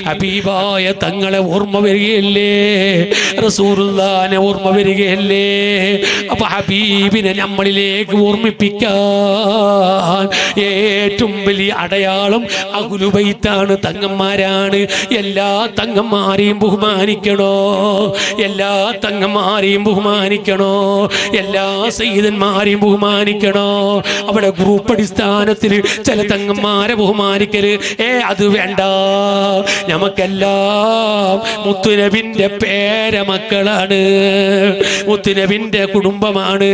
ഹബീബായ തങ്ങളെ ഓർമ്മ വരികയല്ലേ? റസൂലുള്ളാഹിനെ ഓർമ്മ വരികയല്ലേ? അപ്പൊ ഹബീബിനെ നമ്മളിലേക്ക് ഓർമ്മിപ്പിക്കാൻ ഏറ്റവും വലിയ അടയാളം അഹ്ലു ബൈത്താണ്, തങ്ങന്മാരാണ്. എല്ലാ തങ്ങന്മാരെയും ബഹുമാനിക്കണോ, എല്ലാ തങ്ങന്മാരെയും ബഹുമാനിക്കണോ, എല്ലാ സയ്യിദന്മാരെയും ബഹുമാനിക്കണോ? അവിടെ ഗ്രൂപ്പ് അടിസ്ഥാനത്തിൽ ചില തങ്ങന്മാരെ ബഹുമാനിക്കല്, അത് വേണ്ട. നമുക്കെല്ലാം മുത്തുനബിന്റെ പേരമക്കളാണ്, മുത്തുനബിന്റെ കുടുംബമാണ്.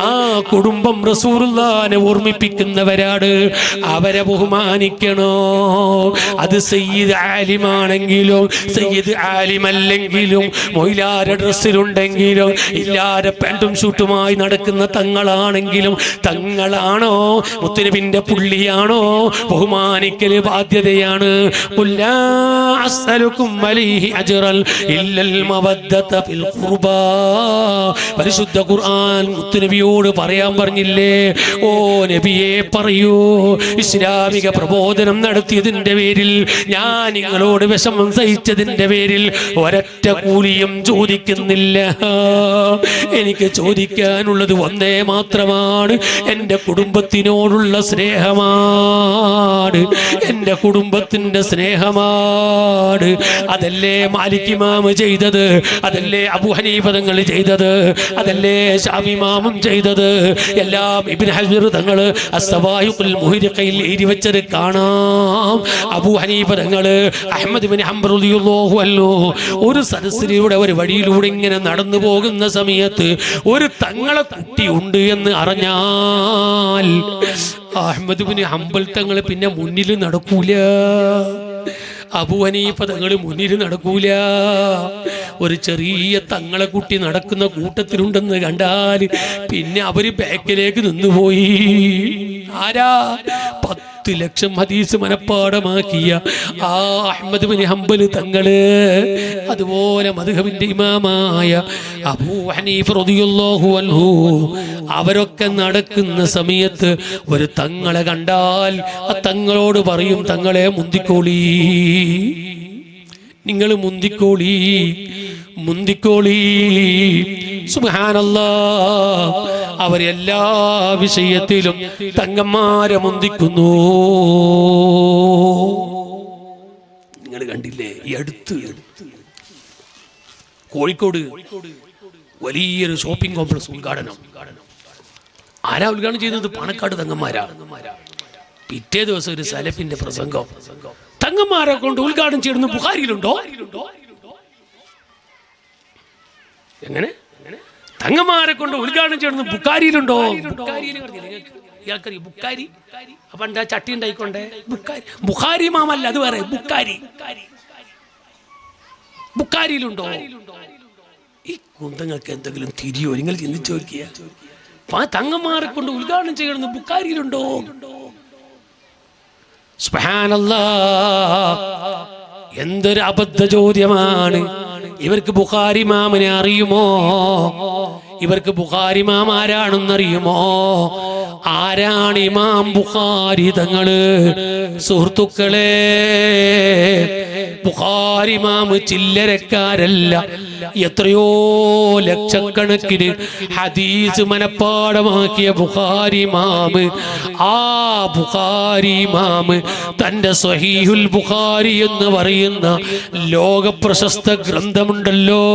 ആ കുടുംബം റസൂലുള്ളാഹിനെ ഓർമ്മിപ്പിക്കുന്നവരാണ്. അവരെ ബഹുമാനിക്കണോ? അത് സയ്യിദ് ആലിമാണെങ്കിലും സയ്യിദ് ആലിമല്ലെങ്കിലും, മൊയിലാരെ ഡ്രസ്സിലുണ്ടെങ്കിലും ഇല്ലാതെ പാൻറ്റും ഷൂട്ടുമായി നടക്കുന്ന തങ്ങളാണെങ്കിലും, തങ്ങളാണോ മുത്തുനബിന്റെ പുള്ളിയാണോ? ബഹുമാനിക്കല് ബാധ്യതയാണ്. ഖുല്ലാ അസ്അലുക്കും അലൈഹി അജ്റൻ ഇല്ലൽ മവദ്ദത ഫിൽ ഖുർബാ. പരിശുദ്ധ ഖുർആൻ മുത്തുനബിയോട് പറയാൻ പറഞ്ഞില്ലേ? ഓ നബിയെ പറയൂ, ഇസ്ലാമിക പ്രബോധനം നടത്തിയതിന്റെ പേരിൽ, ഞാൻ നിങ്ങളോട് വിഷമം സഹിച്ചതിന്റെ പേരിൽ ഒരൊറ്റ കൂലിയും ചോദിക്കുന്നില്ല. എനിക്ക് ചോദിക്കാനുള്ളത് ഒന്നേ മാത്രമാണ്, എൻ്റെ കുടുംബത്തിനോടുള്ള സ്നേഹമാണ്, എൻ്റെ കുടുംബത്തിൻ്റെ സ്നേഹമാണ്. അതല്ലേ മാലിക് ഇമാം ചെയ്തത്, അതല്ലേ അബൂ ഹനീഫ തങ്ങൾ ചെയ്തത്, അതല്ലേ ശാഫി ഇമാമും ചെയ്തത്. എല്ലാം ഇബ്നു ഹജർ തങ്ങള് അസ്സവായിഖുൽ മുഹരിഖയിൽ എഴുതി വെച്ചത് കാണാം. അബൂ ഹനീഫ തങ്ങള് അഹ്മദ് ബിൻ ഹംബൽ റളിയല്ലാഹു അൻഹു ഒരു സദസ്സിലൂടെ ഒരു വഴിയിലൂടെ ഇങ്ങനെ നടന്നു പോകുന്ന സമയത്ത് ഒരു തങ്ങളെ കുട്ടി ഉണ്ട് എന്ന് അറിഞ്ഞാൽ അഹ്മദ് ബിൻ ഹംബൽ തങ്ങൾ പിന്നെ മുന്നിൽ നടക്കൂല. അബൂ ഹനീഫ തങ്ങൾ മുന്നിൽ നടക്കൂല. ഒരു ചെറിയ തങ്ങളെ കുട്ടി നടക്കുന്ന കൂട്ടത്തിലുണ്ടെന്ന് കണ്ടാൽ പിന്നെ അവര് ബാക്കിലേക്ക് നിന്നുപോയി. ആരാ? 10 ലക്ഷം ഹദീസ് മനപ്പാടമാക്കിയ ആ അഹ്മദ് ബിൻ ഹംബൽ തങ്ങള്, അതുപോലെ മദ്ഹബിന്റെ ഇമാമായ അബൂ ഹനീഫ റളിയല്ലാഹു അൻഹു, അവരൊക്കെ നടക്കുന്ന സമയത്ത് ഒരു തങ്ങളെ കണ്ടാൽ ആ തങ്ങളോട് പറയും, തങ്ങളെ മുന്തിക്കോളി, നിങ്ങൾ മുന്തിക്കോളി, മുന്തിക്കോളി. സുബ്ഹാനല്ലാഹ്, അവരെല്ലാ വിഷയത്തിലും തങ്ങന്മാരെ മുന്തിക്കുന്നു. നിങ്ങൾ കണ്ടില്ലേ, ഈ അടുത്ത് കോഴിക്കോട് വലിയൊരു ഷോപ്പിംഗ് കോംപ്ലക്സ് ഉദ്ഘാടനം. ആരാ ഉദ്ഘാടനം ചെയ്യുന്നത്? പാണക്കാട് തങ്ങന്മാരാ. പിറ്റേ ദിവസം ഒരു സലഫിന്റെ പ്രസംഗം. തങ്ങന്മാരെ കൊണ്ട് ഉദ്ഘാടനം ചെയ്യുന്ന ബുഖാരിയിലുണ്ടോ? എങ്ങനെ? തങ്ങന്മാരെ കൊണ്ട് ഉദ്ഘാടനം ചെയ്യുന്നത് ബുഖാരിയിലുണ്ടോ? ഇയാൾക്കറിയോ ബുഖാരി? അപ്പൊ എന്താ ചട്ടി ഉണ്ടായിക്കൊണ്ടേ? ബുഖാരി, ബുഖാരി മാമല്ല, അത് വേറെ. ബുഖാരി, ബുഖാരിയിലുണ്ടോ? ഈ കുന്തങ്ങൾക്ക് എന്തെങ്കിലും തിരിയോ? നിങ്ങൾ ചിന്തിച്ചു നോക്കിയ തങ്ങന്മാരെ കൊണ്ട് ഉദ്ഘാടനം ചെയ്യണമെന്ന് ബുഖാരിയിലുണ്ടോ? സുബ്ഹാനല്ലാഹ്, എന്തൊരു അബദ്ധ ചോദ്യമാണ്. ഇവർക്ക് ബുഖാരി ഇമാമിനെ അറിയുമോ? ഇവർക്ക് ബുഖാരി ഇമാം ആരാണെന്നറിയുമോ? ആരാണ് ഇമാം ബുഖാരി തങ്ങള്? സുഹൃത്തുക്കളെ, ബുഖാരി ഇമാം ചില്ലരക്കാരല്ല. എത്രയോ ലക്ഷക്കണക്കിന് ഹദീസ് മനപ്പാടമാക്കിയ ബുഖാരി ഇമാം, ആ ബുഖാരി ഇമാം തന്റെ സ്വഹീഹുൽ ബുഖാരി എന്ന് പറയുന്ന ലോക പ്രശസ്ത ഗ്രന്ഥമുണ്ടല്ലോ,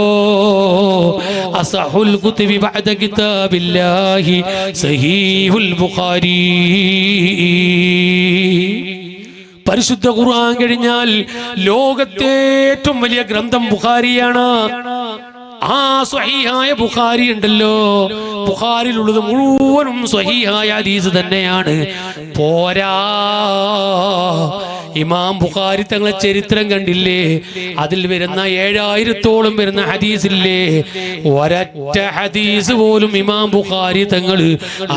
അസഹുൽ കുതുബി ബഅദ കിതാബില്ലാഹി സഹീഹുൽ ബുഖാരി. പരിശുദ്ധ ഖുർആൻ കഴിഞ്ഞാൽ ലോകത്തെ ഏറ്റവും വലിയ ഗ്രന്ഥം ബുഖാരിയാണ്. ആ സ്വഹീഹായ ബുഖാരി ഉണ്ടല്ലോ, ബുഖാരിയിലുള്ളത് മുഴുവനും സ്വഹീഹായ ഹദീസ് തന്നെയാണ്. പോരാ, ഇമാം ബുഖാരി തങ്ങളെ ചരിത്രം കണ്ടില്ലേ? അതിൽ വരുന്ന 7000-ഓളം വരുന്ന ഹദീസില്ലേ, ഒരൊറ്റ ഹദീസ് പോലും ഇമാം ബുഖാരി തങ്ങൾ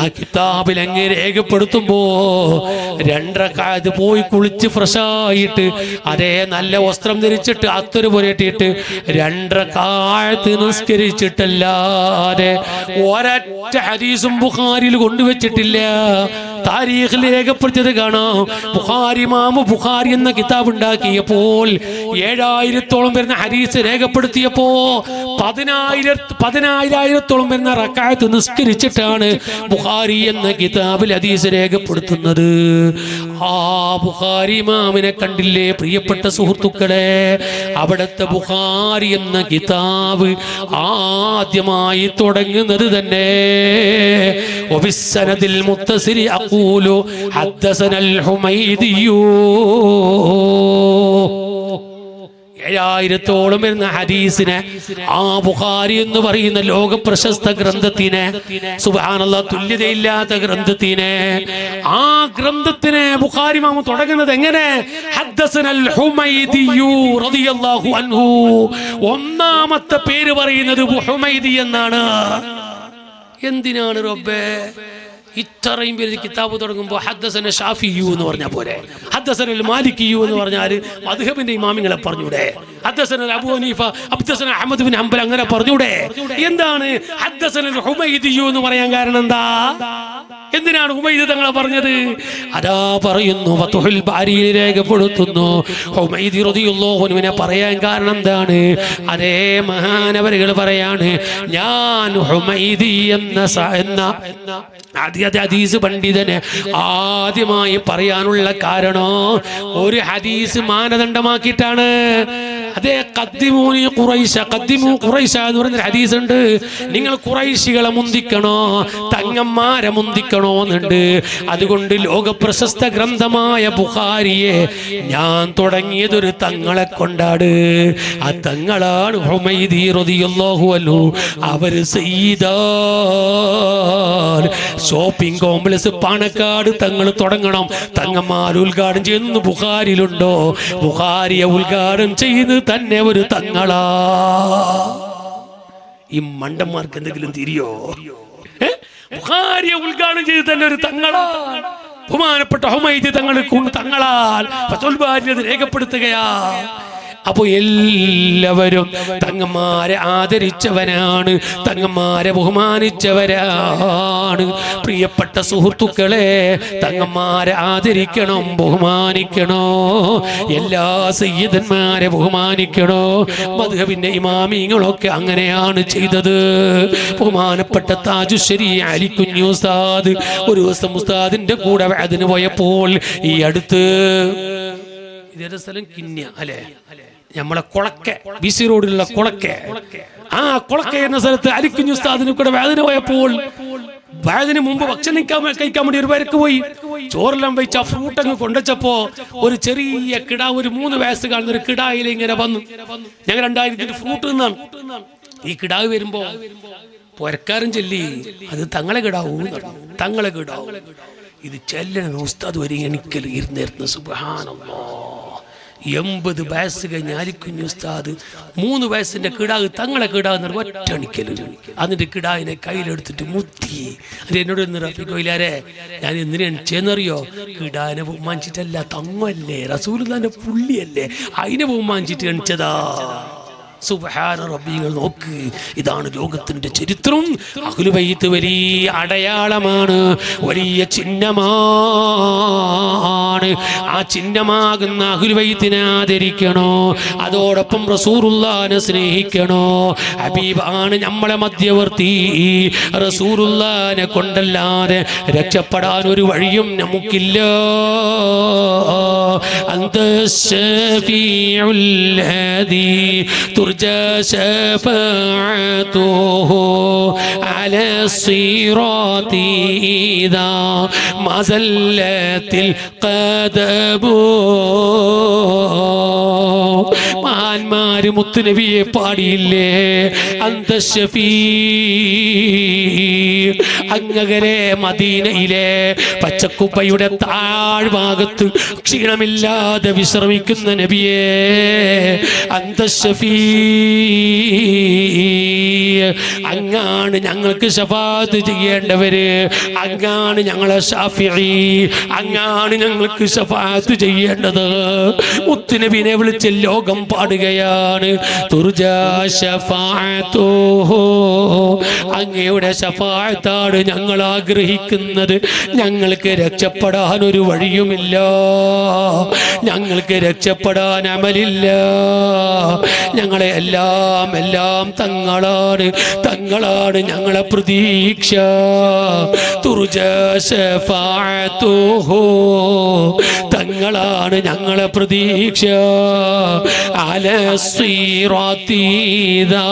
ആ കിതാബിൽ അങ്ങ് രേഖപ്പെടുത്തുമ്പോ 2 റക്അത്ത് പോയി കുളിച്ച് ഫ്രഷായിട്ട് അതേ നല്ല വസ്ത്രം ധരിച്ചിട്ട് അത്തറ് പുരട്ടിയിട്ട് 2 റക്അത്ത് നിസ്കരിച്ചിട്ടല്ലാതെ ഒരൊറ്റ ഹദീസും ബുഖാരിയിൽ കൊണ്ടുവച്ചിട്ടില്ല. താരീഖിൽ രേഖപ്പെടുത്തിയത് കാണാം. ബുഖാരി ഇമാം ബുഖാരി എന്ന കിതാബ് ഉണ്ടാക്കിയപ്പോൾ 7000-ഓളം വരുന്ന ഹദീസ് രേഖപ്പെടുത്തിയപ്പോ 10000-ഓളം വരുന്ന റക്അത്ത് നിസ്കരിച്ചിട്ടാണ് ബുഖാരി എന്ന കിതാബിൽ ഹദീസ് രേഖപ്പെടുത്തുന്നത്. ആ ബുഖാരി ഇമാമിനെ കണ്ടില്ലേ പ്രിയപ്പെട്ട സുഹൃത്തുക്കളെ? അവിടുത്തെ ബുഖാരി എന്ന കിതാബ് ആദ്യമായി തുടങ്ങുന്നത് തന്നെ വബിസ്സനദിൽ മുത്തസിരി അഖൂലു ഹദ്ദസനൽ ഹുമൈദിയു. 7000-ഓളം വരുന്ന ഹദീസിനെ, ആ ബുഖാരി എന്ന് പറയുന്ന ലോക പ്രശസ്ത ഗ്രന്ഥത്തിനെ, സുബ്ഹാനല്ലാഹ്, തുല്യതയില്ലാത്ത ഗ്രന്ഥത്തിനെ, ആ ഗ്രന്ഥത്തിനെ ബുഖാരി ഇമാം തുടങ്ങുന്നത് എങ്ങനെ? ഹദ്ദസനൽ ഹുമൈദിയു റളിയല്ലാഹു അൻഹു. ഒന്നാമത്തെ പേര് പറയുന്നത് ഹുമൈദി എന്നാണ്. എന്തിനാണ് റബ്ബേ ഇത്രയും പേര് കിതാബ് തുടങ്ങുമ്പോൾ ഹദ്ദസന ഷാഫിയു എന്ന് പറഞ്ഞാൽ പോരെ? ഹദ്ദസന മാലിക്കിയു എന്ന് പറഞ്ഞാൽ മദ്ഹബിന്റെ ഇമാമിങ്ങളെ പറഞ്ഞൂടെ? ഹദ്ദസന അബൂ ഹനീഫ, ഹദ്ദസന അഹ്മദ് ബിൻ ഹംബൽ അങ്ങനെ പറഞ്ഞൂടെ? എന്താണ് ഹദ്ദസന ഹുമൈദിയു എന്ന് പറയാൻ കാരണം എന്താ? എന്തിനാണ് ഹുമൈദി തങ്ങളെ പറഞ്ഞത്? അതാ പറയുന്നു, ഫത്ഹുൽ ബാരിയിൽ രേഖപ്പെടുത്തുന്നു, ഹുമൈദി റളിയല്ലാഹു അൻഹുവിനെ പറയാൻ കാരണം എന്താണ്? അതേ മഹാനവരുകൾ പറയാണ്, ഞാൻ ഹുമൈദി എന്ന ഹദീസ് പണ്ഡിതനെ ആദ്യമായി പറയാനുള്ള കാരണം ഒരു ഹദീസ് മാനദണ്ഡമാക്കിയിട്ടാണ്. അതേ ഖദ്ദിമൂനി ഖുറൈശ, ഖദ്ദിമു ഖുറൈശ എന്ന് പറയുന്ന ഹദീസ് ഉണ്ട്. നിങ്ങൾ ഖുറൈശികളെ മുന്തിക്കണോ തങ്ങന്മാരെ മുന്തിക്കണോ എന്നുണ്ട്. അതുകൊണ്ട് ലോക പ്രശസ്ത ഗ്രന്ഥമായ ബുഖാരിയെ ഞാൻ തുടങ്ങിയതൊരു തങ്ങളെ കൊണ്ടാട്. ആ തങ്ങളാണ് ഹുമൈദി റളിയല്ലാഹു അൻഹു. അവര് സയ്യിദാൻ ഷോപ്പിംഗ് കോംപ്ലക്സ് പാണക്കാട് തങ്ങൾ തുടങ്ങണം. തങ്ങന്മാർ ഉദ്ഘാടനം ചെയ്യുന്ന ബുഖാരിയിലുണ്ടോ? ബുഖാരിയെ ഉദ്ഘാടനം ചെയ്യുന്നത് തന്നെ ഒരു തങ്ങളാ. ഈ മണ്ടന്മാർക്ക് എന്തെങ്കിലും തിരിയോ? ബുഖാരിയെ ഉദ്ഘാടനം ചെയ്ത് തന്നെ ഒരു തങ്ങളാ. ബഹുമാനപ്പെട്ട ഹുമൈദി തങ്ങളാൽ ഫതുൽ ബാരിയിൽ രേഖപ്പെടുത്തുകയാ. അപ്പോൾ എല്ലാവരും തങ്ങന്മാരെ ആദരിച്ചവരാണ്, തങ്ങന്മാരെ ബഹുമാനിച്ചവരാണ്. പ്രിയപ്പെട്ട സുഹൃത്തുക്കളെ, തങ്ങന്മാരെ ആദരിക്കണം, ബഹുമാനിക്കണോ. എല്ലാ സയ്യിദന്മാരെ ബഹുമാനിക്കണോ. മദ്ഹബിന്റെ ഇമാമിങ്ങളൊക്കെ അങ്ങനെയാണ് ചെയ്തത്. ബഹുമാനപ്പെട്ട താജുശ്ശേരി അലിക്കുഞ്ഞി ഉസ്താദ് ഒരു ദിവസം ഉസ്താദിന്റെ കൂടെ അതിന് പോയപ്പോൾ, ഈ അടുത്ത് ഇതേ സ്ഥലം കിന്യ അല്ലെ, നമ്മളെ കൊളക്കെ, BC റോഡിലുള്ള കൊളക്കെ, ആ കൊളക്കെ എന്ന സ്ഥലത്ത് അലിക്കുഞ്ഞി ഉസ്താദിന് കൂടെ വേദന പോയപ്പോൾ, വേദന മുമ്പ് ഭക്ഷണം കഴിക്കാൻ വേണ്ടി ഒരു പേർക്ക് പോയി. ചോറെല്ലാം വെച്ച് ആ ഫ്രൂട്ട് അങ്ങ് കൊണ്ടുവച്ചപ്പോ ഒരു ചെറിയ കിടാ, ഒരു 3 വയസ്സ് കാണുന്ന ഒരു കിടായിൽ ഇങ്ങനെ വന്നു. ഞങ്ങൾ 2000 ഫ്രൂട്ട് നിന്നാണ്. ഈ കിടാവ് വരുമ്പോ പൊരക്കാരൻ ചൊല്ലി, അത് തങ്ങളെ കിടാവൂ, തങ്ങളെ കിടാവൂ. ഇത് ചെല്ലണ ഉസ്താദ് വരെ എനിക്കൽ ഇരുന്നിരുന്നു. സുബ്ഹാനല്ലാഹ്, 80 വയസ്സ് കഴിഞ്ഞ അലിക്കുഞ്ഞി ഉസ്താദ് 3 വയസ്സിന്റെ കിടാവ് തങ്ങളെ കിടാവ് ഒറ്റണിക്കല്. എന്നിട്ട് കിടാവിനെ കയ്യിലെടുത്തിട്ട് മുത്തി. അത് എന്നോട് റഫീഖോയിലാരെ, ഞാൻ എന്തിനാ എണിച്ചെന്നറിയോ? കിടാവിനെ ബഹുമാനിച്ചിട്ടല്ല, തങ്ങല്ലേ റസൂലുള്ളാഹിന്റെ പുള്ളിയല്ലേ, അതിനെ ബഹുമാനിച്ചിട്ട് എണിച്ചതാ. സുബ്ഹാന റബ്ബികൾ നോക്ക്, ഇതാണ് ലോകത്തിന്റെ ചരിത്രം. അഹ്ലു ബൈത്ത് വലിയ അടയാളമാണ്, വലിയ ചിഹ്നമാണ്. ആ ചിഹ്നമാകുന്ന അഹ്ലു ബൈത്തിനെ ആദരിക്കണോ, അതോടൊപ്പം റസൂലുള്ളാഹിനെ സ്നേഹിക്കണോ. ഹബീബാണ് നമ്മളെ മധ്യവർത്തി. റസൂലുള്ളാഹിനെ കൊണ്ടല്ലാതെ രക്ഷപ്പെടാൻ ഒരു വഴിയും നമുക്കില്ല. അന്ത ശഫീഉൽ ഹദീ ترجى شفاعته على الصراط إذا ما زلت القدم. മഹാന്മാര് മുത്തുനബിയെ പാടിയില്ലേ, അന്ത ശഫീ. അങ്ങകലെ മദീനയിലെ പച്ചക്കുപ്പയുടെ താഴ്ഭാഗത്ത് ക്ഷീണമില്ലാതെ വിശ്രമിക്കുന്ന നബിയെ, അന്ത ശഫീ. അങ്ങാണ് ഞങ്ങൾക്ക് ശഫാഅത്ത് ചെയ്യേണ്ടവര്, അങ്ങാണ് ഞങ്ങളെ ശാഫിഈ, അങ്ങാണ് ഞങ്ങൾക്ക് ശഫാഅത്ത് ചെയ്യേണ്ടത്. മുത്തുനബിനെ വിളിച്ച് ലോകം പാടുകയാണ്. തുർജാ ശഫാഅത്തുഹു, അങ്ങയുടെ ശഫാഅത്താണ് ഞങ്ങൾ ആഗ്രഹിക്കുന്നത്. ഞങ്ങൾക്ക് രക്ഷപ്പെടാൻ ഒരു വഴിയുമില്ല, ഞങ്ങൾക്ക് രക്ഷപ്പെടാൻ അമലില്ല. ഞങ്ങളെ എല്ലാം തങ്ങളാണ്, തങ്ങളാണ് ഞങ്ങളെ പ്രതീക്ഷ. തുർജാ ശഫാഅത്തുഹു, തങ്ങളാണ് ഞങ്ങളെ പ്രതീക്ഷ. അലാ സിറാത്തി ദാ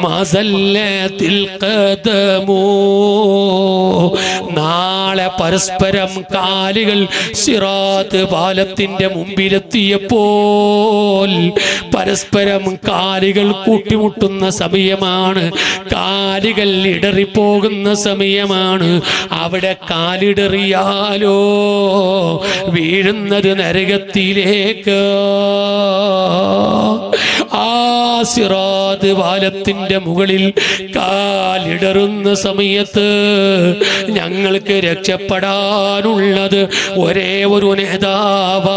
മാ സല്ലത്തിൽ ഖദമു. നാളെ പരസ്പരം കാലുകൾ സിറാത്ത് പാലത്തിന്റെ മുമ്പിലെത്തിയപ്പോൾ പരസ്പരം കാലുകൾ കൂട്ടിമുട്ടുന്ന സമയമാണ്, കാലുകൾ ഇടറിപ്പോകുന്ന സമയമാണ്. അവിടെ കാലിടറിയാലോ വീഴുന്നത് നരകത്തിലേക്ക്. ആ സിറാത്ത് പാലത്തിന്റെ മുകളിൽ കാലിടറുന്ന സമയത്ത് ഞങ്ങൾക്ക് രക്ഷപ്പെടാനുള്ളത് ഒരേ ഒരു നേതാവാണ്,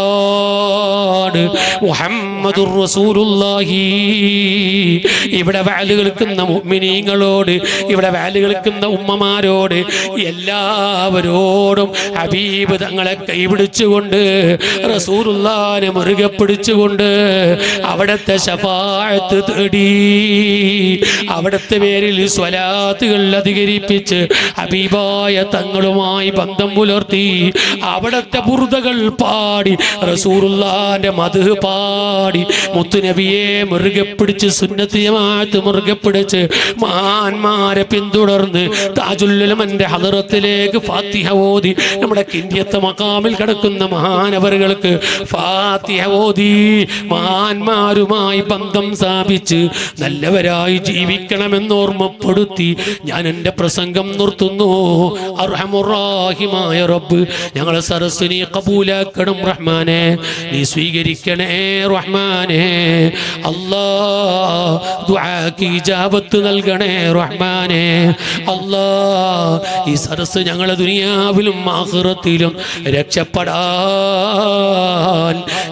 മുഹമ്മദുർ റസൂലുള്ളാഹി. ഇവിടെ വാല് കേൾക്കുന്ന മുഅ്മിനീങ്ങളോട്, ഇവിടെ വാല് കേൾക്കുന്ന ഉമ്മമാരോട്, എല്ലാവരോടും ഹബീബ് തങ്ങളെ കൈപിടിച്ചുകൊണ്ട്, റസൂലുള്ളാഹിനെ മുറുകെ പിടിച്ചുകൊണ്ട്, അവിടുത്തെ ശഫാഅത്ത് തേടി അവിടുത്തെ പേരിൽ സ്വലാത്തുകൾ അധികരിപ്പിച്ച് ഹബീബായ തങ്ങളുമായി ബന്ധം പുലർത്തി അവിടുത്തെ ബുർദകൾ പാടി റസൂലുള്ളാഹിന്റെ മദ്ഹ് പാടി മുത്തുനബിയെ മുറുകെ പിടിച്ച് സുന്നത്ത് ജമാഅത്ത് മുറുകെ പിടിച്ച് മഹാന്മാരെ പിന്തുടർന്ന് താജുൽ ഉലമന്റെ ഹദറത്തിലേക്ക് ഫാത്തിഹ ഓതി നമ്മുടെ കിന്യത്ത് മഖാമിൽ കിടക്കുന്ന മഹാനവറുകൾക്ക് ഫാത്തിഹ ഓതി മഹാന്മാരുമായി ബന്ധം സ്ഥാപിച്ച് നല്ലവരായി ജീവിക്കണമെന്ന് ഓർമ്മപ്പെടുത്തി ഞാൻ എൻ്റെ പ്രസംഗം നിർത്തുന്നു. അർഹമുർ-റഹീമായ റബ്ബ് ഞങ്ങളെ സരസ്വനി കബൂലാക്കണം റഹ്മാനെ, നീ സ്വീകരിക്കണേ റഹ്മാനെ. അല്ലാഹ് ദുആക്ക് ഇജാബത്ത് നൽകണേ റഹ്മാനെ. അല്ലാഹ് ഈ സരസ് ഞങ്ങളെ ദുനിയാവിലും ആഖിറത്തിലും രക്ഷപ്പെടാൻ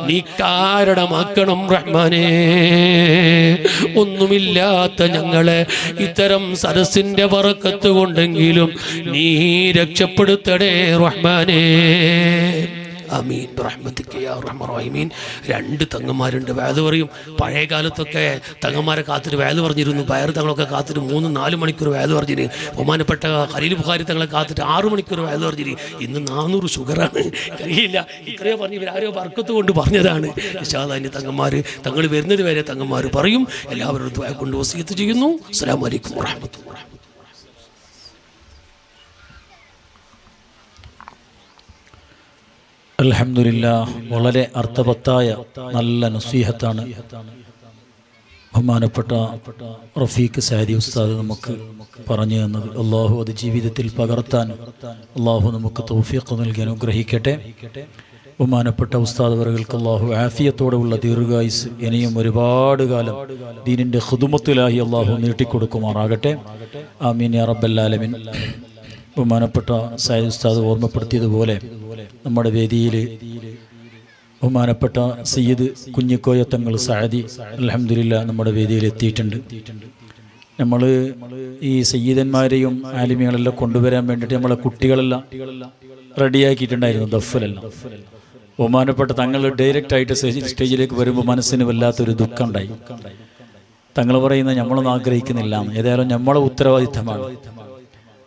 നീ കാരണമാക്കണം റഹ്മാനെ. ഒന്നുമില്ലാത്ത ഞങ്ങളെ ഇത്തരം സരസിന്റെ ബറക്കത്ത് കൊണ്ടെങ്കിലും നീ രക്ഷപ്പെടുത്തണേ റഹ്മാനെ. ആമീൻ ബിറഹ്മതിക യാ അർഹമർ റഹീമീൻ. രണ്ട് തങ്ങന്മാരുണ്ട്, വേദ പറയും. പഴയ കാലത്തൊക്കെ തങ്ങന്മാരെ കാത്തിട്ട് വേദ പറഞ്ഞിരുന്നു. ബയർ തങ്ങളൊക്കെ കാത്തിട്ട് 3-4 മണിക്കൂർ വേദ പറഞ്ഞിന്. ബഹുമാനപ്പെട്ട ഖലീൽ ബുഖാരി തങ്ങളെ കാത്തിട്ട് 6 മണിക്കൂർ വേദ പറഞ്ഞിന്. ഇന്ന് 400 ഷുഗറാണ്, കഴിയില്ല. ഇത്രയോ പറഞ്ഞ് ഇവരാരോ ബർക്കത്ത് കൊണ്ട് പറഞ്ഞതാണ്. ഇൻഷാ അല്ലാഹ് ഇനി തങ്ങന്മാർ തങ്ങൾ വരുന്നത് വരെ തങ്ങന്മാർ പറയും. എല്ലാവരും ദുആ കൊണ്ട് വസിയത്ത് ചെയ്യുന്നു. അസ്സലാമു അലൈക്കും വറഹ്മത്തുള്ളാഹി. അൽഹംദുലില്ലാഹ്, വളരെ അർത്ഥവത്തായ നല്ല നസീഹത്താണ് ബഹുമാനപ്പെട്ട റഫീഖ് സാരി ഉസ്താദ് നമുക്ക് പറഞ്ഞു തന്നത്. അള്ളാഹു അത് ജീവിതത്തിൽ പകർത്താൻ അള്ളാഹു നമുക്ക് തൗഫീഖ് നൽകി അനുഗ്രഹിക്കട്ടെ. ബഹുമാനപ്പെട്ട ഉസ്താദ് അവർക്ക് അള്ളാഹു ആഫിയത്തോടെയുള്ള ദീർഘായുസ് ഇനിയും ഒരുപാട് കാലം ദീനിൻ്റെ ഖിദ്മത്തിലായി അള്ളാഹു നീട്ടിക്കൊടുക്കുമാറാകട്ടെ. ആമീൻ യാ റബ്ബൽ ആലമീൻ. ബഹുമാനപ്പെട്ട സയ്യിദ് ഉസ്താദ് ഓർമ്മപ്പെടുത്തിയതുപോലെ നമ്മുടെ വേദിയിൽ ബഹുമാനപ്പെട്ട സയ്യിദ് കുഞ്ഞിക്കോയ തങ്ങൾ സഅദി അൽഹംദുലില്ലാഹ് നമ്മുടെ വേദിയിൽ എത്തിയിട്ടുണ്ട്. നമ്മൾ ഈ സയ്യിദന്മാരെയും ആലിമികളെല്ലാം കൊണ്ടുവരാൻ വേണ്ടിയിട്ട് നമ്മളെ കുട്ടികളെല്ലാം റെഡിയാക്കിയിട്ടുണ്ടായിരുന്നു, ദഫ്ഫലെല്ലാം. ബഹുമാനപ്പെട്ട തങ്ങൾ ഡയറക്റ്റായിട്ട് സ്റ്റേജിലേക്ക് വരുമ്പോൾ മനസ്സിന് വല്ലാത്തൊരു ദുഃഖം ഉണ്ടായി. തങ്ങൾ പറയുന്നത് നമ്മളൊന്നും ആഗ്രഹിക്കുന്നില്ല, ഏതായാലും നമ്മളെ ഉത്തരവാദിത്തമാണ്.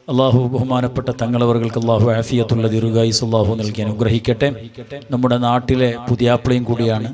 അള്ളാഹു ബഹുമാനപ്പെട്ട തങ്ങളവർക്ക് അള്ളാഹു ആഫിയത്തുള്ള ദീർഘായുസ് അള്ളാഹു നൽകി അനുഗ്രഹിക്കട്ടെ. നമ്മുടെ നാട്ടിലെ പുതിയാപ്പിളയും കൂടിയാണ്.